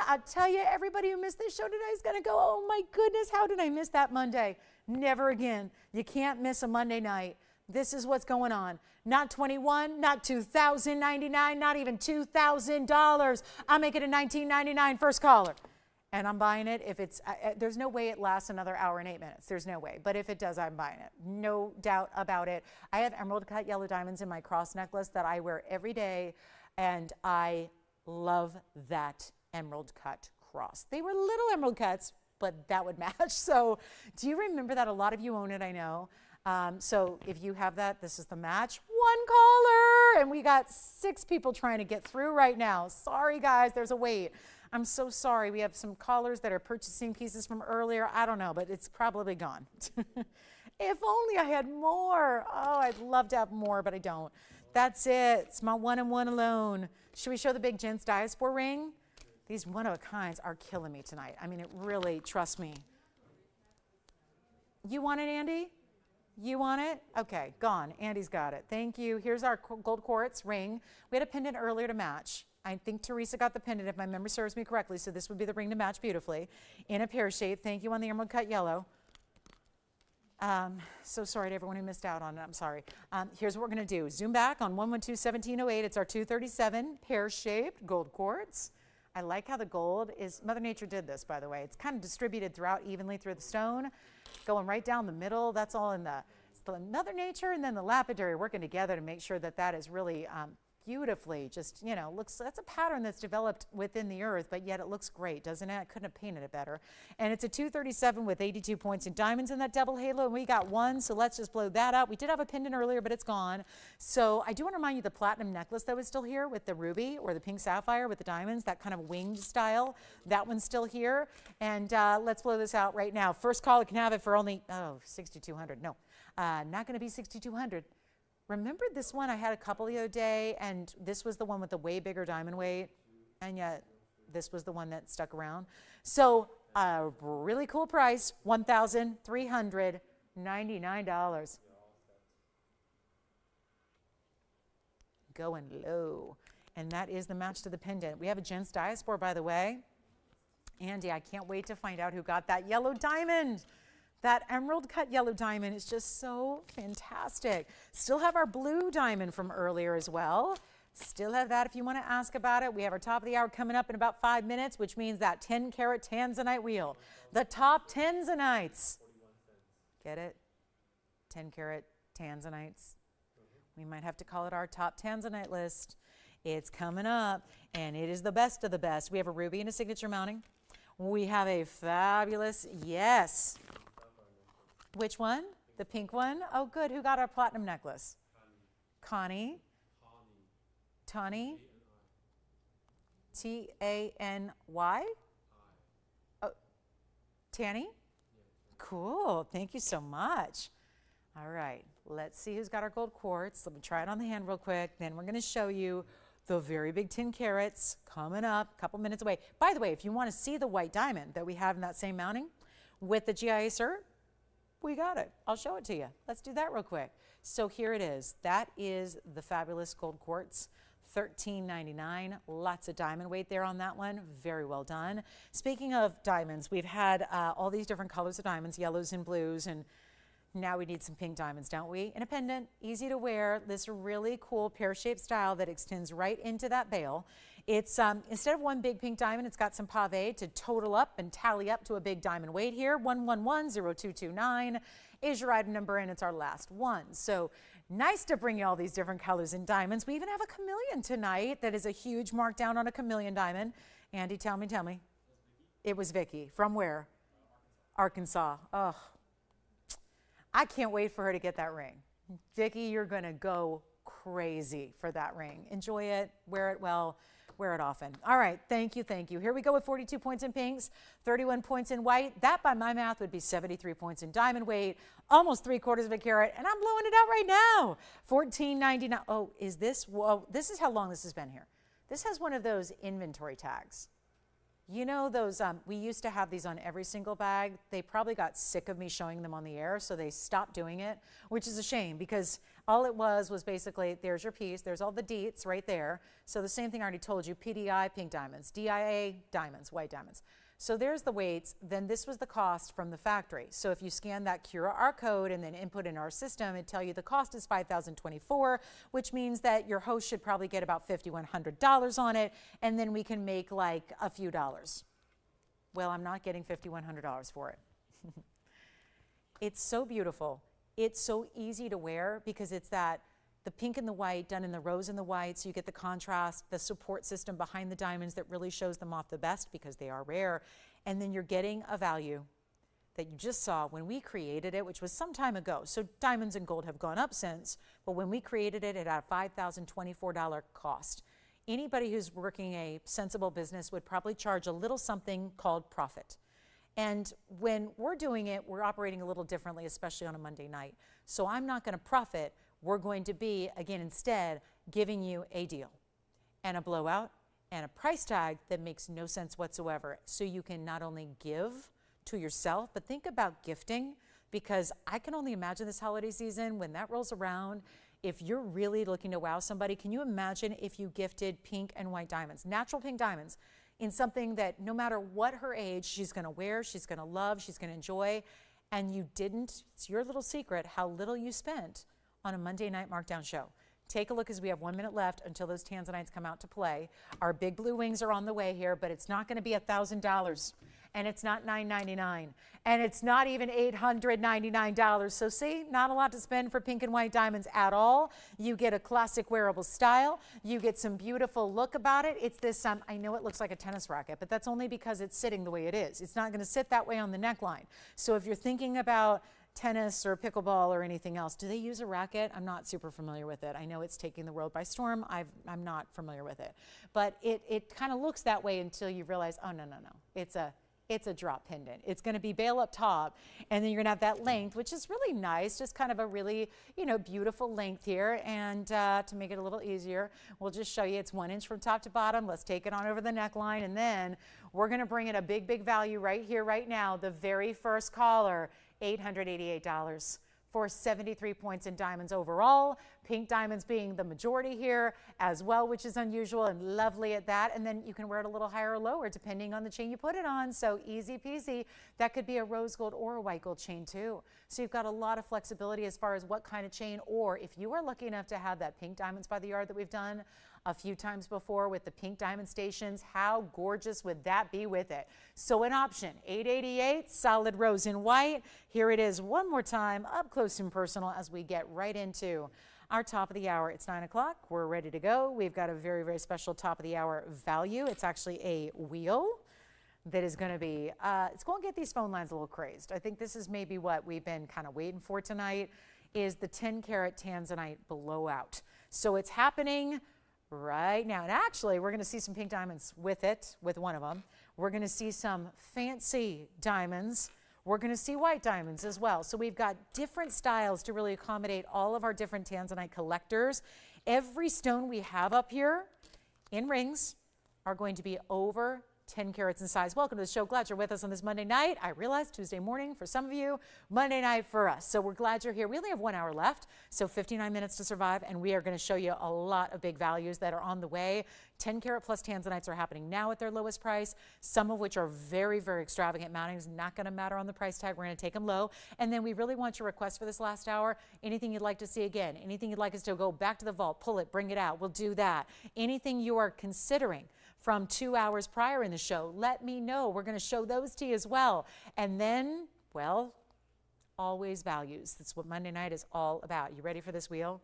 I'll tell you, everybody who missed this show today is going to go, oh my goodness, how did I miss that Monday? Never again. You can't miss a Monday night. This is what's going on. Not 21, not $2,099, not even $2,000. I'll make it a $19.99 first caller. And I'm buying it if it's, there's no way it lasts another hour and 8 minutes. There's no way. But if it does, I'm buying it. No doubt about it. I have emerald cut yellow diamonds in my cross necklace that I wear every day. And I love that emerald cut cross. They were little emerald cuts, but that would match. So do you remember that? A lot of you own it, I know. So if you have that, this is the match. One caller, and we got 6 people trying to get through right now. Sorry, guys, there's a wait. I'm so sorry. We have some callers that are purchasing pieces from earlier. I don't know, but it's probably gone. If only I had more. Oh, I'd love to have more, but I don't. That's it. It's my one and one alone. Should we show the big gents diaspora ring? These one-of-a-kinds are killing me tonight. I mean, it really, trust me. You want it, Andy? You want it? Okay, gone. Andy's got it. Thank you. Here's our gold quartz ring. We had a pendant earlier to match. I think Teresa got the pendant, if my memory serves me correctly, so this would be the ring to match beautifully. In a pear shape. Thank you on the emerald cut yellow. So sorry to everyone who missed out on it. I'm sorry. Here's what we're going to do. Zoom back on 112-1708. It's our 237 pear-shaped gold quartz. I like how the gold is, Mother Nature did this, by the way. It's kind of distributed throughout evenly through the stone, going right down the middle. That's all in the Mother Nature and then the lapidary working together to make sure that that is really beautifully just, you know, looks, that's a pattern that's developed within the earth, but yet it looks great, doesn't it? I couldn't have painted it better. And it's a 237 with 82 points and diamonds in that double halo, and we got 1, so let's just blow that up. We did have a pendant earlier, but it's gone. So I do want to remind you the platinum necklace that was still here with the ruby or the pink sapphire with the diamonds, that kind of winged style. That one's still here. And let's blow this out right now. First caller can have it for only, oh, 6,200. No, not going to be 6,200. Remember this one? I had a couple the other day, and this was the one with the way bigger diamond weight, and yet this was the one that stuck around. So a really cool price, $1,399. Going low. And that is the match to the pendant. We have a gents diaspora, by the way. Andy, I can't wait to find out who got that yellow diamond. That emerald cut yellow diamond is just so fantastic. Still have our blue diamond from earlier as well. Still have that if you want to ask about it. We have our top of the hour coming up in about 5 minutes, which means that 10 carat Tanzanite wheel. The top Tanzanites. Get it? 10 carat Tanzanites. We might have to call it our top Tanzanite list. It's coming up, and it is the best of the best. We have a ruby and a signature mounting. We have a fabulous, yes. Which one? The pink one? Oh, good. Who got our platinum necklace? Connie. Tani. T-A-N-Y? Oh, Tanny? Cool. Thank you so much. All right. Let's see who's got our gold quartz. Let me try it on the hand real quick. Then we're going to show you the very big 10 carats coming up a couple minutes away. By the way, if you want to see the white diamond that we have in that same mounting with the GIA cert, we got it. I'll show it to you. Let's do that real quick. So here it is. That is the fabulous gold quartz, $13.99. Lots of diamond weight there on that one. Very well done. Speaking of diamonds, we've had all these different colors of diamonds, yellows and blues, and Now we need some pink diamonds, don't we? And a pendant, easy to wear, this really cool pear-shaped style that extends right into that bail. It's, instead of one big pink diamond, it's got some pave to total up and tally up to a big diamond weight here. 1110229 is your item number, and it's our last one. So nice to bring you all these different colors and diamonds. We even have a chameleon tonight that is a huge markdown on a chameleon diamond. Andy, tell me. It was Vicky. From where? Arkansas. Oh, I can't wait for her to get that ring. Vicky, you're going to go crazy for that ring. Enjoy it, wear it well, wear it often. All right, thank you. Here we go with 42 points in pinks, 31 points in white. That, by my math, would be 73 points in diamond weight, almost 3/4 of a carat, and I'm blowing it out right now. $14.99. Oh, is this? Whoa, this is how long this has been here. This has one of those inventory tags. You know those, we used to have these on every single bag. They probably got sick of me showing them on the air, so they stopped doing it, which is a shame because all it was basically, there's your piece, there's all the deets right there. So the same thing I already told you, PDI, pink diamonds, DIA, diamonds, white diamonds. So there's the weights, then this was the cost from the factory. So if you scan that QR code and then input in our system, it'd tell you the cost is $5,024, which means that your host should probably get about $5,100 on it, and then we can make like a few dollars. Well, I'm not getting $5,100 for it. It's so beautiful. It's so easy to wear because it's that the pink and the white done in the rose and the white, so you get the contrast, the support system behind the diamonds that really shows them off the best because they are rare. And then you're getting a value that you just saw when we created it, which was some time ago. So diamonds and gold have gone up since, but when we created it, it had a $5,024 cost. Anybody who's working a sensible business would probably charge a little something called profit. And when we're doing it, we're operating a little differently, especially on a Monday night. So I'm not going to profit. We're going to be, again, instead, giving you a deal and a blowout and a price tag that makes no sense whatsoever. So you can not only give to yourself, but think about gifting, because I can only imagine this holiday season when that rolls around. If you're really looking to wow somebody, can you imagine if you gifted pink and white diamonds, natural pink diamonds, in something that no matter what her age, she's going to wear, she's going to love, she's going to enjoy, and you didn't, it's your little secret how little you spent on a Monday night markdown show. Take a look as we have 1 minute left until those Tanzanites come out to play. Our big blue wings are on the way here, but it's not going to be $1,000, and it's not $999, and it's not even $899. So see, not a lot to spend for pink and white diamonds at all. You get a classic wearable style. You get some beautiful look about it. It's this, I know it looks like a tennis racket, but that's only because it's sitting the way it is. It's not going to sit that way on the neckline. So if you're thinking about tennis or pickleball or anything else, do they use a racket? I'm not super familiar with it. I know it's taking the world by storm. I'm not familiar with it. But it kind of looks that way until you realize, oh, no. It's a drop pendant. It's going to be bail up top, and then you're going to have that length, which is really nice, just kind of a really, beautiful length here. And to make it a little easier, we'll just show you it's 1 inch from top to bottom. Let's take it on over the neckline, and then we're going to bring in a big value right here, right now. The very first caller, $888 for 73 points in diamonds overall. Pink diamonds being the majority here as well, which is unusual and lovely at that. And then you can wear it a little higher or lower depending on the chain you put it on. So easy peasy. That could be a rose gold or a white gold chain too. So you've got a lot of flexibility as far as what kind of chain, or if you are lucky enough to have that pink diamonds by the yard that we've done a few times before with the pink diamond stations, how gorgeous would that be with it? So an option, $888, solid rose in white. Here it is one more time, up close and personal as we get right into our top of the hour. It's 9 o'clock. We're ready to go. We've got a very special top of the hour value. It's actually a wheel that is going to be, it's going to get these phone lines a little crazed. I think this is maybe what we've been kind of waiting for tonight, is the 10 karat Tanzanite blowout. So it's happening right now. And actually, we're going to see some pink diamonds with it, with one of them. We're going to see some fancy diamonds. We're going to see white diamonds as well. So we've got different styles to really accommodate all of our different Tanzanite collectors. Every stone we have up here in rings are going to be over 10 carats in size. Welcome to the show. Glad you're with us on this Monday night. I realize Tuesday morning for some of you, Monday night for us. So we're glad you're here. We only have 1 hour left, so 59 minutes to survive, and we are going to show you a lot of big values that are on the way. 10 carat plus Tanzanites are happening now at their lowest price, some of which are very, very extravagant mountings. Not going to matter on the price tag. We're going to take them low. And then we really want your request for this last hour. Anything you'd like to see again, anything you'd like us to go back to the vault, pull it, bring it out, we'll do that. Anything you are considering from 2 hours prior in the show, let me know. We're going to show those to you as well. And then, well, always values. That's what Monday night is all about. You ready for this wheel?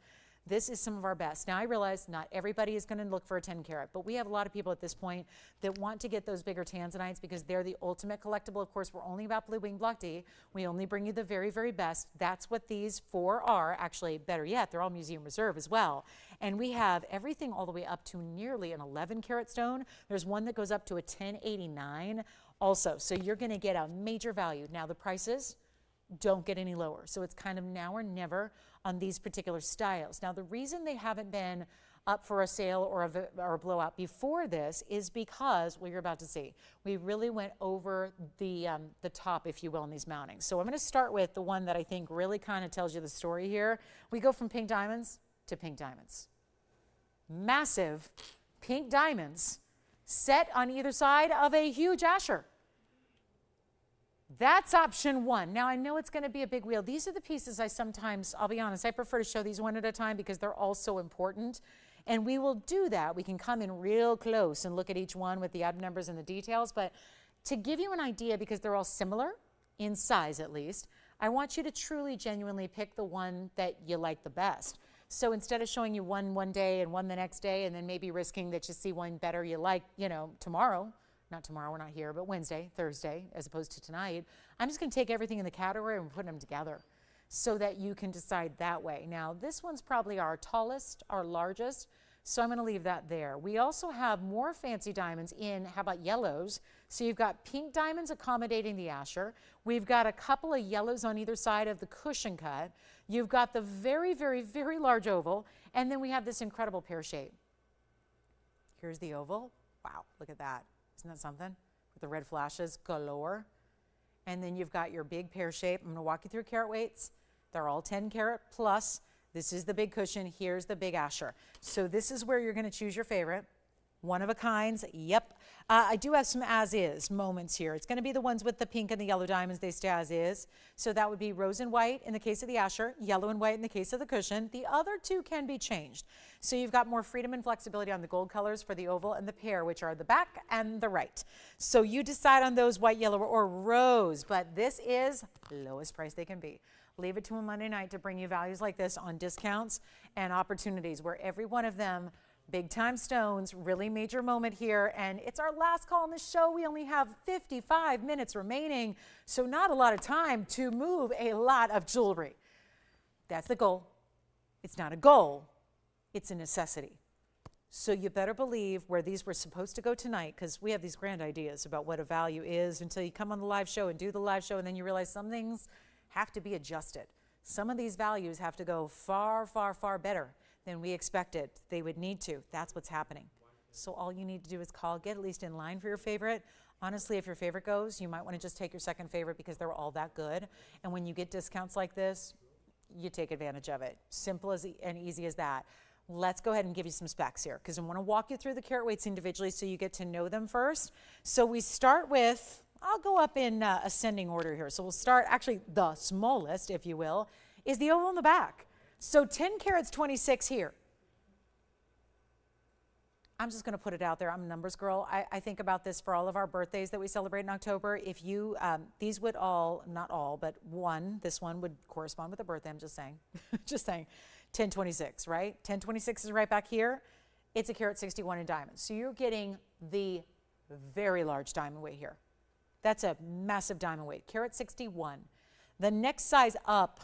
This is some of our best. Now, I realize not everybody is going to look for a 10 carat, but we have a lot of people at this point that want to get those bigger Tanzanites because they're the ultimate collectible. Of course, we're only about Blue Wing Block D. We only bring you the very, very best. That's what these 4 are. Actually, better yet, they're all museum reserve as well. And we have everything all the way up to nearly an 11 carat stone. There's one that goes up to a 1089 also. So you're going to get a major value. Now, the prices don't get any lower. So it's kind of now or never on these particular styles. Now, the reason they haven't been up for a sale or a blowout before this is because, well, you're about to see, we really went over the top, if you will, in these mountings. So I'm going to start with the one that I think really kind of tells you the story here. We go from pink diamonds to pink diamonds. Massive pink diamonds set on either side of a huge Asher. That's option 1. Now, I know it's going to be a big wheel. These are the pieces I sometimes, I'll be honest, I prefer to show these one at a time because they're all so important. And we will do that. We can come in real close and look at each one with the item numbers and the details. But to give you an idea, because they're all similar, in size at least, I want you to truly, genuinely pick the one that you like the best. So instead of showing you one day and one the next day and then maybe risking that you see one better you like, you know, tomorrow, not tomorrow, we're not here, but Wednesday, Thursday, as opposed to tonight, I'm just going to take everything in the category and put them together so that you can decide that way. Now, this one's probably our tallest, our largest, so I'm going to leave that there. We also have more fancy diamonds in, how about yellows? So you've got pink diamonds accommodating the Asher. We've got a couple of yellows on either side of the cushion cut. You've got the very, very, very large oval, and then we have this incredible pear shape. Here's the oval. Wow, look at that. Isn't that something? With the red flashes galore. And then you've got your big pear shape. I'm going to walk you through carat weights. They're all 10 carat plus. This is the big cushion. Here's the big Asher. So this is where you're going to choose your favorite. One of a kinds. Yep. I do have some as-is moments here. It's going to be the ones with the pink and the yellow diamonds. They stay as-is. So that would be rose and white in the case of the Asher, yellow and white in the case of the cushion. The other two can be changed. So you've got more freedom and flexibility on the gold colors for the oval and the pear, which are the back and the right. So you decide on those white, yellow, or rose. But this is lowest price they can be. Leave it to a Monday night to bring you values like this on discounts and opportunities where every one of them big time stones, really major moment here. And it's our last call on the show. We only have 55 minutes remaining, so not a lot of time to move a lot of jewelry. That's the goal. It's not a goal, it's a necessity. So you better believe where these were supposed to go tonight, because we have these grand ideas about what a value is until you come on the live show and do the live show, and then you realize some things have to be adjusted. Some of these values have to go far, far, far better than we expected they would need to. That's what's happening. So all you need to do is call, get at least in line for your favorite. Honestly, if your favorite goes, you might want to just take your second favorite because they're all that good. And when you get discounts like this, you take advantage of it. Simple as and easy as that. Let's go ahead and give you some specs here because I want to walk you through the carat weights individually so you get to know them first. So we start with, I'll go up in ascending order here. So we'll start, actually the smallest, if you will, is the oval in the back. So 10 carats 26 here. I'm just going to put it out there. I'm a numbers girl. I think about this for all of our birthdays that we celebrate in October. If you, these would all, not all, but this one would correspond with a birthday. I'm just saying, just saying. 1026, right? 1026 is right back here. It's a carat 61 in diamonds. So you're getting the very large diamond weight here. That's a massive diamond weight, carat 61. The next size up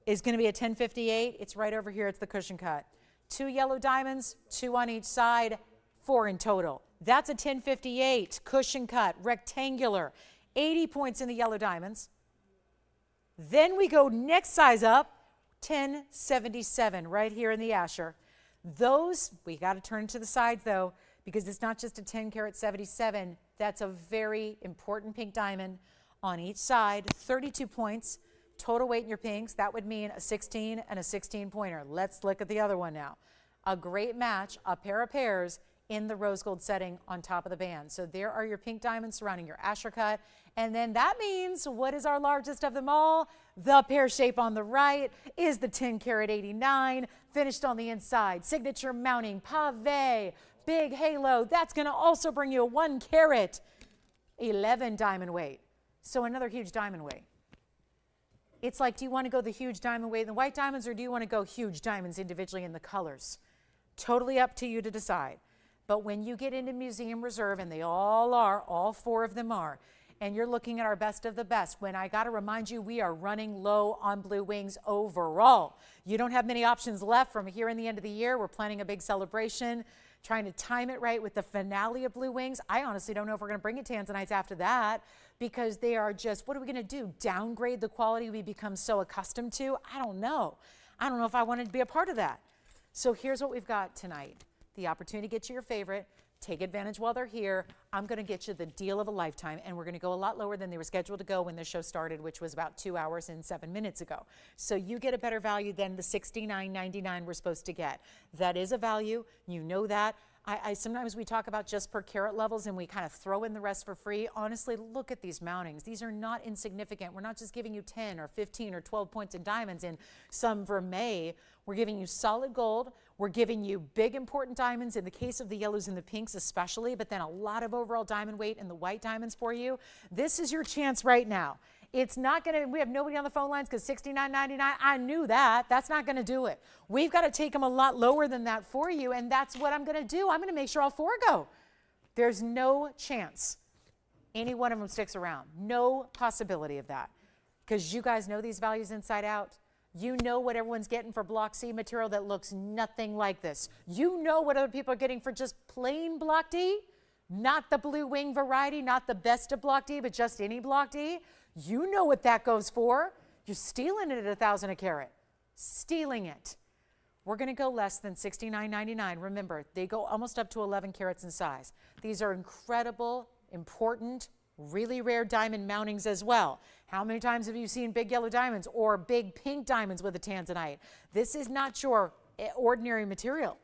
is going to be a 1058. It's right over here. It's the cushion cut. 2 yellow diamonds, 2 on each side, 4 in total. That's a 1058 cushion cut, rectangular, 80 points in the yellow diamonds. Then we go next size up, 1077 right here in the Asher. Those, we got to turn to the sides though, because it's not just a 10 carat 77. That's a very important pink diamond on each side, 32 points. Total weight in your pinks, that would mean a 16 and a 16 pointer. Let's look at the other one now. A great match, a pair of pairs in the rose gold setting on top of the band. So there are your pink diamonds surrounding your Ashercut. And then that means, what is our largest of them all? The pear shape on the right is the 10 karat 89, finished on the inside. Signature mounting, pave, big halo. That's gonna also bring you a 1 carat 11 diamond weight. So another huge diamond weight. It's like, do you want to go the huge diamond weight in the white diamonds, or do you want to go huge diamonds individually in the colors? Totally up to you to decide. But when you get into Museum Reserve, and they all are, all 4 of them are, and you're looking at our best of the best, when I got to remind you, we are running low on blue wings overall. You don't have many options left from here in the end of the year. We're planning a big celebration, trying to time it right with the finale of blue wings. I honestly don't know if we're going to bring it Tanzanites after that, because they are just, what are we going to do? Downgrade the quality we become so accustomed to? I don't know. I don't know if I wanted to be a part of that. So here's what we've got tonight. The opportunity to get you your favorite. Take advantage while they're here. I'm going to get you the deal of a lifetime, and we're going to go a lot lower than they were scheduled to go when the show started, which was about 2 hours and 7 minutes ago. So you get a better value than the $69.99 we're supposed to get. That is a value. You know that. Sometimes we talk about just per carat levels and we kind of throw in the rest for free. Honestly, look at these mountings. These are not insignificant. We're not just giving you 10 or 15 or 12 points in diamonds in some vermeil. We're giving you solid gold. We're giving you big important diamonds in the case of the yellows and the pinks especially, but then a lot of overall diamond weight in the white diamonds for you. This is your chance right now. It's not going to, we have nobody on the phone lines because $69.99, I knew that. That's not going to do it. We've got to take them a lot lower than that for you, and that's what I'm going to do. I'm going to make sure all 4 go. There's no chance any one of them sticks around. No possibility of that, because you guys know these values inside out. You know what everyone's getting for Block C material that looks nothing like this. You know what other people are getting for just plain Block D, not the blue wing variety, not the best of Block D, but just any Block D. You know what that goes for. You're stealing it at 1,000 a carat. Stealing it. We're going to go less than $69.99. Remember, they go almost up to 11 carats in size. These are incredible, important, really rare diamond mountings as well. How many times have you seen big yellow diamonds or big pink diamonds with a Tanzanite? This is not your ordinary material.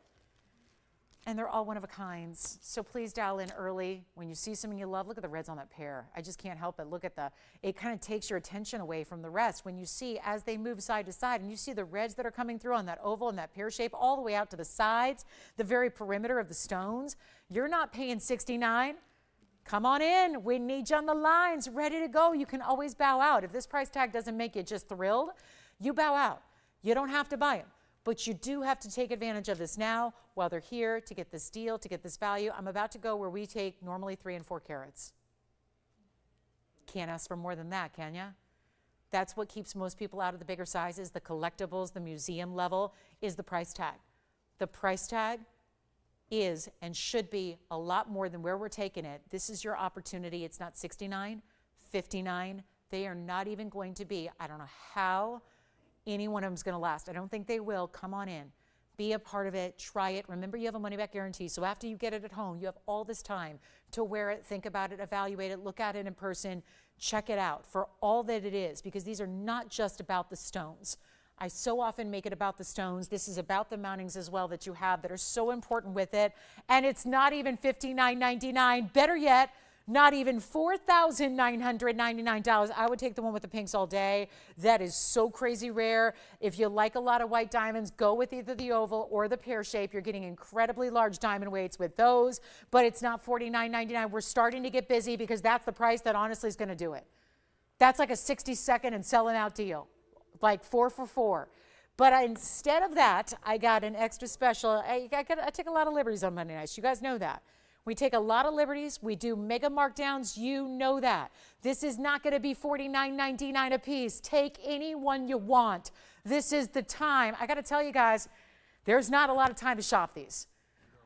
And they're all one of a kinds. So please dial in early. When you see something you love, look at the reds on that pair. I just can't help it. Look at it kind of takes your attention away from the rest. When you see, as they move side to side, and you see the reds that are coming through on that oval and that pear shape all the way out to the sides, the very perimeter of the stones, you're not paying $69. Come on in. We need you on the lines, ready to go. You can always bow out. If this price tag doesn't make you just thrilled, you bow out. You don't have to buy them. But you do have to take advantage of this now while they're here to get this deal, to get this value. I'm about to go where we take normally 3 and 4 carats. Can't ask for more than that, can ya? That's what keeps most people out of the bigger sizes, the collectibles, the museum level, is the price tag. The price tag is and should be a lot more than where we're taking it. This is your opportunity. It's not $69, $59. They are not even going to be, I don't know how any one of them is going to last. I don't think they will. Come on in. Be a part of it. Try it. Remember, you have a money-back guarantee. So after you get it at home, you have all this time to wear it, think about it, evaluate it, look at it in person, check it out for all that it is, because these are not just about the stones. I so often make it about the stones. This is about the mountings as well that you have that are so important with it. And it's not even $59.99. Better yet, not even $4,999. I would take the one with the pinks all day. That is so crazy rare. If you like a lot of white diamonds, go with either the oval or the pear shape. You're getting incredibly large diamond weights with those, but it's not $49.99. We're starting to get busy because that's the price that honestly is going to do it. That's like a 60-second and selling out deal, like 4 for 4. But instead of that, I got an extra special. I take a lot of liberties on Monday nights. You guys know that. We take a lot of liberties. We do mega markdowns. You know that. This is not going to be $49.99 a piece. Take any one you want. This is the time. I got to tell you guys, there's not a lot of time to shop these.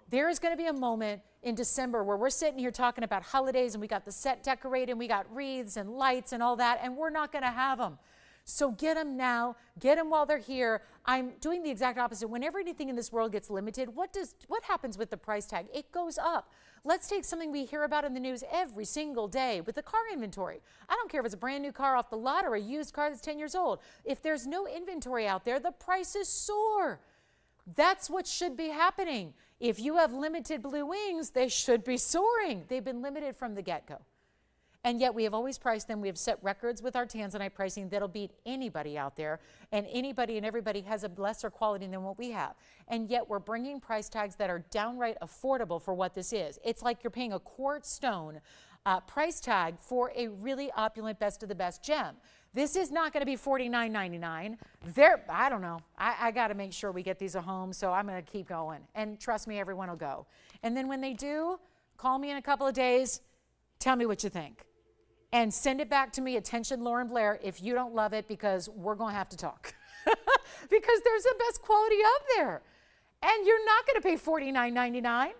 There is going to be a moment in December where we're sitting here talking about holidays and we got the set decorated and we got wreaths and lights and all that, and we're not going to have them. So get them now, get them while they're here. I'm doing the exact opposite. Whenever anything in this world gets limited, what happens with the price tag? It goes up. Let's take something we hear about in the news every single day with the car inventory. I don't care if it's a brand new car off the lot or a used car that's 10 years old. If there's no inventory out there, the prices soar. That's what should be happening. If you have limited blue wings, they should be soaring. They've been limited from the get-go. And yet we have always priced them. We have set records with our Tanzanite pricing that'll beat anybody out there. And anybody and everybody has a lesser quality than what we have. And yet we're bringing price tags that are downright affordable for what this is. It's like you're paying a quartz stone price tag for a really opulent, best of the best gem. This is not going to be $49.99. I don't know. I got to make sure we get these at home, so I'm going to keep going. And trust me, everyone will go. And then when they do, call me in a couple of days. Tell me what you think. And send it back to me, attention Lauren Blair, if you don't love it, because we're going to have to talk. Because there's the best quality out there. And you're not going to pay $49.99.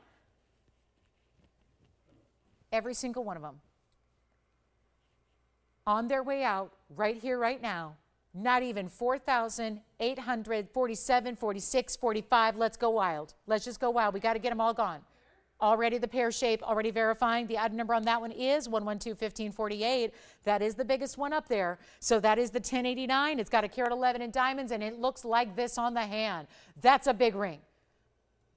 Every single one of them. On their way out, right here, right now, not even 4,847, 46, 45. Let's go wild. Let's just go wild. We got to get them all gone. Already the pear shape, already verifying. The item number on that one is 112-1548. That is the biggest one up there. So that is the 1089. It's got a carat 11 in diamonds, and it looks like this on the hand. That's a big ring.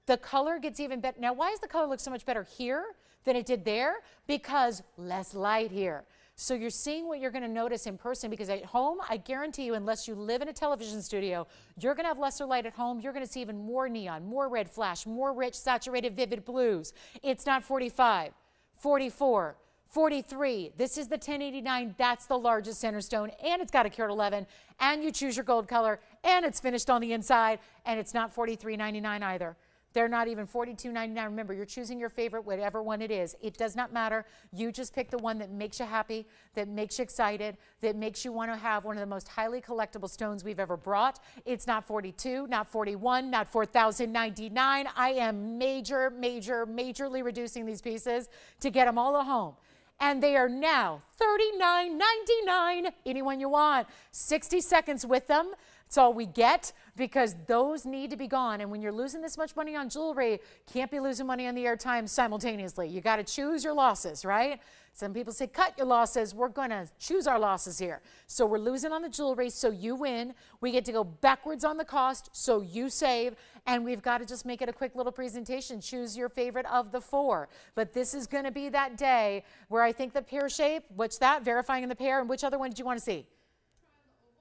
The color gets even better. Now, why does the color look so much better here than it did there? Because less light here. So you're seeing what you're going to notice in person, because at home, I guarantee you, unless you live in a television studio, you're going to have lesser light at home. You're going to see even more neon, more red flash, more rich, saturated, vivid blues. It's not 45, 44, 43. This is the 1089. That's the largest center stone, and it's got a carat 11, and you choose your gold color, and it's finished on the inside, and it's not $43.99 either. They're not even $42.99. Remember, you're choosing your favorite, whatever one it is. It does not matter. You just pick the one that makes you happy, that makes you excited, that makes you want to have one of the most highly collectible stones we've ever brought. It's not $42, not $41, not $4,099. I am majorly reducing these pieces to get them all at home. And they are now $39.99. Anyone you want. 60 seconds with them. That's all we get, because those need to be gone. And when you're losing this much money on jewelry, can't be losing money on the airtime simultaneously. You got to choose your losses, right? Some people say, cut your losses. We're going to choose our losses here. So we're losing on the jewelry, so you win. We get to go backwards on the cost, so you save. And we've got to just make it a quick little presentation. Choose your favorite of the four. But this is going to be that day where I think the pear shape, what's that? Verifying in the pear. And which other one did you want to see?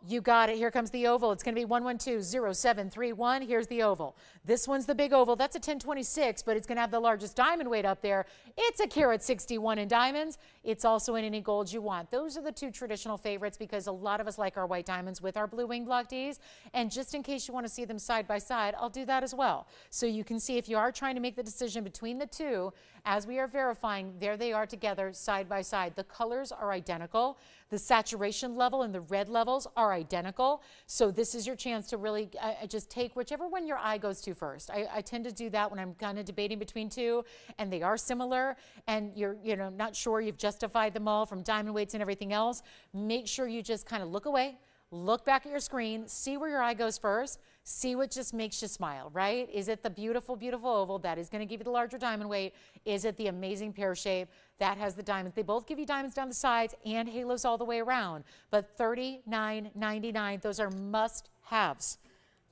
You got it. Here comes the oval. It's going to be 112-0731. Here's the oval. This one's the big oval. That's a 1026, but it's going to have the largest diamond weight up there. It's a carat 61 in diamonds. It's also in any gold you want. Those are the two traditional favorites, because a lot of us like our white diamonds with our blue wing block Ds. And just in case you want to see them side by side, I'll do that as well. So you can see, if you are trying to make the decision between the two, as we are verifying, there they are together side by side. The colors are identical. The saturation level and the red levels are identical. So this is your chance to really just take whichever one your eye goes to first. I tend to do that when I'm kind of debating between two, and they are similar, and you're not sure you've justified them all from diamond weights and everything else. Make sure you just kind of look away, look back at your screen, see where your eye goes first, see what just makes you smile, right? Is it the beautiful, beautiful oval that is going to give you the larger diamond weight? Is it the amazing pear shape that has the diamonds? They both give you diamonds down the sides and halos all the way around, but $39.99, those are must-haves.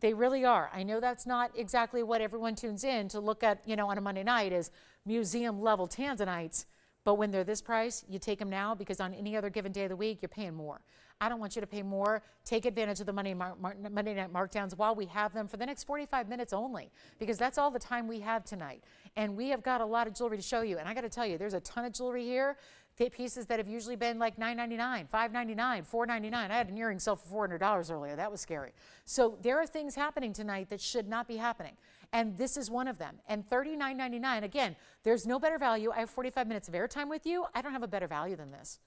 They really are. I know that's not exactly what everyone tunes in to look at, on a Monday night, is museum-level Tanzanites. But when they're this price, you take them now, because on any other given day of the week, you're paying more. I don't want you to pay more. Take advantage of the Monday night markdowns while we have them for the next 45 minutes only, because that's all the time we have tonight. And we have got a lot of jewelry to show you. And I got to tell you, there's a ton of jewelry here. Pieces that have usually been like $9.99, $5.99, $4.99. I had an earring sell for $400 earlier. That was scary. So there are things happening tonight that should not be happening. And this is one of them. And $39.99, again, there's no better value. I have 45 minutes of airtime with you. I don't have a better value than this.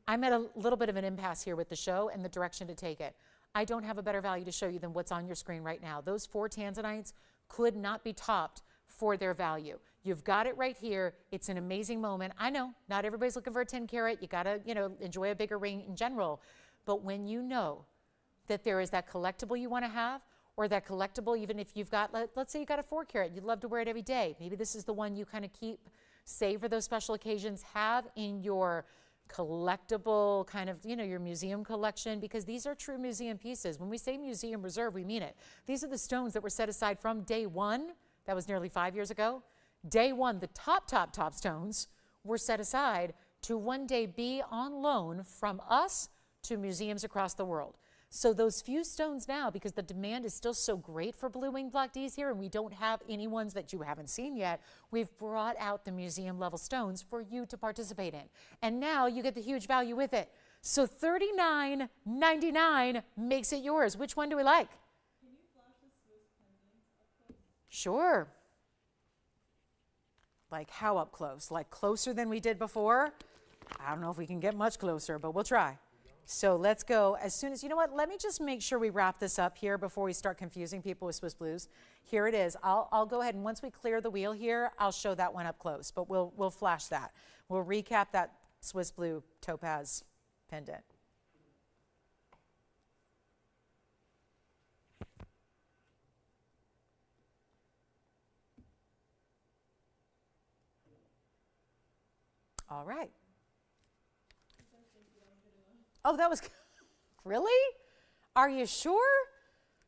I'm at a little bit of an impasse here with the show and the direction to take it. I don't have a better value to show you than what's on your screen right now. Those 4 Tanzanites could not be topped for their value. You've got it right here. It's an amazing moment. I know not everybody's looking for a 10 carat. You got to, enjoy a bigger ring in general. But when you know that there is that collectible you want to have, or that collectible, even if you've got, let's say you got a 4 carat, you'd love to wear it every day. Maybe this is the one you kind of keep, save for those special occasions, have in your collectible kind of, your museum collection, because these are true museum pieces. When we say museum reserve, we mean it. These are the stones that were set aside from day one. That was nearly 5 years ago. Day one, the top stones were set aside to one day be on loan from us to museums across the world. So those few stones now, because the demand is still so great for blue winged Block Ds here, and we don't have any ones that you haven't seen yet, we've brought out the museum level stones for you to participate in. And now you get the huge value with it. So $39.99 makes it yours. Which one do we like? Can you flash the Swiss pendant up close? Sure. Like how up close? Like closer than we did before? I don't know if we can get much closer, but we'll try. So let's go as soon as, you know what, let me just make sure we wrap this up here before we start confusing people with Swiss blues. Here it is. I'll go ahead, and once we clear the wheel here, I'll show that one up close, but we'll flash that. We'll recap that Swiss blue topaz pendant. All right. Oh, that was, really? Are you sure?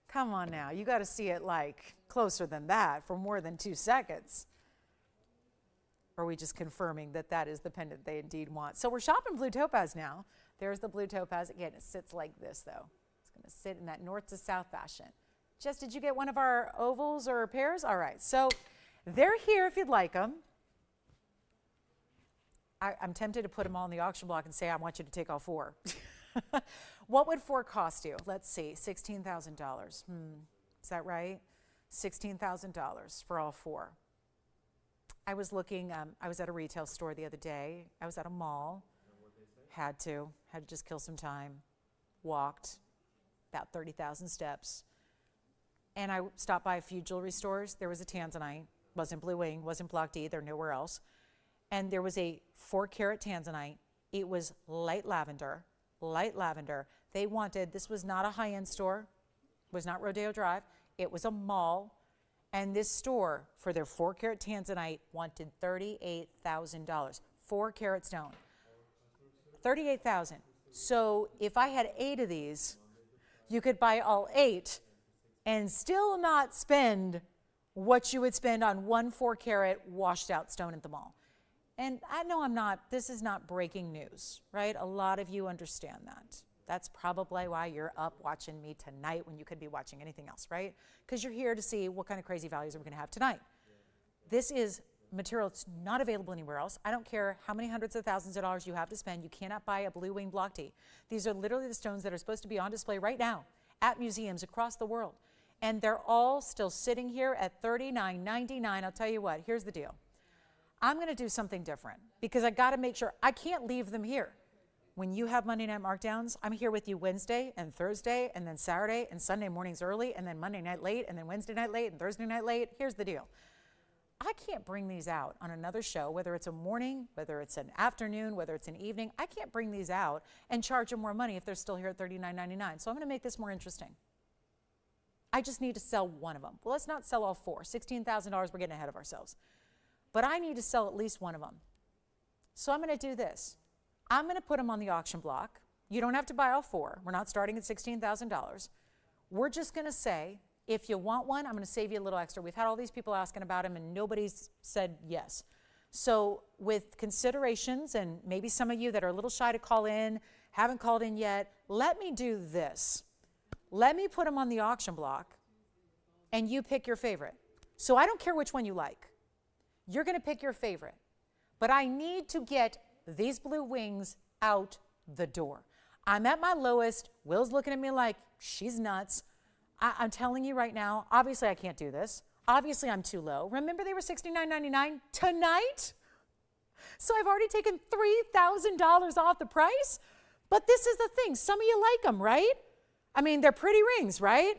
Come on now, you got to see it like closer than that for more than 2 seconds. Or are we just confirming that that is the pendant they indeed want? So we're shopping blue topaz now. There's the blue topaz. Again, it sits like this though. It's going to sit in that north to south fashion. Jess, did you get one of our ovals or pairs? All right, so they're here if you'd like them. I'm tempted to put them all in the auction block and say, I want you to take all 4. What would 4 cost you? Let's see, $16,000. Is that right? $16,000 for all 4. I was looking, I was at a retail store the other day. I was at a mall. Had to just kill some time. Walked about 30,000 steps. And I stopped by a few jewelry stores. There was a Tanzanite, wasn't blue wing, wasn't Block D, they're nowhere else. And there was a 4 carat Tanzanite. It was light lavender. They wanted, this was not a high-end store, was not Rodeo Drive. It was a mall. And this store, for their 4 carat Tanzanite, wanted $38,000. 4 carat stone. $38,000. So if I had 8 of these, you could buy all 8 and still not spend what you would spend on one 4 carat washed out stone at the mall. And I know this is not breaking news, right? A lot of you understand that. That's probably why you're up watching me tonight when you could be watching anything else, right? Because you're here to see what kind of crazy values we're going to have tonight. This is material that's not available anywhere else. I don't care how many hundreds of thousands of dollars you have to spend. You cannot buy a blue wing Block D. These are literally the stones that are supposed to be on display right now at museums across the world. And they're all still sitting here at $39.99. I'll tell you what, here's the deal. I'm going to do something different because I got to make sure I can't leave them here. When you have Monday night markdowns, I'm here with you Wednesday and Thursday and then Saturday and Sunday mornings early and then Monday night late and then Wednesday night late and Thursday night late. Here's the deal. I can't bring these out on another show, whether it's a morning, whether it's an afternoon, whether it's an evening. I can't bring these out and charge them more money if they're still here at $39.99. So I'm going to make this more interesting. I just need to sell one of them. Well, let's not sell all 4. $16,000, we're getting ahead of ourselves. But I need to sell at least one of them. So I'm going to do this. I'm going to put them on the auction block. You don't have to buy all 4. We're not starting at $16,000. We're just going to say, if you want one, I'm going to save you a little extra. We've had all these people asking about them, and nobody's said yes. So with considerations, and maybe some of you that are a little shy to call in, haven't called in yet, let me do this. Let me put them on the auction block, and you pick your favorite. So I don't care which one you like. You're going to pick your favorite. But I need to get these blue wings out the door. I'm at my lowest. Will's looking at me like, she's nuts. I'm telling you right now, obviously I can't do this. Obviously I'm too low. Remember they were $69.99 tonight? So I've already taken $3,000 off the price. But this is the thing. Some of you like them, right? I mean, they're pretty rings, right?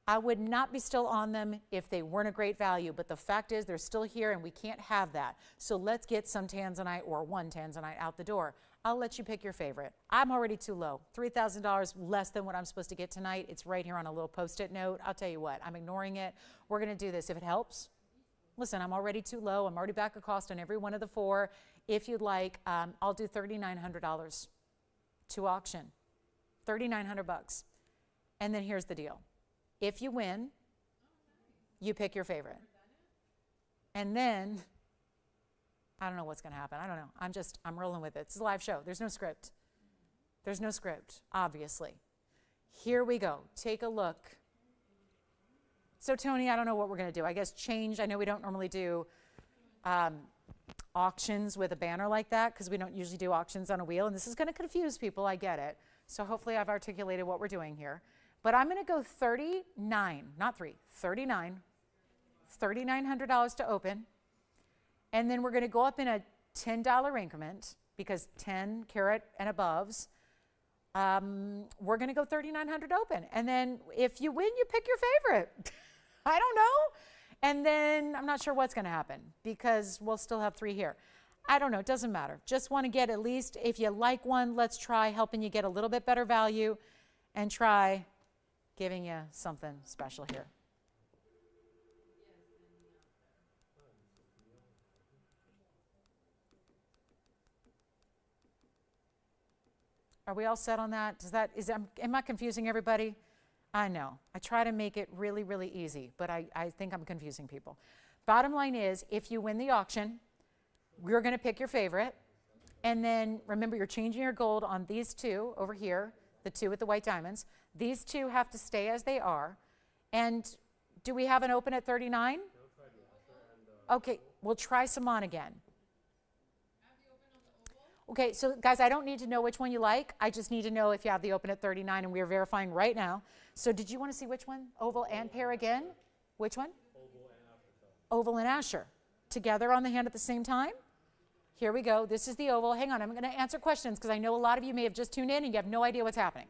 I would not be still on them if they weren't a great value, but the fact is they're still here and we can't have that. So let's get some Tanzanite or one Tanzanite out the door. I'll let you pick your favorite. I'm already too low. $3,000 less than what I'm supposed to get tonight. It's right here on a little Post-it note. I'll tell you what, I'm ignoring it. We're going to do this if it helps. Listen, I'm already too low. I'm already back a cost on every one of the 4. If you'd like, I'll do $3,900 to auction. $3,900. And then here's the deal. If you win, you pick your favorite. And then, I don't know what's going to happen. I don't know. I'm rolling with it. It's a live show. There's no script. There's no script, obviously. Here we go. Take a look. So, Tony, I don't know what we're going to do. I guess change. I know we don't normally do auctions with a banner like that because we don't usually do auctions on a wheel. And this is going to confuse people. I get it. So hopefully I've articulated what we're doing here. But I'm going to go 39, not 3, 39, $3,900 to open. And then we're going to go up in a $10 increment because 10 carat and aboves. We're going to go $3,900 open. And then if you win, you pick your favorite. I don't know. And then I'm not sure what's going to happen because we'll still have 3 here. I don't know. It doesn't matter. Just want to get at least, if you like one, let's try helping you get a little bit better value and try giving you something special here. Are we all set on that? Am I confusing everybody? I know. I try to make it really, really easy, but I think I'm confusing people. Bottom line is, if you win the auction, we're going to pick your favorite. And then remember, you're changing your gold on these 2 over here, the 2 with the white diamonds. These 2 have to stay as they are. And do we have an open at 39? Okay, we'll try some on again. Okay, so guys, I don't need to know which one you like. I just need to know if you have the open at 39, and we are verifying right now. So did you want to see which one? Oval and pear again? Which one? Oval and Asher. Together on the hand at the same time? Here we go. This is the oval. Hang on, I'm going to answer questions because I know a lot of you may have just tuned in and you have no idea what's happening.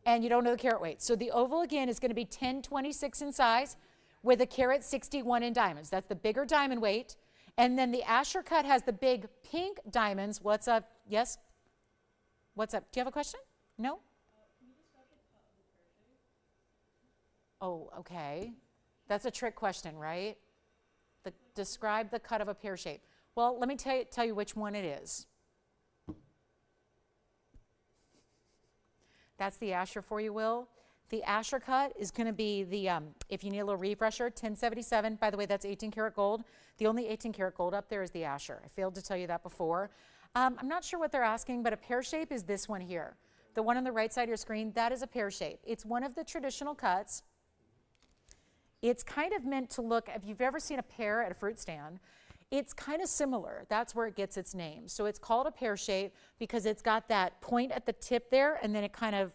And you don't know the carat weight. So the oval, again, is going to be 1026 in size with a carat 61 in diamonds. That's the bigger diamond weight. And then the Asher cut has the big pink diamonds. What's up? Yes? What's up? Do you have a question? No? Can you describe the cut of the pear shape? Oh, okay. That's a trick question, right? Describe the cut of a pear shape. Well, let me tell you which one it is. That's the Asher for you, Will. The Asher cut is going to be the, if you need a little refresher, 1077. By the way, that's 18 karat gold. The only 18 karat gold up there is the Asher. I failed to tell you that before. I'm not sure what they're asking, but a pear shape is this one here. The one on the right side of your screen, that is a pear shape. It's one of the traditional cuts. It's kind of meant to look, if you've ever seen a pear at a fruit stand, it's kind of similar. That's where it gets its name. So it's called a pear shape because it's got that point at the tip there, and then it kind of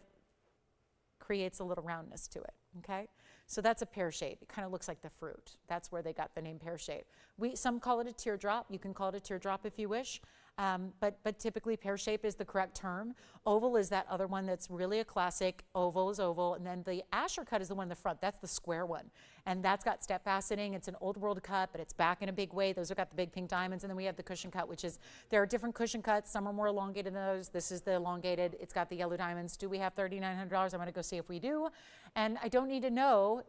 creates a little roundness to it, okay? So that's a pear shape. It kind of looks like the fruit. That's where they got the name pear shape. Some call it a teardrop. You can call it a teardrop if you wish. But typically pear shape is the correct term. Oval is that other one that's really a classic. Oval is oval. And then the Asher cut is the one in the front. That's the square one. And that's got step faceting. It's an old world cut, but it's back in a big way. Those have got the big pink diamonds. And then we have the cushion cut, which is, there are different cushion cuts. Some are more elongated than those. This is the elongated. It's got the yellow diamonds. Do we have $3,900? I'm going to go see if we do. And I don't need to know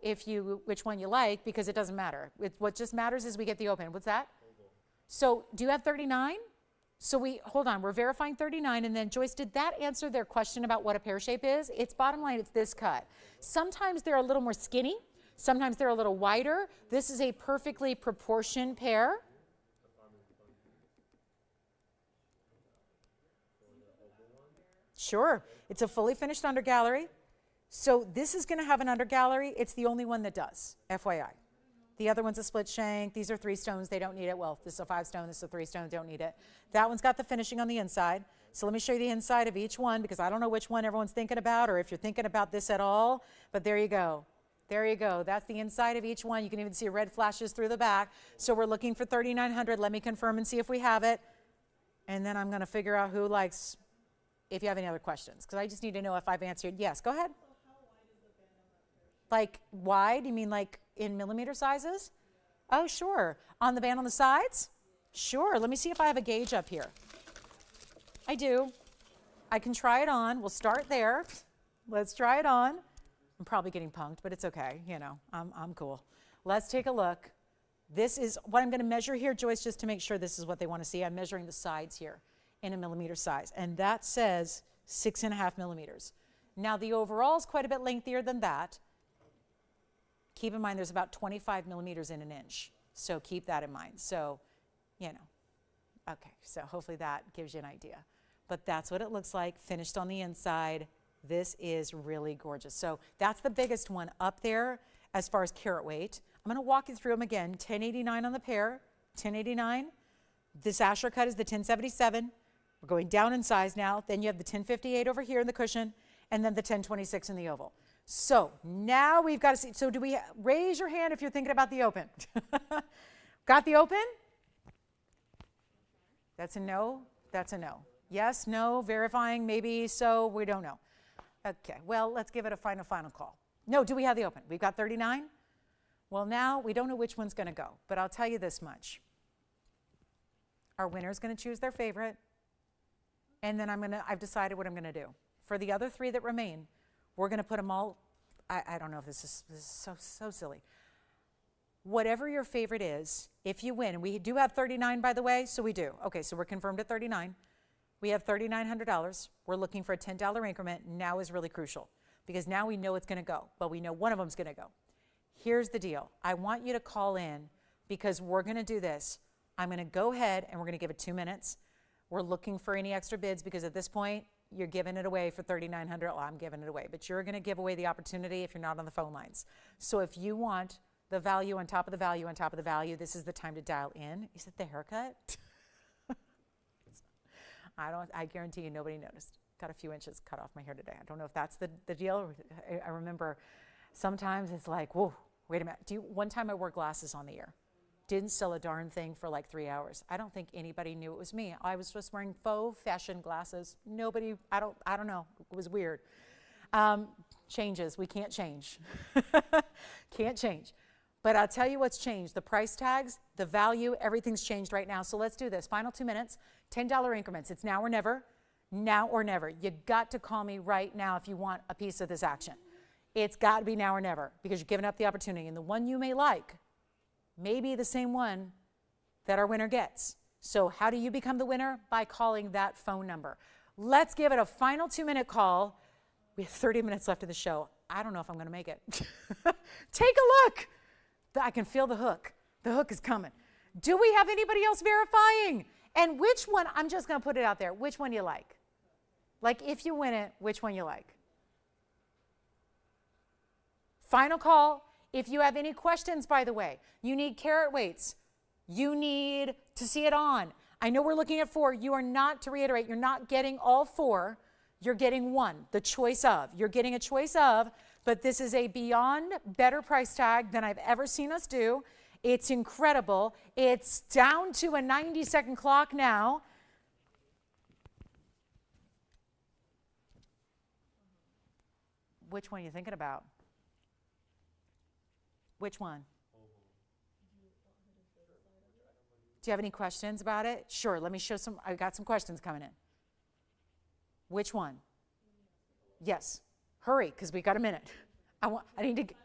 which one you like because it doesn't matter. What just matters is we get the open. What's that? Oval. So do you have 39? So hold on, we're verifying 39, and then Joyce, did that answer their question about what a pear shape is? It's bottom line, it's this cut. Sometimes they're a little more skinny, sometimes they're a little wider. This is a perfectly proportioned pear. Sure, it's a fully finished under gallery. So this is gonna have an under gallery. It's the only one that does, FYI. The other one's a split shank. These are 3 stones. They don't need it. Well, this is a 5 stone. This is a 3 stone. Don't need it. That one's got the finishing on the inside. So let me show you the inside of each one because I don't know which one everyone's thinking about or if you're thinking about this at all. But there you go. There you go. That's the inside of each one. You can even see red flashes through the back. So we're looking for 3,900. Let me confirm and see if we have it. And then I'm going to figure out who likes, if you have any other questions. Because I just need to know if I've answered. Yes, go ahead. So how wide is the band on that pear shape? Like wide? You mean like in millimeter sizes? Oh, sure. On the band on the sides? Sure. Let me see if I have a gauge up here. I do. I can try it on. We'll start there. Let's try it on. I'm probably getting punked, but it's okay. You know, I'm cool. Let's take a look. This is what I'm going to measure here, Joyce, just to make sure this is what they want to see. I'm measuring the sides here in a millimeter size, and that says 6.5 millimeters. Now, the overall is quite a bit lengthier than that. Keep in mind there's about 25 millimeters in an inch, so keep that in mind. So, you know, okay, so hopefully that gives you an idea. But that's what it looks like, finished on the inside. This is really gorgeous. So that's the biggest one up there as far as carat weight. I'm going to walk you through them again. 1089 on the pair, 1089. This Asher cut is the 1077. We're going down in size now. Then you have the 1058 over here in the cushion, and then the 1026 in the oval. So now we've got to see. So do we raise your hand if you're thinking about the open? Got the open? That's a no. That's a no. Yes, no, verifying, maybe, so we don't know. Okay, well, let's give it a final call. No, do we have the open? We've got 39? Well, now we don't know which one's going to go, but I'll tell you this much. Our winner's going to choose their favorite, and then I've decided what I'm going to do. For the other three that remain, we're going to put them all, I don't know if this is so silly. Whatever your favorite is, if you win, and we do have 39, by the way, so we do. Okay, so we're confirmed at 39. We have $3,900. We're looking for a $10 increment. Now is really crucial because now we know it's going to go, but we know one of them's going to go. Here's the deal. I want you to call in because we're going to do this. I'm going to go ahead and we're going to give it 2 minutes. We're looking for any extra bids because at this point, you're giving it away for $3,900. Well, I'm giving it away, but you're going to give away the opportunity if you're not on the phone lines. So if you want the value on top of the value on top of the value, this is the time to dial in. Is it the haircut? I guarantee you nobody noticed. Got a few inches cut off my hair today. I don't know if that's the deal. I remember sometimes it's like, whoa, wait a minute. One time I wore glasses on the air. Didn't sell a darn thing for like 3 hours. I don't think anybody knew it was me. I was just wearing faux fashion glasses. Nobody, I don't know. It was weird. Changes, we can't change. Can't change. But I'll tell you what's changed. The price tags, the value, everything's changed right now. So let's do this. Final 2 minutes, $10 increments. It's now or never. Now or never. You got to call me right now if you want a piece of this action. It's got to be now or never because you're giving up the opportunity. And the one you may like may be the same one that our winner gets. So how do you become the winner? By calling that phone number. Let's give it a final 2-minute call. We have 30 minutes left of the show. I don't know if I'm going to make it. Take a look. I can feel the hook. The hook is coming. Do we have anybody else verifying? And which one, I'm just going to put it out there, which one you like? Like if you win it, which one you like? Final call. If you have any questions, by the way, you need carat weights. You need to see it on. I know we're looking at 4. You are not, to reiterate, you're not getting all 4. You're getting 1, the choice of. You're getting a choice of, but this is a beyond better price tag than I've ever seen us do. It's incredible. It's down to a 90-second clock now. Which one are you thinking about? Which one? Do you have any questions about it? Sure, let me show some. I got some questions coming in. Which one? Yes. Hurry, because we got a minute. I need to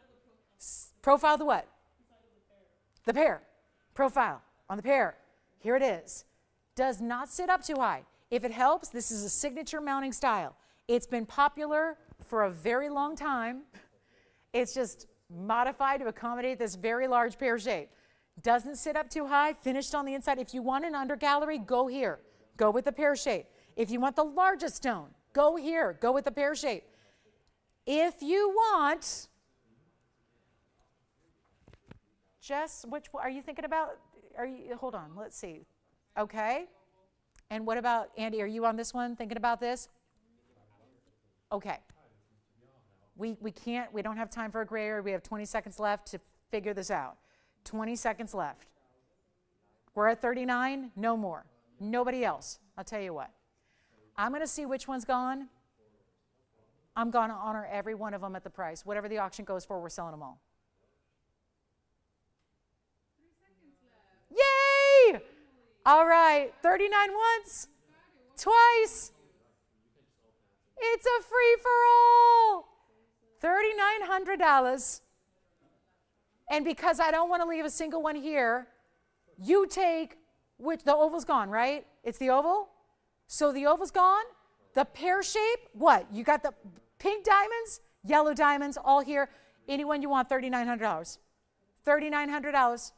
profile the what? The pear. Profile on the pear. Here it is. Does not sit up too high. If it helps, this is a signature mounting style. It's been popular for a very long time. It's just modified to accommodate this very large pear shape. Doesn't sit up too high, finished on the inside. If you want an under gallery, go here. Go with the pear shape. If you want the largest stone, go here. Go with the pear shape. If you want, Jess, which are you thinking about? Hold on, let's see. Okay. And what about, Andy, are you on this one, thinking about this? Okay. We don't have time for a gray area. We have 20 seconds left to figure this out. 20 seconds left. We're at 39, no more. Nobody else. I'll tell you what. I'm going to see which one's gone. I'm going to honor every one of them at the price. Whatever the auction goes for, we're selling them all. 3 seconds left. Yay! All right. 39 once. Twice. It's a free-for-all. $3,900. And because I don't want to leave a single one here, you take, which the oval's gone, right? It's the oval. So the oval's gone. The pear shape, what? You got the pink diamonds, yellow diamonds, all here. Anyone you want, $3,900. $3,900.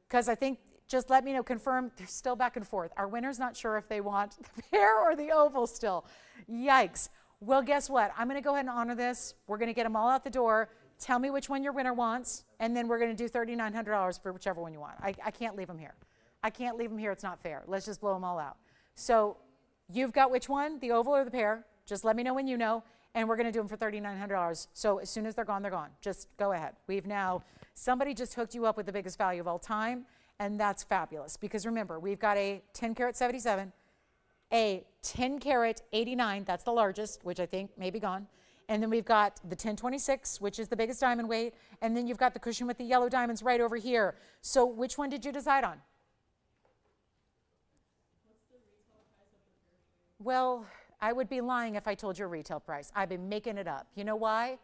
Because I think, just let me know, confirm, they're still back and forth. Our winner's not sure if they want the pear or the oval still. Yikes. Well, guess what? I'm going to go ahead and honor this. We're going to get them all out the door. Tell me which one your winner wants, and then we're going to do $3,900 for whichever one you want. I can't leave them here. I can't leave them here. It's not fair. Let's just blow them all out. So you've got which one, the oval or the pear? Just let me know when you know, and we're going to do them for $3,900. So as soon as they're gone, they're gone. Just go ahead. We've now, somebody just hooked you up with the biggest value of all time, and that's fabulous. Because remember, we've got a 10 karat 77, a 10 karat 89, that's the largest, which I think may be gone. And then we've got the 1026, which is the biggest diamond weight. And then you've got the cushion with the yellow diamonds right over here. So which one did you decide on? What's the retail price of the pear shape? Well, I would be lying if I told you a retail price. I've been making it up. You know why?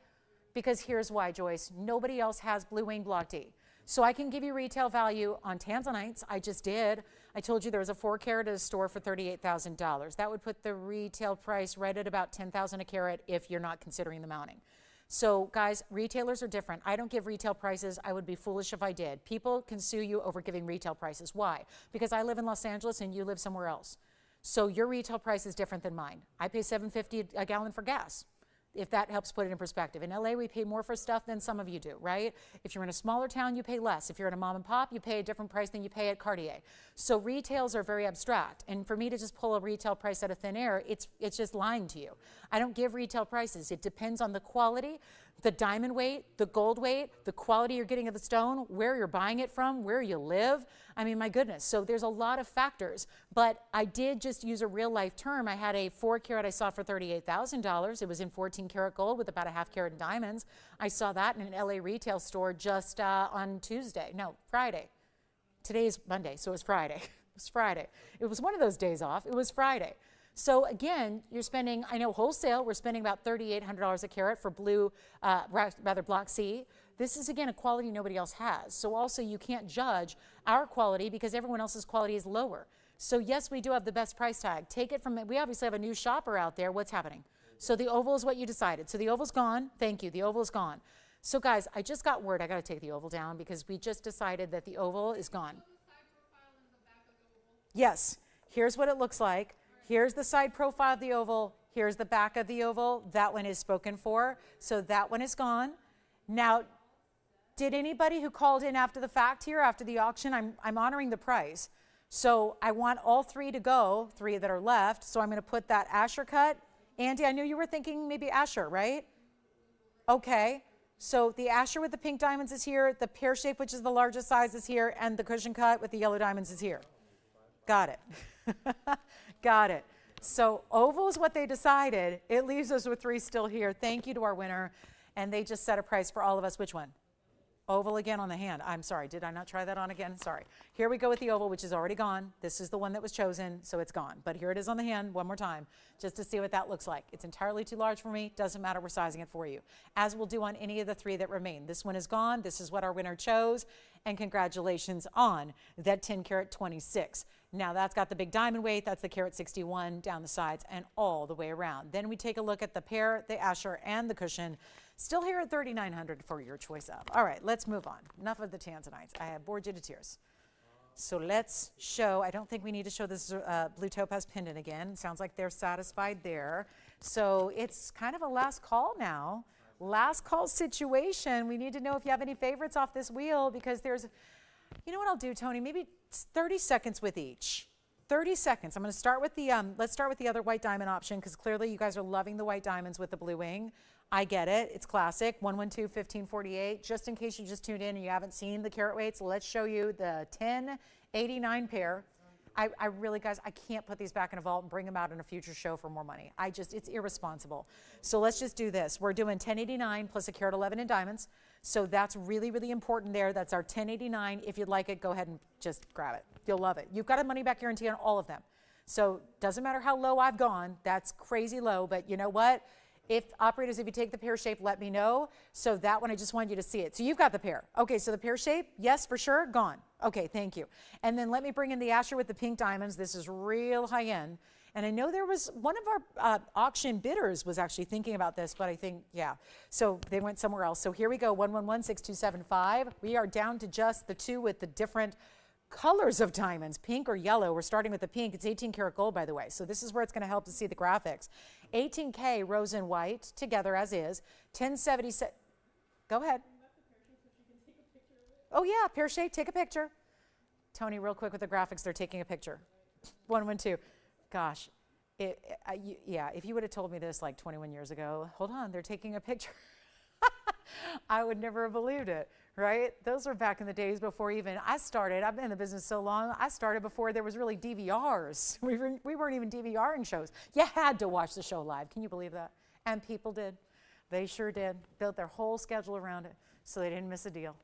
Because here's why, Joyce. Nobody else has Blue Wing Block D. So I can give you retail value on Tanzanites. I just did. I told you there was a 4 carat at a store for $38,000. That would put the retail price right at about $10,000 a carat if you're not considering the mounting. So guys, retailers are different. I don't give retail prices. I would be foolish if I did. People can sue you over giving retail prices. Why? Because I live in Los Angeles and you live somewhere else. So your retail price is different than mine. I pay $7.50 a gallon for gas, if that helps put it in perspective. In LA, we pay more for stuff than some of you do, right? If you're in a smaller town, you pay less. If you're in a mom and pop, you pay a different price than you pay at Cartier. So retails are very abstract. And for me to just pull a retail price out of thin air, it's just lying to you. I don't give retail prices. It depends on the quality, the diamond weight, the gold weight, the quality you're getting of the stone, where you're buying it from, where you live. I mean, my goodness. So there's a lot of factors. But I did just use a real life term. I had a 4 carat I saw for $38,000. It was in 14 karat gold with about a half carat in diamonds. I saw that in an LA retail store just on Friday. Today's Monday, so it was Friday. It was Friday. It was one of those days off. It was Friday. So again, you're spending, I know wholesale, we're spending about $3,800 a carat for blue, rather block C. This is again a quality nobody else has. So also you can't judge our quality because everyone else's quality is lower. So yes, we do have the best price tag. Take it from, we obviously have a new shopper out there. What's happening? So the oval is what you decided. So the oval's gone. Thank you. The oval's gone. So guys, I just got word. I got to take the oval down because we just decided that the oval is gone. Yes. Here's what it looks like. Here's the side profile of the oval. Here's the back of the oval. That one is spoken for. So that one is gone. Now, did anybody who called in after the fact here, after the auction, I'm honoring the price. So I want all 3 to go, 3 that are left. So I'm going to put that Asher cut. Andy, I knew you were thinking maybe Asher, right? Okay. So the Asher with the pink diamonds is here. The pear shape, which is the largest size, is here. And the cushion cut with the yellow diamonds is here. Got it. Got it. So oval is what they decided. It leaves us with 3 still here. Thank you to our winner. And they just set a price for all of us. Which one? Oval again on the hand. I'm sorry. Did I not try that on again? Sorry. Here we go with the oval, which is already gone. This is the one that was chosen, so it's gone. But here it is on the hand one more time, just to see what that looks like. It's entirely too large for me. Doesn't matter. We're sizing it for you, as we'll do on any of the 3 that remain. This one is gone. This is what our winner chose. And congratulations on that 10 karat 26. Now that's got the big diamond weight. That's the karat 61 down the sides and all the way around. Then we take a look at the pear, the Asher, and the cushion. Still here at $3,900 for your choice of. All right, let's move on. Enough of the Tanzanites. I have bored you to tears. So let's show, I don't think we need to show this blue topaz pendant again. Sounds like they're satisfied there. So it's kind of a last call now. Last call situation. We need to know if you have any favorites off this wheel because there's, you know what I'll do, Tony? Maybe 30 seconds with each. 30 seconds. I'm going to start with the, let's start with the other white diamond option because clearly you guys are loving the white diamonds with the blue wing. I get it. It's classic. 112-1548. Just in case you just tuned in and you haven't seen the carat weights, let's show you the 1089 pair. I really, guys, I can't put these back in a vault and bring them out in a future show for more money. It's irresponsible. So let's just do this. We're doing 1089 plus a carat 11 in diamonds. So that's really, really important there. That's our 1089. If you'd like it, go ahead and just grab it. You'll love it. You've got a money back guarantee on all of them. So doesn't matter how low I've gone, that's crazy low, but you know what? If operators, if you take the pear shape, let me know. So that one, I just wanted you to see it. So you've got the pear. Okay, so the pear shape, yes, for sure, gone. Okay, thank you. And then let me bring in the Asher with the pink diamonds. This is real high end. And I know there was one of our auction bidders was actually thinking about this, but I think, yeah. So they went somewhere else. So here we go, 1116275. We are down to just the two with the different colors of diamonds, pink or yellow. We're starting with the pink. It's 18 karat gold, by the way. So this is where it's going to help to see the graphics. 18K rose and white together as is. 1077. Go ahead. Oh yeah, pear shape. Take a picture. Tony, real quick with the graphics. They're taking a picture. 112. Gosh, yeah. If you would have told me this like 21 years ago, hold on, they're taking a picture. I would never have believed it, right? Those were back in the days before even I started. I've been in the business so long. I started before there was really DVRs. We weren't even DVRing shows. You had to watch the show live. Can you believe that? And people did. They sure did. Built their whole schedule around it so they didn't miss a deal.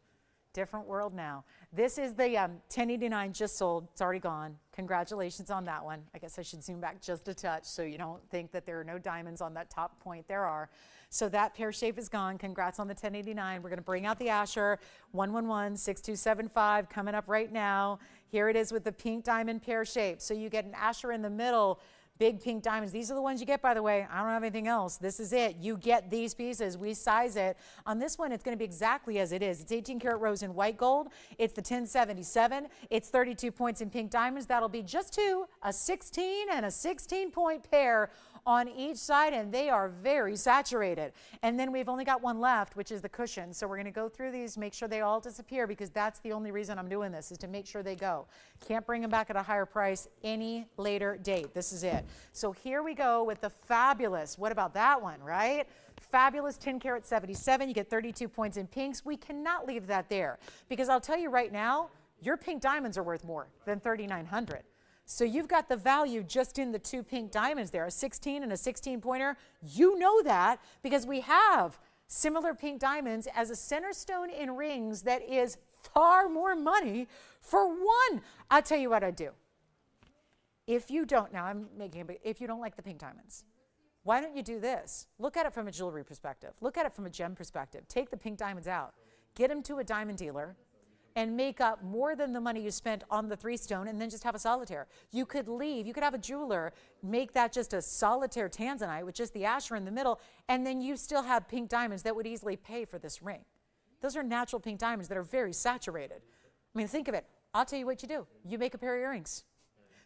Different world now. This is the 1089 just sold. It's already gone. Congratulations on that one. I guess I should zoom back just a touch so you don't think that there are no diamonds on that top point. There are. So that pear shape is gone. Congrats on the 1089. We're going to bring out the Asher 1116275 coming up right now. Here it is with the pink diamond pear shape. So you get an Asher in the middle. Big pink diamonds. These are the ones you get, by the way. I don't have anything else. This is it. You get these pieces. We size it. On this one, it's going to be exactly as it is. It's 18 karat rose in white gold. It's the 1077. It's 32 points in pink diamonds. That'll be just two, a 16 and a 16-point pair on each side, and they are very saturated. And then we've only got one left, which is the cushion. So we're going to go through these, make sure they all disappear, because that's the only reason I'm doing this, is to make sure they go. Can't bring them back at a higher price any later date. This is it. So here we go with the fabulous. What about that one, right? Fabulous 10 karat 77. You get 32 points in pinks. We cannot leave that there, because I'll tell you right now, your pink diamonds are worth more than 3,900. So you've got the value just in the two pink diamonds there, a 16 and a 16-pointer. You know that because we have similar pink diamonds as a center stone in rings that is far more money for one. I'll tell you what I'd do. If you don't, now I'm making a big, if you don't like the pink diamonds, why don't you do this? Look at it from a jewelry perspective. Look at it from a gem perspective. Take the pink diamonds out. Get them to a diamond dealer and make up more than the money you spent on the 3-stone, and then just have a solitaire. You could leave, you could have a jeweler make that just a solitaire Tanzanite with just the Asher in the middle, and then you still have pink diamonds that would easily pay for this ring. Those are natural pink diamonds that are very saturated. I mean, think of it. I'll tell you what you do. You make a pair of earrings.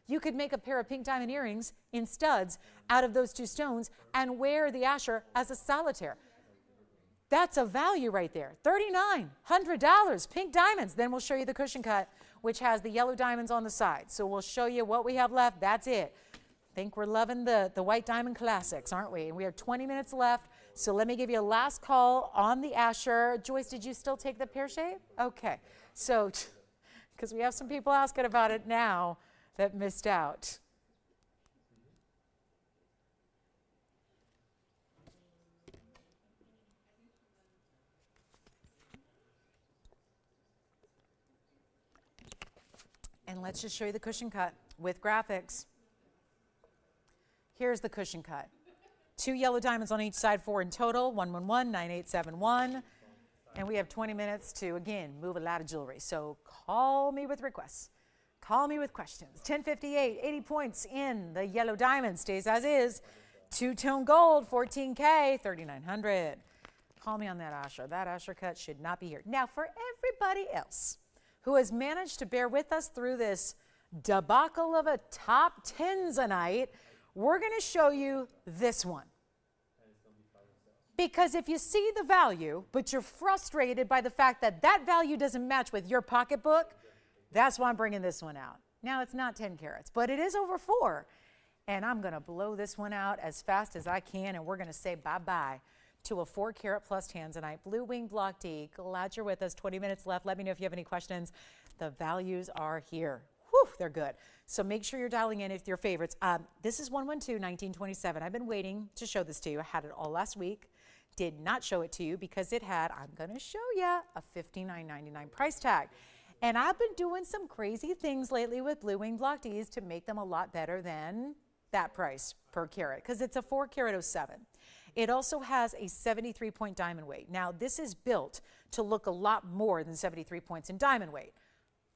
You could make a pair of pink diamond earrings in studs out of those two stones and wear the Asher as a solitaire. That's a value right there. $3,900, pink diamonds. Then we'll show you the cushion cut, which has the yellow diamonds on the side. So we'll show you what we have left. That's it. Think we're loving the white diamond classics, aren't we? And we have 20 minutes left. So let me give you a last call on the Asher. Joyce, did you still take the pear shape? Okay. So, because we have some people asking about it now that missed out. And let's just show you the cushion cut with graphics. Here's the cushion cut. 2 yellow diamonds on each side, 4 in total, 111-9871. And we have 20 minutes to, again, move a lot of jewelry. So call me with requests. Call me with questions. 1058, 80 points in the yellow diamond, stays as is. 2-tone gold, 14K, 3,900. Call me on that Asher. That Asher cut should not be here. Now, for everybody else who has managed to bear with us through this debacle of a top Tanzanite, we're going to show you this one. Because if you see the value, but you're frustrated by the fact that that value doesn't match with your pocketbook, that's why I'm bringing this one out. Now, it's not 10 carats, but it is over 4. And I'm going to blow this one out as fast as I can, and we're going to say bye-bye to a 4 carat plus Tanzanite, blue wing block D. Glad you're with us. 20 minutes left. Let me know if you have any questions. The values are here. Whew, they're good. So make sure you're dialing in if your favorites. This is 112-1927. I've been waiting to show this to you. I had it all last week. Did not show it to you because it had, I'm going to show you, a $59.99 price tag. And I've been doing some crazy things lately with blue wing block Ds to make them a lot better than that price per carat, because it's a 4 carat 07. It also has a 73-point diamond weight. Now, this is built to look a lot more than 73 points in diamond weight.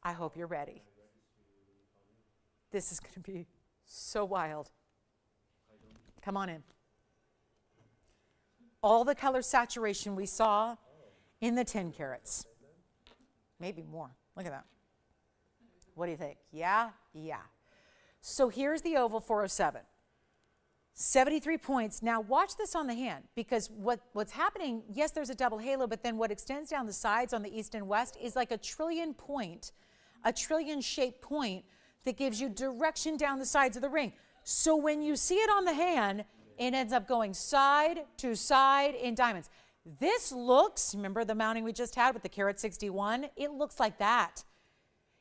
I hope you're ready. This is going to be so wild. Come on in. All the color saturation we saw in the 10 carats. Maybe more. Look at that. What do you think? Yeah? Yeah. So here's the oval 407. 73 points. Now watch this on the hand, because what's happening, yes, there's a double halo, but then what extends down the sides on the east and west is like a trillion shaped point that gives you direction down the sides of the ring. So when you see it on the hand, it ends up going side to side in diamonds. This looks, remember the mounting we just had with the carat 61? It looks like that.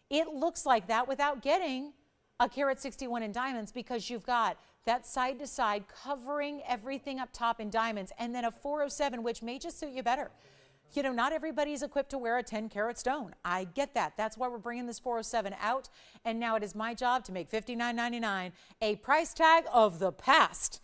It looks like that without getting a carat 61 in diamonds, because you've got that side to side covering everything up top in diamonds, and then a 407, which may just suit you better. You know, not everybody's equipped to wear a 10 carat stone. I get that. That's why we're bringing this 407 out. And now it is my job to make $59.99 a price tag of the past.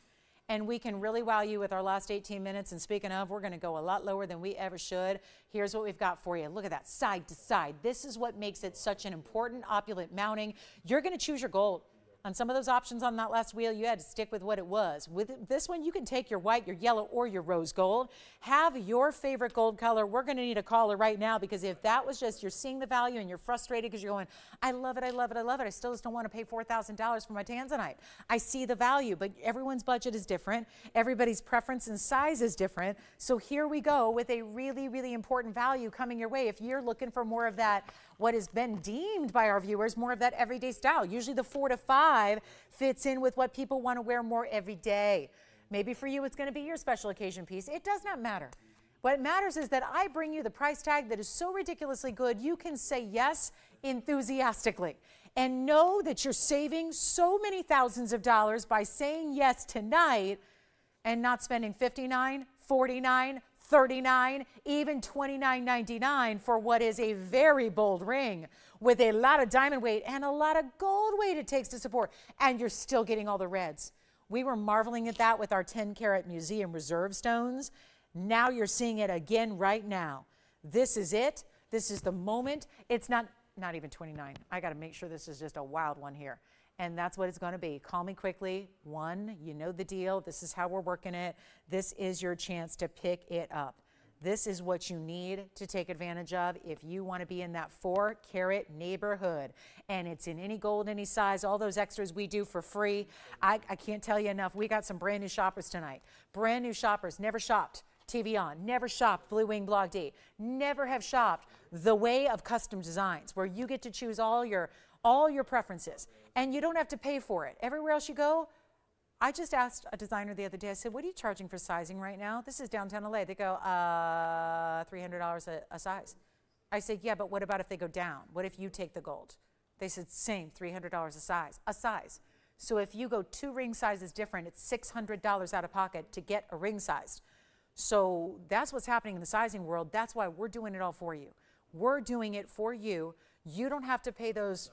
And we can really wow you with our last 18 minutes. And speaking of, we're going to go a lot lower than we ever should. Here's what we've got for you. Look at that, side to side. This is what makes it such an important opulent mounting. You're going to choose your gold. On some of those options on that last wheel, you had to stick with what it was. With this one, you can take your white, your yellow, or your rose gold. Have your favorite gold color. We're going to need a caller right now, because if that was just you're seeing the value and you're frustrated because you're going, I love it, I love it, I love it. I still just don't want to pay $4,000 for my Tanzanite. I see the value, but everyone's budget is different. Everybody's preference and size is different. So here we go with a really, really important value coming your way. If you're looking for more of that, what has been deemed by our viewers, more of that everyday style. Usually the 4 to 5 fits in with what people want to wear more every day. Maybe for you, it's going to be your special occasion piece. It does not matter. What matters is that I bring you the price tag that is so ridiculously good, you can say yes enthusiastically. And know that you're saving so many thousands of dollars by saying yes tonight and not spending $59, $49, $39, even $29.99 for what is a very bold ring with a lot of diamond weight and a lot of gold weight it takes to support. And you're still getting all the reds. We were marveling at that with our 10 carat museum reserve stones. Now you're seeing it again right now. This is it. This is the moment. It's not even 29. I got to make sure this is just a wild one here. And that's what it's going to be. Call me quickly. 1, you know the deal. This is how we're working it. This is your chance to pick it up. This is what you need to take advantage of if you want to be in that 4 carat neighborhood. And it's in any gold, any size, all those extras we do for free. I can't tell you enough. We got some brand new shoppers tonight. Brand new shoppers, never shopped TVON, never shopped Blue Wing Block D, never have shopped the way of custom designs, where you get to choose all your preferences. And you don't have to pay for it. Everywhere else you go, I just asked a designer the other day, I said, what are you charging for sizing right now? This is downtown LA. They go, $300 a size. I said, yeah, but what about if they go down? What if you take the gold? They said, same, $300 a size. So if you go 2 ring sizes different, it's $600 out of pocket to get a ring sized. So that's what's happening in the sizing world. That's why we're doing it all for you. We're doing it for you. You don't have to pay those.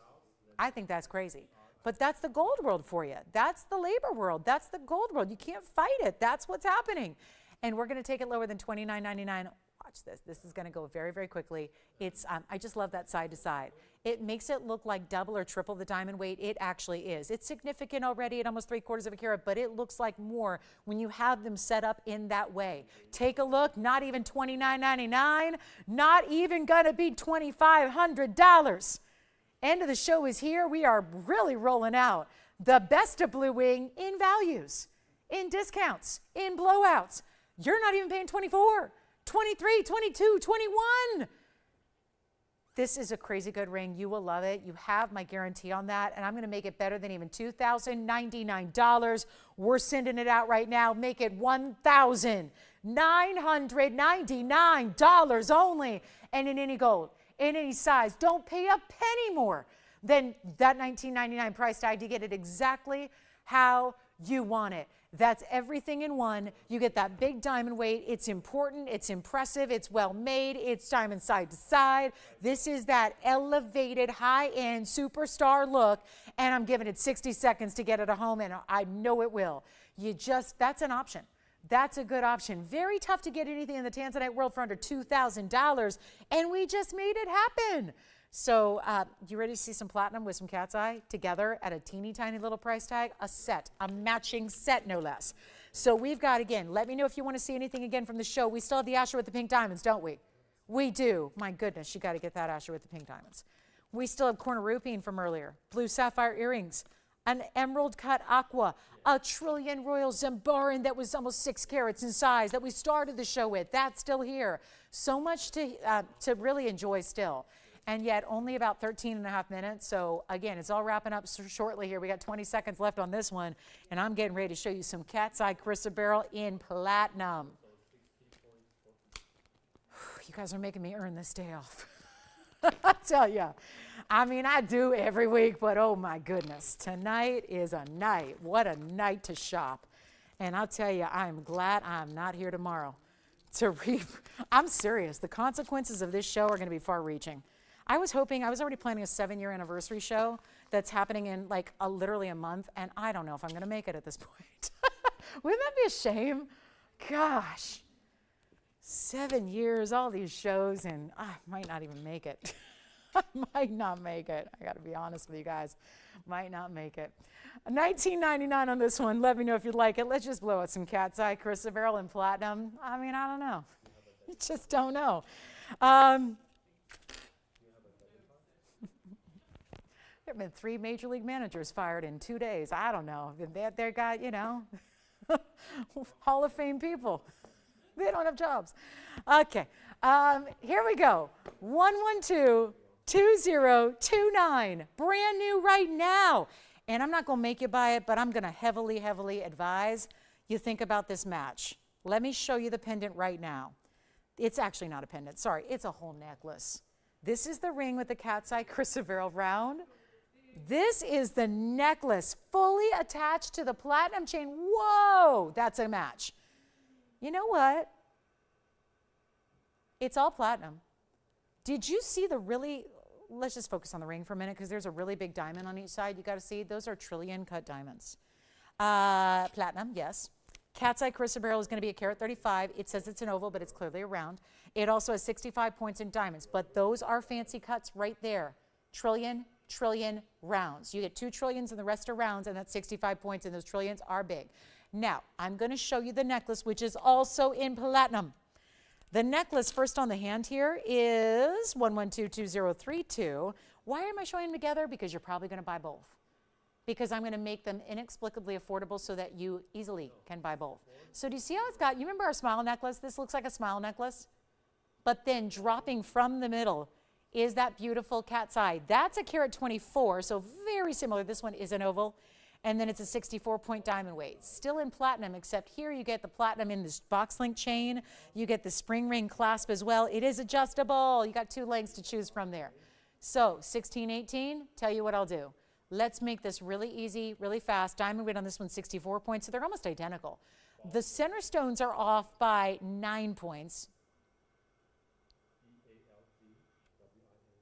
I think that's crazy. But that's the gold world for you. That's the labor world. That's the gold world. You can't fight it. That's what's happening. And we're going to take it lower than $29.99. Watch this. This is going to go very, very quickly. It's I just love that side to side. It makes it look like double or triple the diamond weight. It actually is. It's significant already at almost 3/4 of a carat, but it looks like more when you have them set up in that way. Take a look. Not even $29.99. Not even going to be $2,500. End of the show is here. We are really rolling out the best of Blue Wing in values, in discounts, in blowouts. You're not even paying $24, $23, $22, $21. This is a crazy good ring. You will love it. You have my guarantee on that, and I'm going to make it better than even $2,099. We're sending it out right now. Make it $1,999 only, and in any gold, in any size. Don't pay a penny more. then that $19.99 price tag, you get it exactly how you want it. That's everything in one. You get that big diamond weight. It's important. It's impressive. It's well made. It's diamond side to side. This is that elevated, high-end superstar look, and I'm giving it 60 seconds to get it at home, and I know it will. That's an option. That's a good option. Very tough to get anything in the Tanzanite world for under $2,000, and we just made it happen. So you ready to see some platinum with some cat's eye together at a teeny tiny little price tag? A set, a matching set, no less. So we've got, again, let me know if you want to see anything again from the show. We still have the Asher with the pink diamonds, don't we? We do. My goodness, you got to get that Asher with the pink diamonds. We still have cornerupine from earlier, blue sapphire earrings, an emerald cut aqua, a trillion royal Zambaran that was almost 6 carats in size that we started the show with. That's still here. So much to really enjoy still. And yet only about 13 and a half minutes. So again, it's all wrapping up shortly here. We got 20 seconds left on this one. And I'm getting ready to show you some cat's eye chrysoberyl in platinum. You guys are making me earn this day off. I tell you. I mean, I do every week, but oh my goodness. Tonight is a night. What a night to shop. And I'll tell you, I'm glad I'm not here tomorrow to reap. I'm serious. The consequences of this show are going to be far-reaching. I was already planning a 7-year anniversary show that's happening in like literally a month, and I don't know if I'm going to make it at this point. Wouldn't that be a shame? Gosh, 7 years, all these shows, and I might not even make it. I might not make it. I got to be honest with you guys. Might not make it. $19.99 on this one. Let me know if you'd like it. Let's just blow out some cat's eye chrysoberyl and platinum. I mean, I don't know. You just don't know. There have been 3 major league managers fired in 2 days. I don't know. They got, Hall of Fame people. They don't have jobs. Okay, here we go. 112-2029. Brand new right now. And I'm not going to make you buy it, but I'm going to heavily, heavily advise you think about this match. Let me show you the pendant right now. It's actually not a pendant. Sorry, it's a whole necklace. This is the ring with the cat's eye chrysoberyl round. This is the necklace fully attached to the platinum chain. Whoa, that's a match. You know what? It's all platinum. Did you see let's just focus on the ring for a minute because there's a really big diamond on each side. You got to see, those are trillion cut diamonds. Platinum, yes. Cat's eye chrysoberyl is going to be a carat 35. It says it's an oval, but it's clearly a round. It also has 65 points in diamonds, but those are fancy cuts right there. Trillion rounds. You get 2 trillions and the rest are rounds, and that's 65 points, and those trillions are big. Now, I'm going to show you the necklace, which is also in platinum. The necklace, first on the hand here, is 112-2032. Why am I showing them together? Because you're probably going to buy both. Because I'm going to make them inexplicably affordable so that you easily can buy both. So do you see how it's got, you remember our smile necklace? This looks like a smile necklace. But then dropping from the middle is that beautiful cat's eye. That's a carat 24, so very similar. This one is an oval. And then it's a 64-point diamond weight. Still in platinum, except here you get the platinum in this box link chain. You get the spring ring clasp as well. It is adjustable. You got 2 lengths to choose from there. So 16, 18, tell you what I'll do. Let's make this really easy, really fast. Diamond weight on this one, 64 points, so they're almost identical. The center stones are off by 9 points.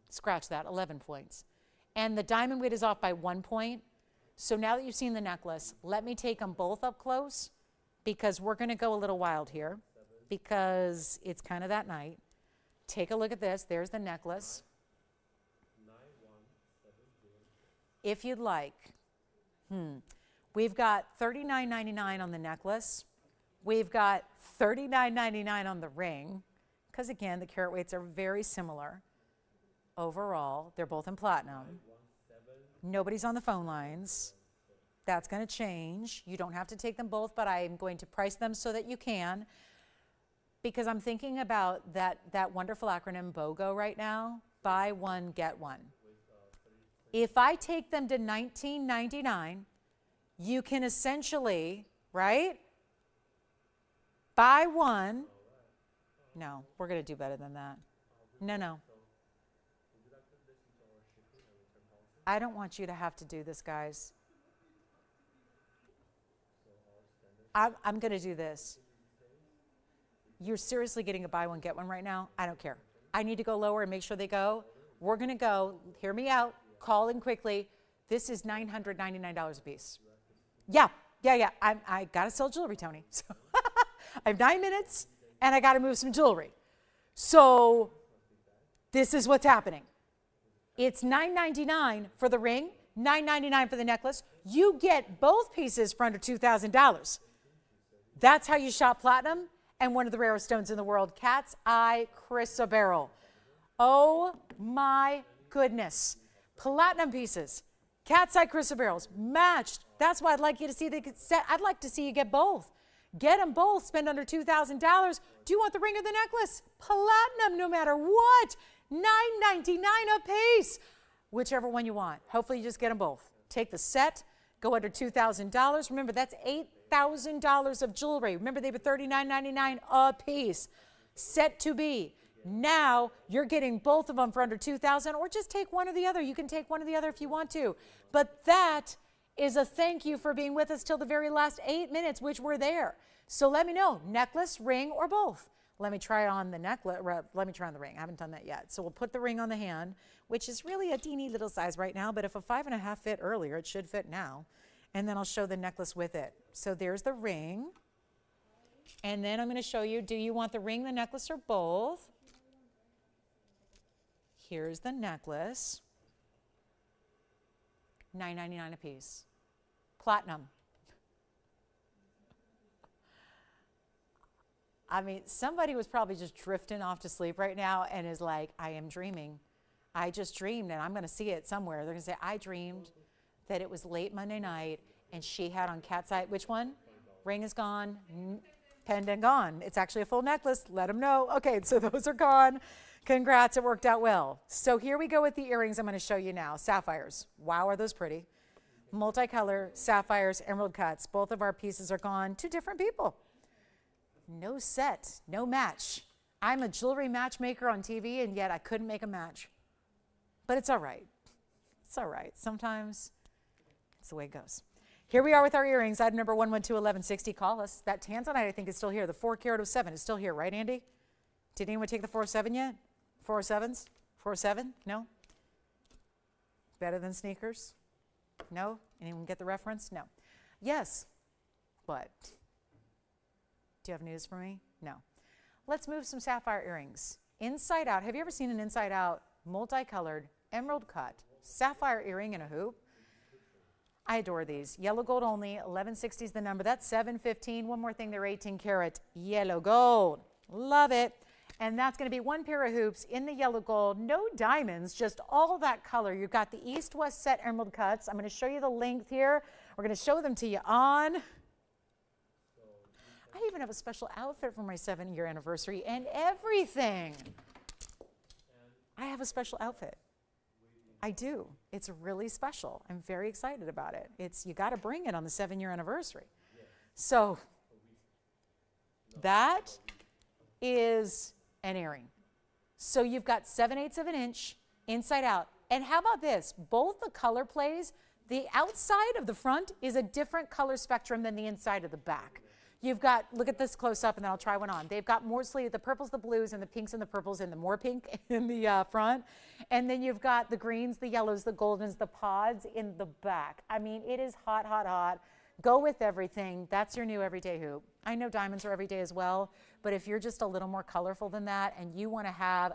Scratch that, 11 points. And the diamond weight is off by 1 point. So now that you've seen the necklace, let me take them both up close because we're going to go a little wild here because it's kind of that night. Take a look at this. There's the necklace. If you'd like. We've got $39.99 on the necklace. We've got $39.99 on the ring because, again, the carat weights are very similar. Overall, they're both in platinum. Nobody's on the phone lines. That's going to change. You don't have to take them both, but I'm going to price them so that you can because I'm thinking about that wonderful acronym BOGO right now, buy one, get one. If I take them to $19.99, you can essentially, right, buy one. No, we're going to do better than that. No. I don't want you to have to do this, guys. I'm going to do this. You're seriously getting a buy one, get one right now? I don't care. I need to go lower and make sure they go. We're going to go. Hear me out. Call in quickly. This is $999 a piece. Yeah. I got to sell jewelry, Tony. So I have 9 minutes, and I got to move some jewelry. So this is what's happening. It's $999 for the ring, $999 for the necklace. You get both pieces for under $2,000. That's how you shop platinum and one of the rarest stones in the world, cat's eye chrysoberyl. Oh my goodness. Platinum pieces, cat's eye chrysoberyls, matched. That's why I'd like you to see the set. I'd like to see you get both. Get them both, spend under $2,000. Do you want the ring or the necklace? Platinum, no matter what. $999 a piece. Whichever one you want. Hopefully you just get them both. Take the set, go under $2,000. Remember, that's $8,000 of jewelry. Remember, they were $39.99 a piece. Set to be. Now you're getting both of them for under $2,000, or just take one or the other. You can take one or the other if you want to. But that is a thank you for being with us till the very last 8 minutes, which we're there. So let me know, necklace, ring, or both. Let me try on the necklace. Let me try on the ring. I haven't done that yet. So we'll put the ring on the hand, which is really a teeny little size right now, but if a 5.5 fit earlier, it should fit now. And then I'll show the necklace with it. So there's the ring. And then I'm going to show you, do you want the ring, the necklace, or both? Here's the necklace. $9.99 a piece. Platinum. I mean, somebody was probably just drifting off to sleep right now and is like, I am dreaming. I just dreamed, and I'm going to see it somewhere. They're going to say, I dreamed that it was late Monday night, and she had on cat's eye. Which one? Ring is gone. Pendant gone. It's actually a full necklace. Let them know. Okay, so those are gone. Congrats, it worked out well. So here we go with the earrings I'm going to show you now. Sapphires. Wow, are those pretty. Multicolor, sapphires, emerald cuts. Both of our pieces are gone to different people. No set, no match. I'm a jewelry matchmaker on TV, and yet I couldn't make a match. But it's all right. It's all right. Sometimes it's the way it goes. Here we are with our earrings. Item number 112-1160. Call us. That Tanzanite, I think, is still here. The 4-carat 07 is still here, right, Andy? Did anyone take the 407 yet? 407s? 407? No? Better than sneakers? No? Anyone get the reference? No. Yes. What? Do you have news for me? No. Let's move some sapphire earrings. Inside out. Have you ever seen an inside out, multicolored, emerald cut, sapphire earring in a hoop? I adore these. Yellow gold only. 1160 is the number. That's 715. One more thing, they're 18 karat yellow gold. Love it. And that's going to be one pair of hoops in the yellow gold. No diamonds, just all that color. You've got the east-west set emerald cuts. I'm going to show you the length here. We're going to show them to you on. I even have a special outfit for my 7-year anniversary and everything. I have a special outfit. I do. It's really special. I'm very excited about it. You got to bring it on the 7-year anniversary. So that is an earring. So you've got 7/8 of an inch inside out. And how about this? Both the color plays, the outside of the front is a different color spectrum than the inside of the back. You've got, look at this close up and then I'll try one on. They've got more sleeve, the purples, the blues, and the pinks and the purples, and the more pink in the front. And then you've got the greens, the yellows, the goldens, the pods in the back. I mean, it is hot, hot, hot. Go with everything. That's your new everyday hoop. I know diamonds are everyday as well, but if you're just a little more colorful than that and you want to have,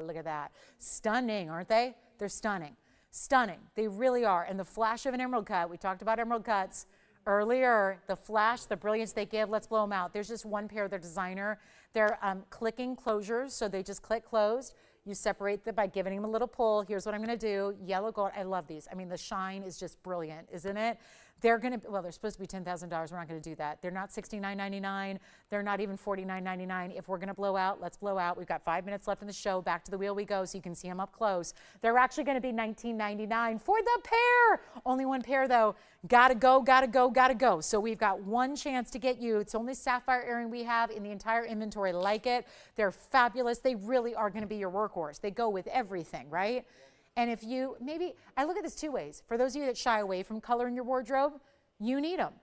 look at that. Stunning, aren't they? They're stunning. Stunning. They really are. And the flash of an emerald cut, we talked about emerald cuts earlier, the flash, the brilliance they give, let's blow them out. There's just one pair, they're designer. They're clicking closures, so they just click closed. You separate them by giving them a little pull. Here's what I'm going to do. Yellow gold. I love these. I mean, the shine is just brilliant, isn't it? They're going to, well, they're supposed to be $10,000. We're not going to do that. They're not $69.99. They're not even $49.99. If we're going to blow out, let's blow out. We've got 5 minutes left in the show. Back to the wheel we go so you can see them up close. They're actually going to be $19.99 for the pair. Only one pair, though. Gotta go, gotta go, gotta go. So we've got one chance to get you. It's the only sapphire earring we have in the entire inventory like it. They're fabulous. They really are going to be your workhorse. They go with everything, right? And if you, maybe, I look at this two ways. For those of you that shy away from color in your wardrobe, you need them.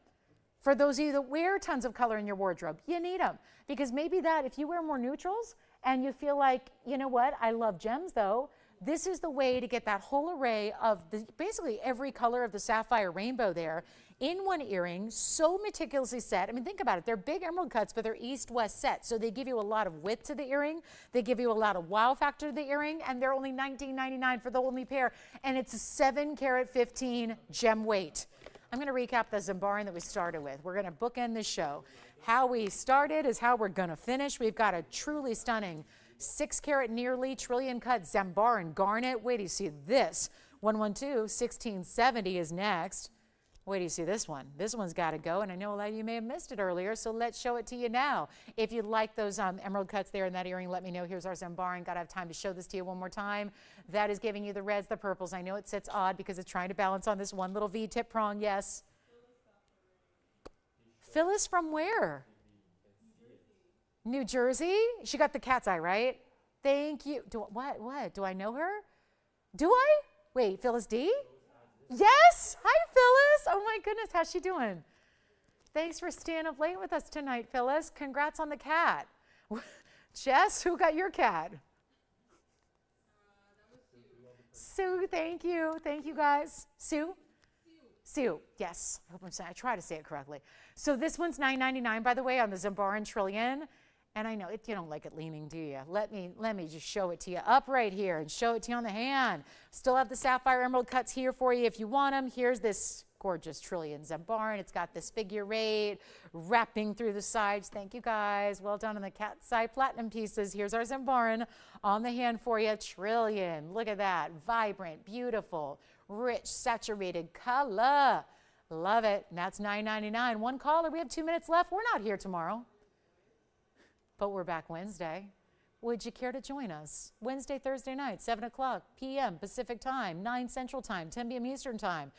For those of you that wear tons of color in your wardrobe, you need them. Because maybe that, if you wear more neutrals and you feel like, you know what, I love gems though, this is the way to get that whole array of basically every color of the sapphire rainbow there in one earring, so meticulously set. I mean, think about it. They're big emerald cuts, but they're east-west set. So they give you a lot of width to the earring. They give you a lot of wow factor to the earring, and they're only $19.99 for the only pair. And it's a 7 carat 15 gem weight. I'm going to recap the Zambaran that we started with. We're going to bookend the show. How we started is how we're going to finish. We've got a truly stunning 6 carat nearly trillion cut Zambaran garnet. Wait do you see this. 112 1670 is next. Wait do you see this one. This one's got to go, and I know a lot of you may have missed it earlier, so let's show it to you now. If you like those emerald cuts there in that earring, let me know. Here's our Zambaran. Got to have time to show this to you one more time. That is giving you the reds, the purples. I know it sits odd because it's trying to balance on this one little V-tip prong. Yes. Phyllis from where? New Jersey? She got the cat's eye, right? Thank you. What? Do I know her? Do I? Wait, Phyllis D? Yes. Hi, Phyllis. Oh, my goodness. How's she doing? Thanks for staying up late with us tonight, Phyllis. Congrats on the cat. Jess, who got your cat? Sue, thank you. Thank you, guys. Sue? Sue, yes. I hope I'm saying, I try to say it correctly. So this one's $9.99, by the way, on the Zambaran Trillion. And I know you don't like it leaning, do you? Let me just show it to you up right here and show it to you on the hand. Still have the sapphire emerald cuts here for you if you want them. Here's this gorgeous trillion Zambaran. It's got this figure eight wrapping through the sides. Thank you guys. Well done on the cat side platinum pieces. Here's our Zambaran on the hand for you. Trillion. Look at that. Vibrant, beautiful, rich, saturated color. Love it. And that's $9.99. One caller. We have 2 minutes left. We're not here tomorrow, but we're back Wednesday. Would you care to join us? Wednesday, Thursday night, 7 o'clock p.m. Pacific time, 9 Central time, 10 p.m. Eastern time.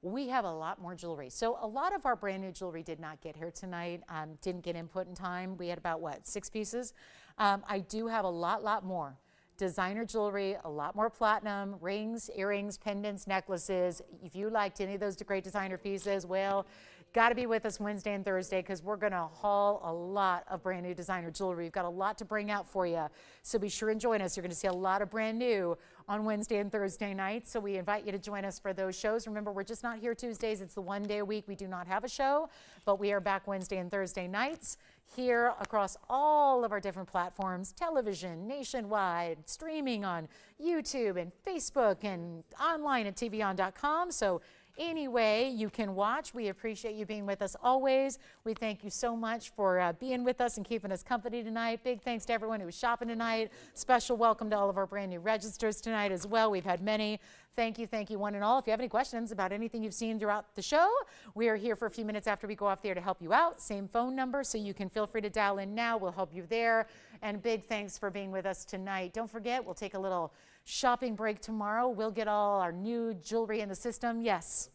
We have a lot more jewelry. So a lot of our brand new jewelry did not get here tonight, didn't get input in time. We had about, 6 pieces? I do have a lot more. Designer jewelry, a lot more platinum, rings, earrings, pendants, necklaces. If you liked any of those great designer pieces, well, got to be with us Wednesday and Thursday because we're going to haul a lot of brand new designer jewelry. We've got a lot to bring out for you. So be sure and join us. You're going to see a lot of brand new on Wednesday and Thursday nights. So we invite you to join us for those shows. Remember, we're just not here Tuesdays. It's the one day a week we do not have a show, but we are back Wednesday and Thursday nights here across all of our different platforms, television, nationwide, streaming on YouTube and Facebook and online at TVON.com. So anyway you can watch. We appreciate you being with us always. We thank you so much for being with us and keeping us company tonight. Big thanks to everyone who was shopping tonight. Special welcome to all of our brand new registers tonight as well. We've had many. Thank you one and all. If you have any questions about anything you've seen throughout the show, we are here for a few minutes after we go off there to help you out. Same phone number, so you can feel free to dial in now. We'll help you there. And big thanks for being with us tonight. Don't forget, we'll take a little shopping break tomorrow. We'll get all our new jewelry in the system. Yes.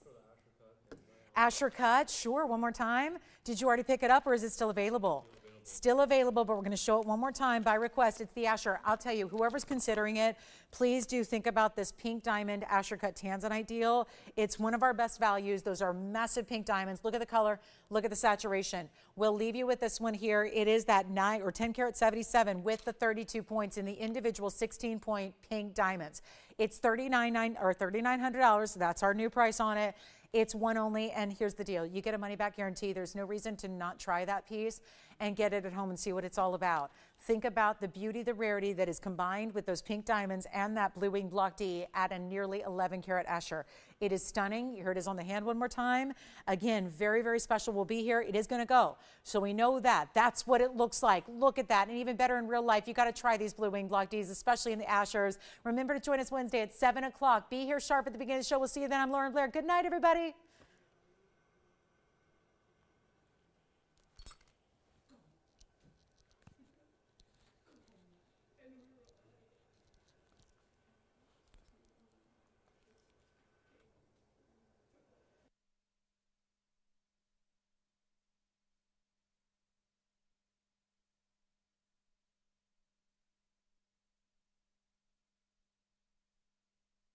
Asher cut, sure, one more time. Did you already pick it up or is it still available? Still available, but we're going to show it one more time by request. It's the Asher. I'll tell you, whoever's considering it, please do think about this pink diamond Asher cut Tanzanite deal. It's one of our best values. Those are massive pink diamonds. Look at the color. Look at the saturation. We'll leave you with this one here. It is that 9 or 10 karat 77 with the 32 points in the individual 16-point pink diamonds. It's $3,900. So that's our new price on it. It's one only, and here's the deal. You get a money-back guarantee. There's no reason to not try that piece and get it at home and see what it's all about. Think about the beauty, the rarity that is combined with those pink diamonds and that blue wing block D at a nearly 11-karat Asher. It is stunning. You heard it on the hand one more time. Again, very, very special. We'll be here. It is going to go. So we know that. That's what it looks like. Look at that. And even better in real life, you got to try these blue wing block Ds, especially in the Ashers. Remember to join us Wednesday at 7 o'clock. Be here sharp at the beginning of the show. We'll see you then. I'm Lauren Blair. Good night, everybody.